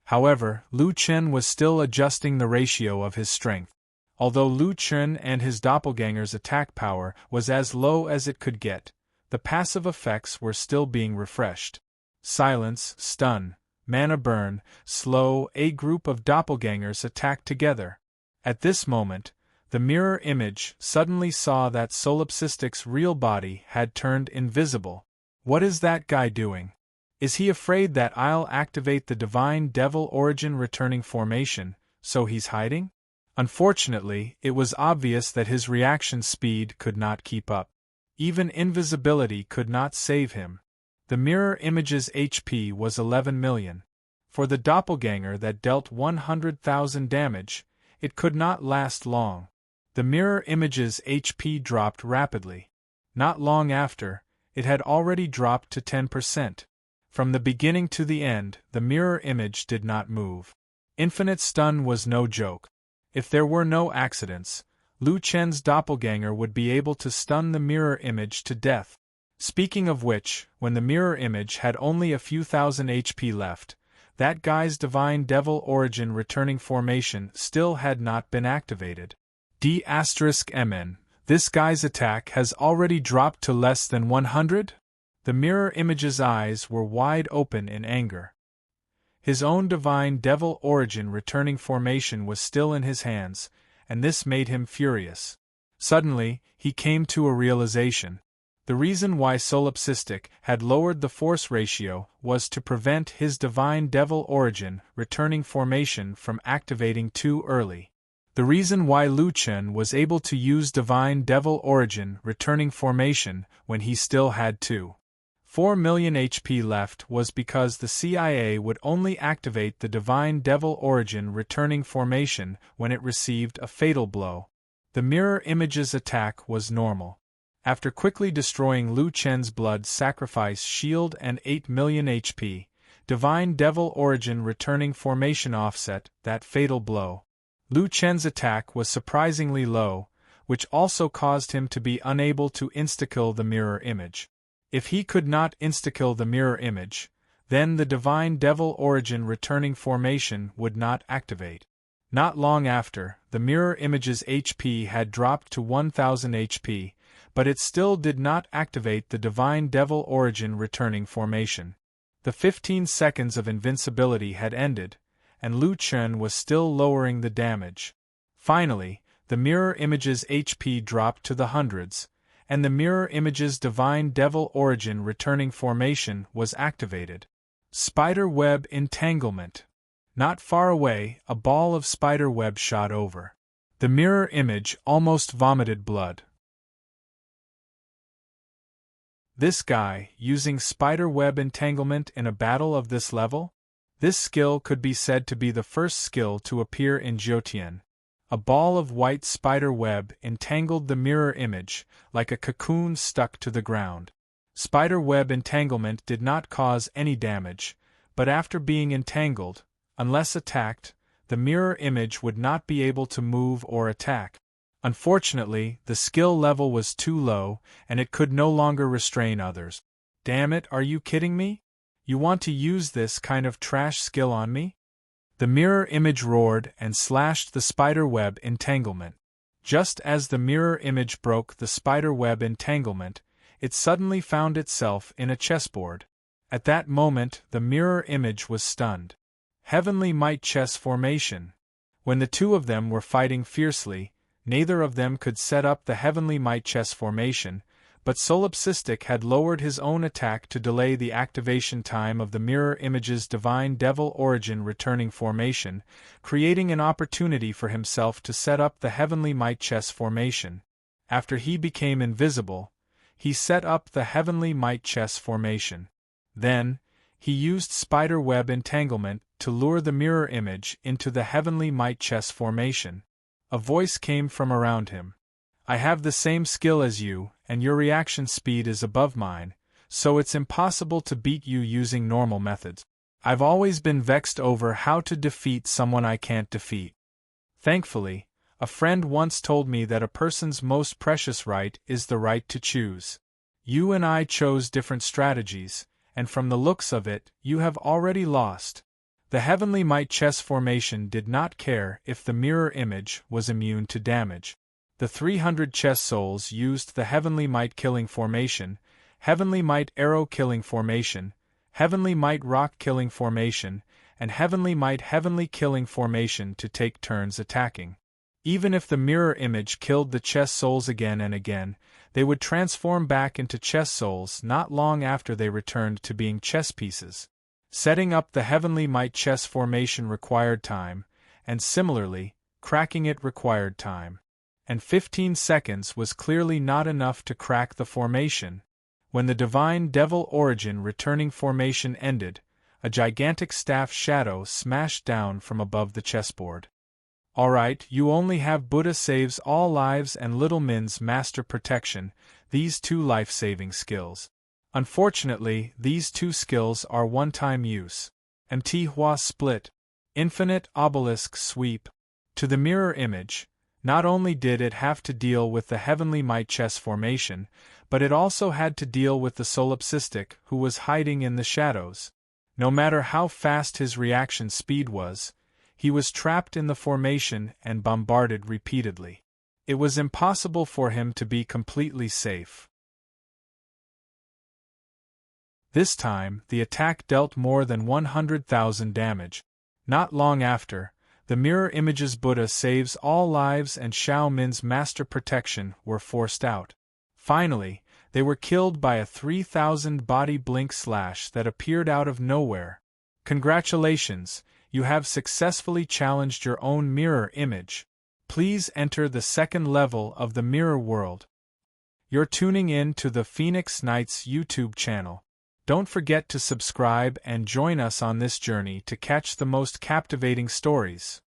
However, Lu Chen was still adjusting the ratio of his strength. Although Lu Chen and his doppelganger's attack power was as low as it could get, the passive effects were still being refreshed. Silence, stun, mana burn, slow. A group of doppelgangers attacked together. At this moment, the mirror image suddenly saw that Solipsistic's real body had turned invisible. What is that guy doing? Is he afraid that I'll activate the Divine Devil Origin Returning Formation, so he's hiding? Unfortunately, it was obvious that his reaction speed could not keep up. Even invisibility could not save him. The mirror image's HP was 11 million. For the doppelganger that dealt 100,000 damage, it could not last long. The mirror image's HP dropped rapidly. Not long after, it had already dropped to 10%. From the beginning to the end, the mirror image did not move. Infinite stun was no joke. If there were no accidents, Lu Chen's doppelganger would be able to stun the mirror image to death. Speaking of which, when the mirror image had only a few thousand HP left, that guy's Divine Devil Origin Returning Formation still had not been activated. D*MN, this guy's attack has already dropped to less than 100? The mirror image's eyes were wide open in anger. His own divine devil origin returning formation was still in his hands, and this made him furious. Suddenly, he came to a realization. The reason why Solipsistic had lowered the force ratio was to prevent his divine devil origin returning formation from activating too early. The reason why Lu Chen was able to use divine devil origin returning formation when he still had 4 million HP left was because the CIA would only activate the divine devil origin returning formation when it received a fatal blow. The mirror image's attack was normal. After quickly destroying Lu Chen's blood sacrifice shield and 8 million HP, divine devil origin returning formation offset that fatal blow. Lu Chen's attack was surprisingly low, which also caused him to be unable to insta-kill the mirror image. If he could not insta-kill the mirror image, then the divine devil origin returning formation would not activate. Not long after, the mirror image's HP had dropped to 1000 HP, but it still did not activate the divine devil origin returning formation. The 15 seconds of invincibility had ended, and Lu Chen was still lowering the damage. Finally, the mirror image's HP dropped to the hundreds, and the mirror image's divine devil origin returning formation was activated. Spider web entanglement. Not far away, a ball of spider web shot over. The mirror image almost vomited blood. This guy, using spider web entanglement in a battle of this level? This skill could be said to be the first skill to appear in Jiutian. A ball of white spider web entangled the mirror image, like a cocoon stuck to the ground. Spider web entanglement did not cause any damage, but after being entangled, unless attacked, the mirror image would not be able to move or attack. Unfortunately, the skill level was too low, and it could no longer restrain others. Damn it, are you kidding me? You want to use this kind of trash skill on me? The mirror image roared and slashed the spider web entanglement. Just as the mirror image broke the spider web entanglement, it suddenly found itself in a chessboard. At that moment, the mirror image was stunned. Heavenly Might chess formation. When the two of them were fighting fiercely, neither of them could set up the Heavenly Might chess formation, but Solipsistic had lowered his own attack to delay the activation time of the mirror image's divine devil origin returning formation, creating an opportunity for himself to set up the Heavenly Might chess formation. After he became invisible, he set up the Heavenly Might chess formation. Then, he used spider web entanglement to lure the mirror image into the Heavenly Might chess formation. A voice came from around him. I have the same skill as you, and your reaction speed is above mine, so it's impossible to beat you using normal methods. I've always been vexed over how to defeat someone I can't defeat. Thankfully, a friend once told me that a person's most precious right is the right to choose. You and I chose different strategies, and from the looks of it, you have already lost. The Heavenly Might chess formation did not care if the mirror image was immune to damage. The 300 chess souls used the Heavenly Might killing formation, Heavenly Might arrow killing formation, Heavenly Might rock killing formation, and Heavenly Might heavenly killing formation to take turns attacking. Even if the mirror image killed the chess souls again and again, they would transform back into chess souls not long after they returned to being chess pieces. Setting up the Heavenly Might chess formation required time, and similarly, cracking it required time. And 15 seconds was clearly not enough to crack the formation. When the divine devil origin returning formation ended, a gigantic staff shadow smashed down from above the chessboard. Alright, you only have Buddha saves all lives and Little Min's master protection, these two life-saving skills. Unfortunately, these two skills are one-time use. MT Hua split. Infinite obelisk sweep. To the mirror image, not only did it have to deal with the Heavenly Might chess formation, but it also had to deal with the Solipsistic who was hiding in the shadows. No matter how fast his reaction speed was, he was trapped in the formation and bombarded repeatedly. It was impossible for him to be completely safe. This time, the attack dealt more than 100,000 damage. Not long after, the mirror image's Buddha saves all lives and Xiao Min's master protection were forced out. Finally, they were killed by a 3,000 body blink slash that appeared out of nowhere. Congratulations, you have successfully challenged your own mirror image. Please enter the second level of the mirror world. You're tuning in to the Phoenix Knights YouTube channel. Don't forget to subscribe and join us on this journey to catch the most captivating stories.